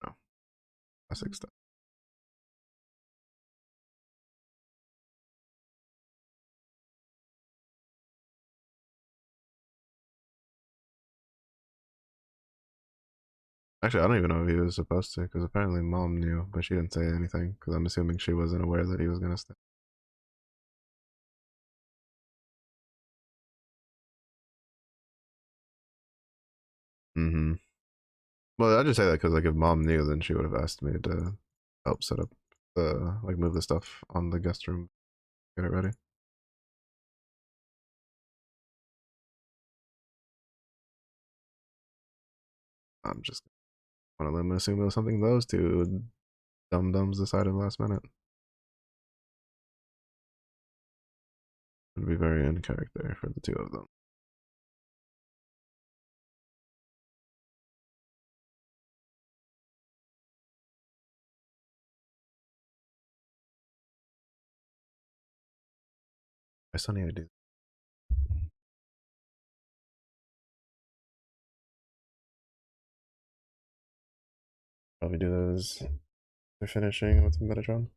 no, classic stuff. Actually, I don't even know if he was supposed to, because apparently mom knew, but she didn't say anything, because I'm assuming she wasn't aware that he was going to stay. Mm-hmm. Well, I just say that because, like, if mom knew, then she would have asked me to help set up like, move the stuff on the guest room, get it ready. I'm just want to assume it was something those two dum dums decided last minute. Would be very in character for the two of them. My sunny idea. Probably do those. They're finishing with Metatron.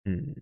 Hmm.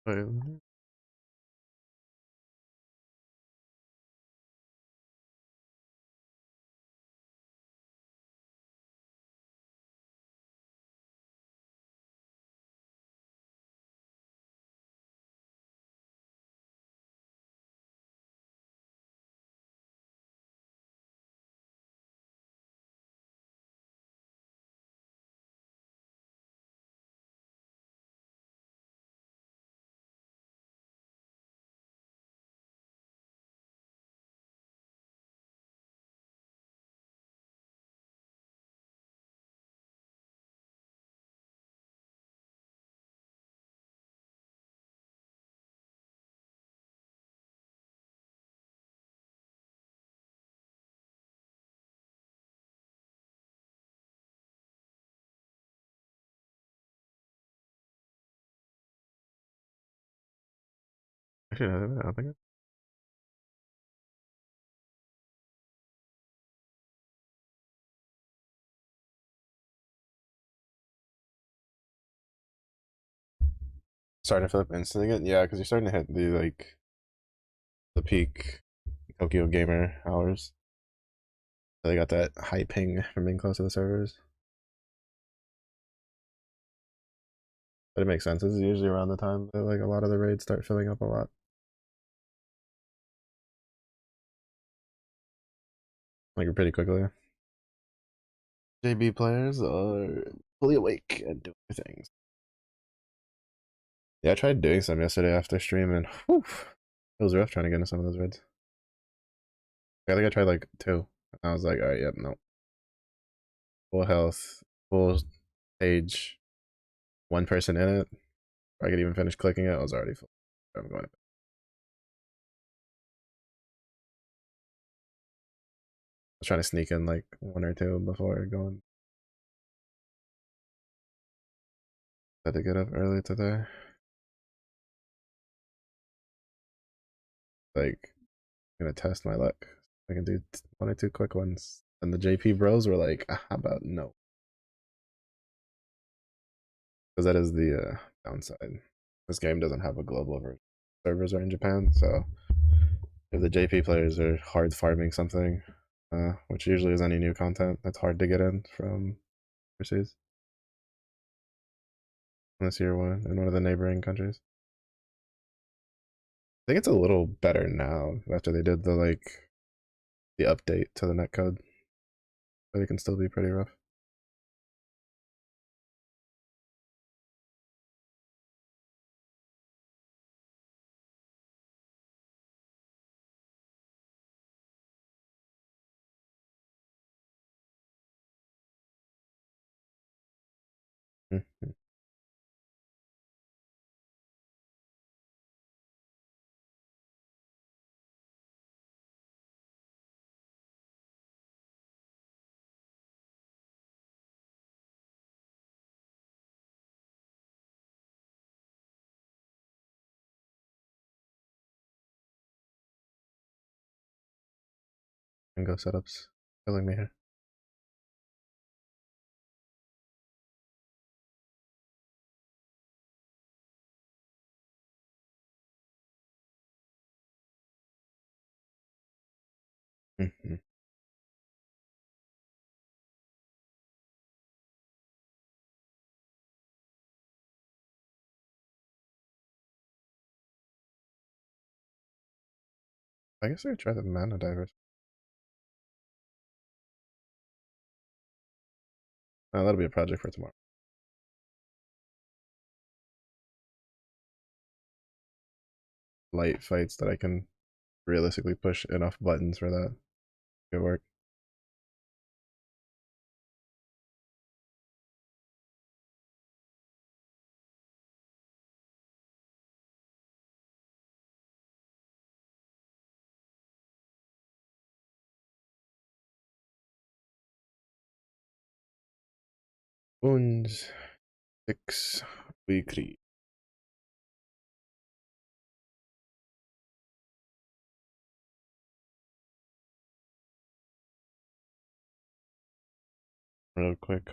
Wait, actually, I don't think. Starting to flip instant again. Yeah, because you're starting to hit the peak Tokyo gamer hours. So they got that high ping from being close to the servers. But it makes sense. This is usually around the time that like a lot of the raids start filling up a lot. Like pretty quickly. JB players are fully awake and doing things. Yeah, I tried doing some yesterday after stream and whew, it was rough trying to get into some of those raids. I think I tried like two. I was like, alright, yep, no. Full health, full stage, one person in it. I could even finish clicking it. I was already full. I'm going. I was trying to sneak in like one or two before going. Had to get up early today. Like, I'm gonna test my luck. I can do one or two quick ones. And the JP bros were like, "Ah, how about no?" Because that is the downside. This game doesn't have a global version. Servers are in Japan, so if the JP players are hard farming something, which usually is any new content that's hard to get in from overseas, unless you're in one of the neighboring countries. I think it's a little better now after they did the update to the netcode, but it can still be pretty rough. Mm-hmm. And go setups, killing me here. Mm-hmm. I guess I could try the mana divers. That'll be a project for tomorrow. Light fights that I can realistically push enough buttons for that to work. Wounds 6 weekly. Real quick.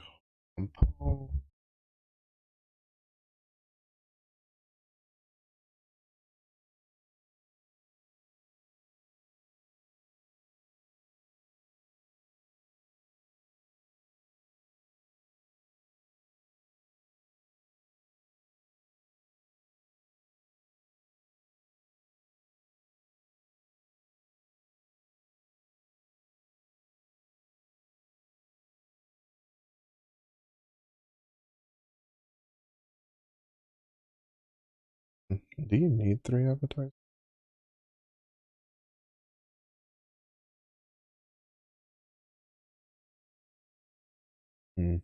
Do you need 3 avatars? Hmm.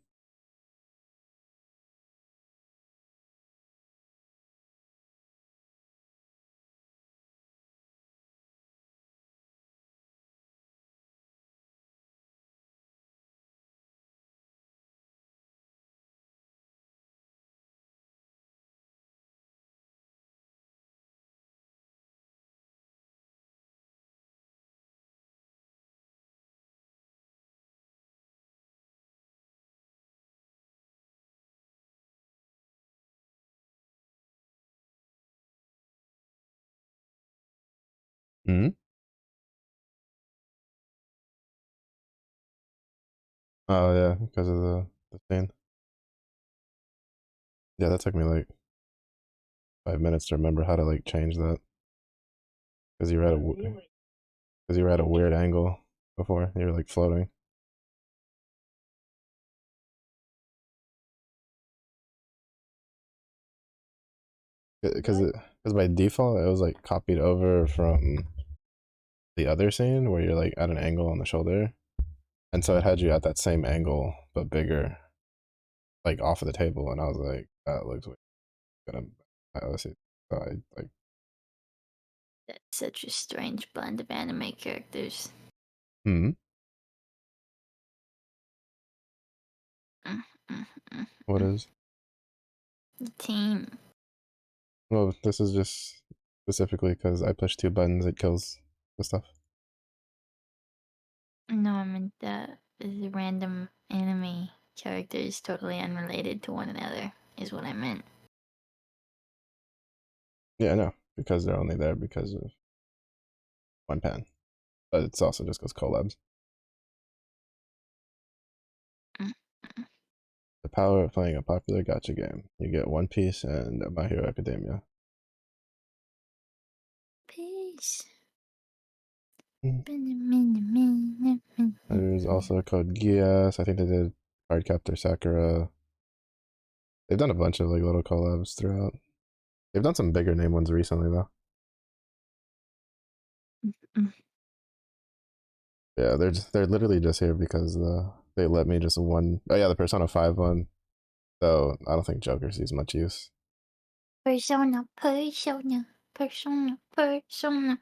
Hmm? Oh yeah, because of the thing. Yeah, that took me like 5 minutes to remember how to like change that because you were at a because you were at a weird angle before. You were like floating. Because by default it was like copied over from the other scene where you're like at an angle on the shoulder, and so it had you at that same angle but bigger, like off of the table, and I was like, that looks weird. Gonna let's see. So I like. That's such a strange blend of anime characters. Hmm. Mm, mm, mm, What mm. is? The team. Well, this is just specifically because I push 2 buttons, it kills the stuff. No, I meant the random anime characters totally unrelated to one another, is what I meant. Yeah, I know because they're only there because of one pan, but it's also just because collabs. Mm, mm. The power of playing a popular gacha game. You get One Piece and My Hero Academia. Peace. Mm. Mm. There's also a code Gias. I think they did Cardcaptor Sakura. They've done a bunch of like little collabs throughout. They've done some bigger name ones recently though. Yeah, they're literally just here because they let me just one. Oh yeah, the Persona 5 one. So I don't think Joker sees much use. Persona, persona, persona, persona.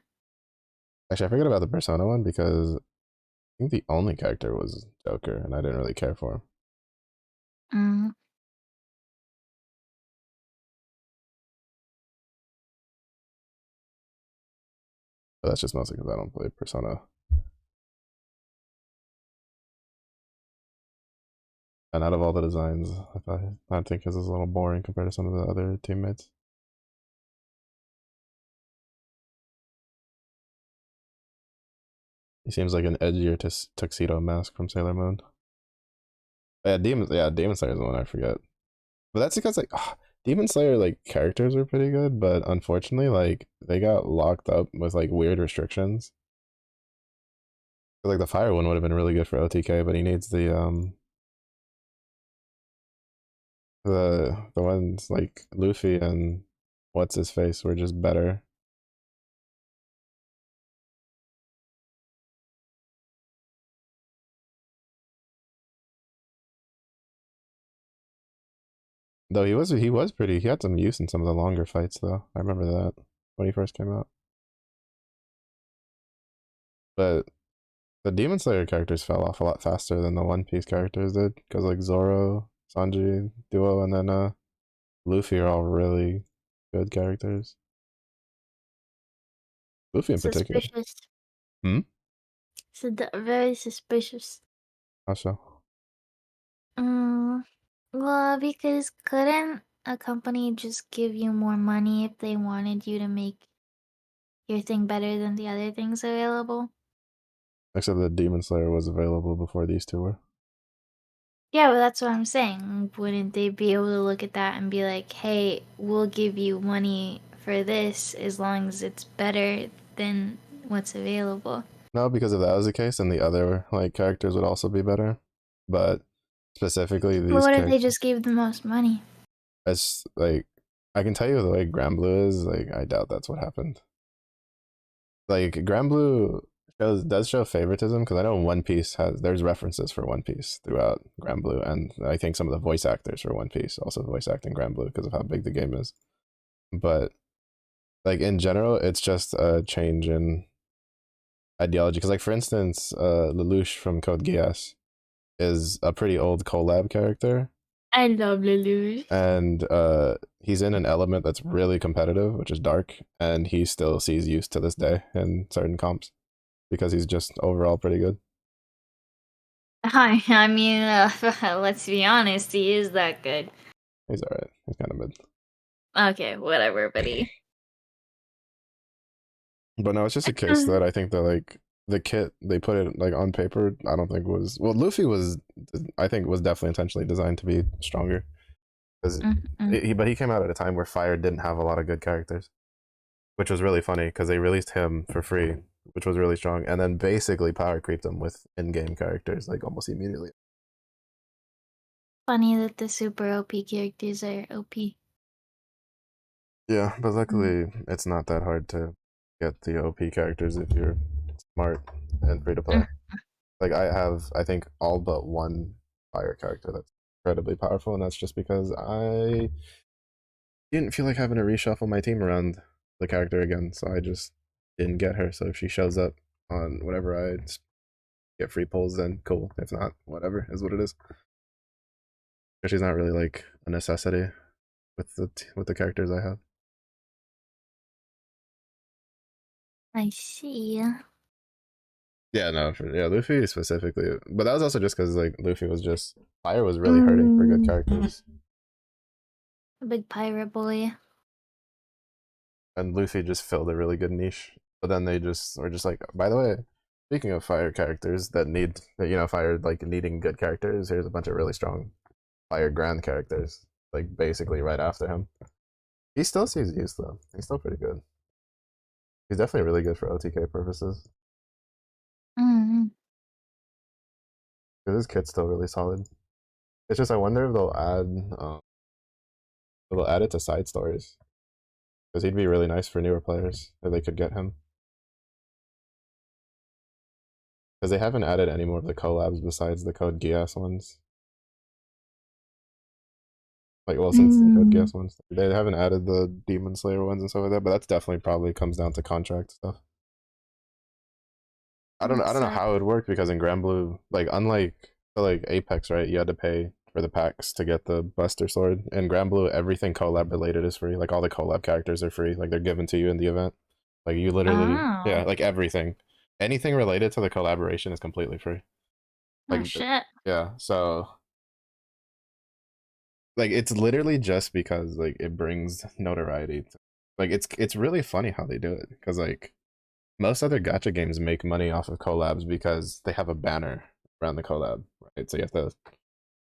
Actually, I forget about the Persona one because I think the only character was Joker, and I didn't really care for him. Mm. But that's just mostly because I don't play Persona. And out of all the designs, I think his is a little boring compared to some of the other teammates. He seems like an edgier tuxedo mask from Sailor Moon. Yeah, Demon Slayer is the one I forget. But that's because like Demon Slayer like characters are pretty good, but unfortunately, like they got locked up with like weird restrictions. Like the fire one would have been really good for OTK, but he needs the ones like Luffy and what's his face were just better. Though he was pretty. He had some use in some of the longer fights though. I remember that when he first came out. But the Demon Slayer characters fell off a lot faster than the One Piece characters did, because like Zoro, Sanji, Duo, and then Luffy are all really good characters. Luffy in particular. Suspicious. Hmm. Very suspicious. How so? Well, because couldn't a company just give you more money if they wanted you to make your thing better than the other things available? Except that Demon Slayer was available before these two were. Yeah, but that's what I'm saying. Wouldn't they be able to look at that and be like, hey, we'll give you money for this as long as it's better than what's available? No, because if that was the case, then the other like characters would also be better. But specifically But these what if they characters, just gave the most money? as like I can tell you the way Granblue is, like I doubt that's what happened. Like Granblue does show favoritism, because I know One Piece there's references for One Piece throughout Granblue, and I think some of the voice actors for One Piece also voice act in Granblue because of how big the game is. But like in general, it's just a change in ideology. Because like for instance, Lelouch from Code Geass is a pretty old collab character, I love Lelouch. and he's in an element that's really competitive, which is dark, and he still sees use to this day in certain comps because he's just overall pretty good. I mean, let's be honest, he is that good. He's alright. He's kind of mid. Okay, whatever, buddy. But no, it's just a case that I think that like the kit they put it like on paper, I don't think was well. Luffy was, I think, was definitely intentionally designed to be stronger, because but he came out at a time where Fire didn't have a lot of good characters, which was really funny because they released him for free, which was really strong, and then basically power creeped him with in-game characters like almost immediately. Funny that the super OP characters are OP. Yeah, but luckily it's not that hard to get the OP characters if you're smart and free to play. Like I think all but one fire character that's incredibly powerful, and that's just because I didn't feel like having to reshuffle my team around the character again, so I just didn't get her. So if she shows up on whatever I get free pulls, then cool. If not, whatever is what it is. But she's not really like a necessity with the characters I have. I see. Yeah, no, yeah, Luffy specifically, but that was also just because like Luffy was just fire was really hurting for good characters, A big pirate boy. and Luffy just filled a really good niche. But then they just were just like, by the way, speaking of fire characters that fire like needing good characters, here's a bunch of really strong fire grand characters, like basically right after him. He still sees use though. He's still pretty good. He's definitely really good for OTK purposes. Because his kit's still really solid. It's just I wonder if they'll add it to side stories, because he'd be really nice for newer players if they could get him. Because they haven't added any more of the collabs besides the Code Geass ones. Like, well, since the Code Geass ones, they haven't added the Demon Slayer ones and stuff like that. But that's definitely probably comes down to contract stuff. I don't know how it would work, because in Granblue, like unlike Apex, right, you had to pay for the packs to get the Buster Sword. In Granblue, everything collab related is free. Like all the collab characters are free. Like they're given to you in the event. Like you literally, yeah, like everything, anything related to the collaboration is completely free. Like, Shit. yeah, so like it's literally just because like it brings notoriety. Like it's really funny how they do it, because like most other gacha games make money off of collabs because they have a banner around the collab, right? So you have to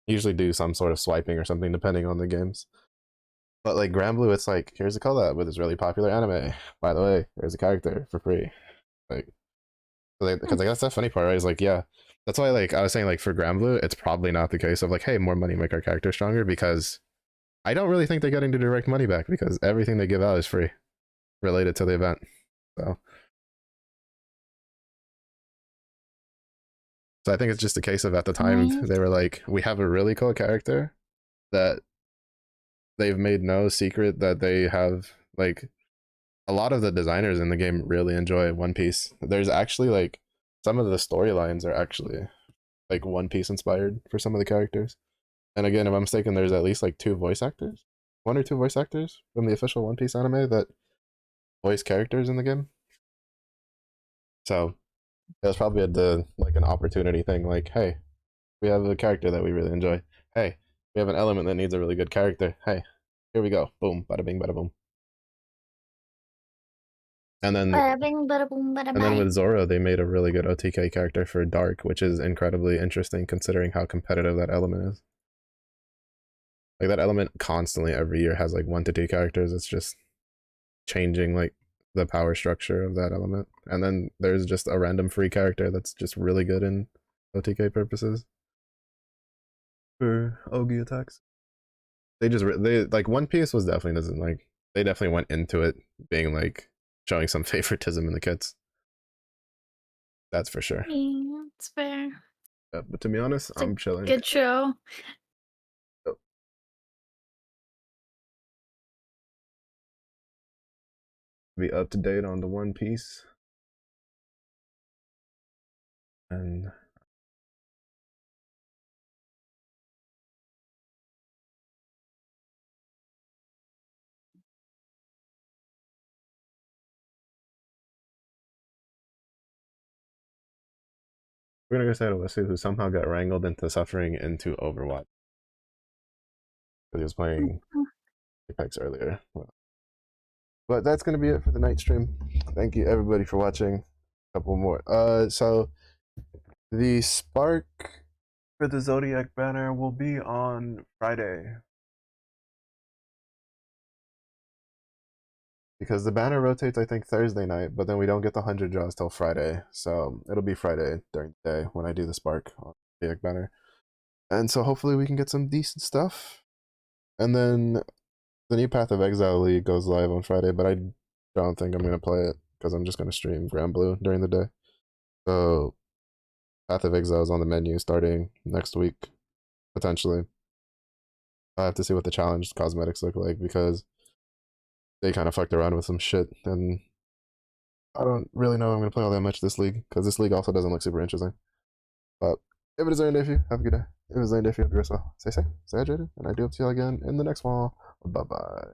usually do some sort of swiping or something depending on the games. But like Granblue, it's like here's a collab with this really popular anime. By the way, there's a character for free. Like, because like that's the funny part, right? Is like, yeah, that's why like I was saying like for Granblue, it's probably not the case of like, hey, more money make our character stronger, because I don't really think they're getting the direct money back because everything they give out is free related to the event. So I think it's just a case of at the time Nice. they were like, we have a really cool character that they've made no secret that they have like a lot of the designers in the game really enjoy One Piece. There's actually like some of the storylines are actually like One Piece inspired for some of the characters. And again, if I'm mistaken, there's at least like two voice actors, one or two voice actors from the official One Piece anime that voice characters in the game. So it was probably like an opportunity thing. Like, hey, we have a character that we really enjoy. Hey, we have an element that needs a really good character. Hey, here we go. Boom, bada bing, bada boom. And then Bada bing, bada boom, bada And then bang. with Zoro, they made a really good OTK character for Dark, which is incredibly interesting considering how competitive that element is. Like that element constantly every year has like 1 to 2 characters. It's just changing like the power structure of that element. And then there's just a random free character that's just really good in OTK purposes for Ogi attacks. They like One Piece was definitely doesn't like they definitely went into it being like showing some favoritism in the kits. That's for sure. Yeah, it's fair. But to be honest, It's a I'm chilling. good show. Be up to date on the One Piece. And we're gonna go say to Wesley, who somehow got wrangled into suffering into Overwatch. Because he was playing Apex earlier. But that's gonna be it for the night stream. Thank you everybody for watching. A couple more. So the Spark for the Zodiac banner will be on Friday. Because the banner rotates, I think, Thursday night, but then we don't get the 100 draws till Friday. So it'll be Friday during the day when I do the Spark on the Zodiac banner. And so hopefully we can get some decent stuff. And then the new Path of Exile League goes live on Friday, but I don't think I'm gonna play it because I'm just gonna stream Granblue during the day. So Path of Exile is on the menu starting next week, potentially. I have to see what the challenge cosmetics look like because they kind of fucked around with some shit, and I don't really know if I'm gonna play all that much this league because this league also doesn't look super interesting. But if it is there, if you have a good day. If it is there, if you have yourself, stay safe, stay hydrated, and I do hope to see you all again in the next one. Bye bye.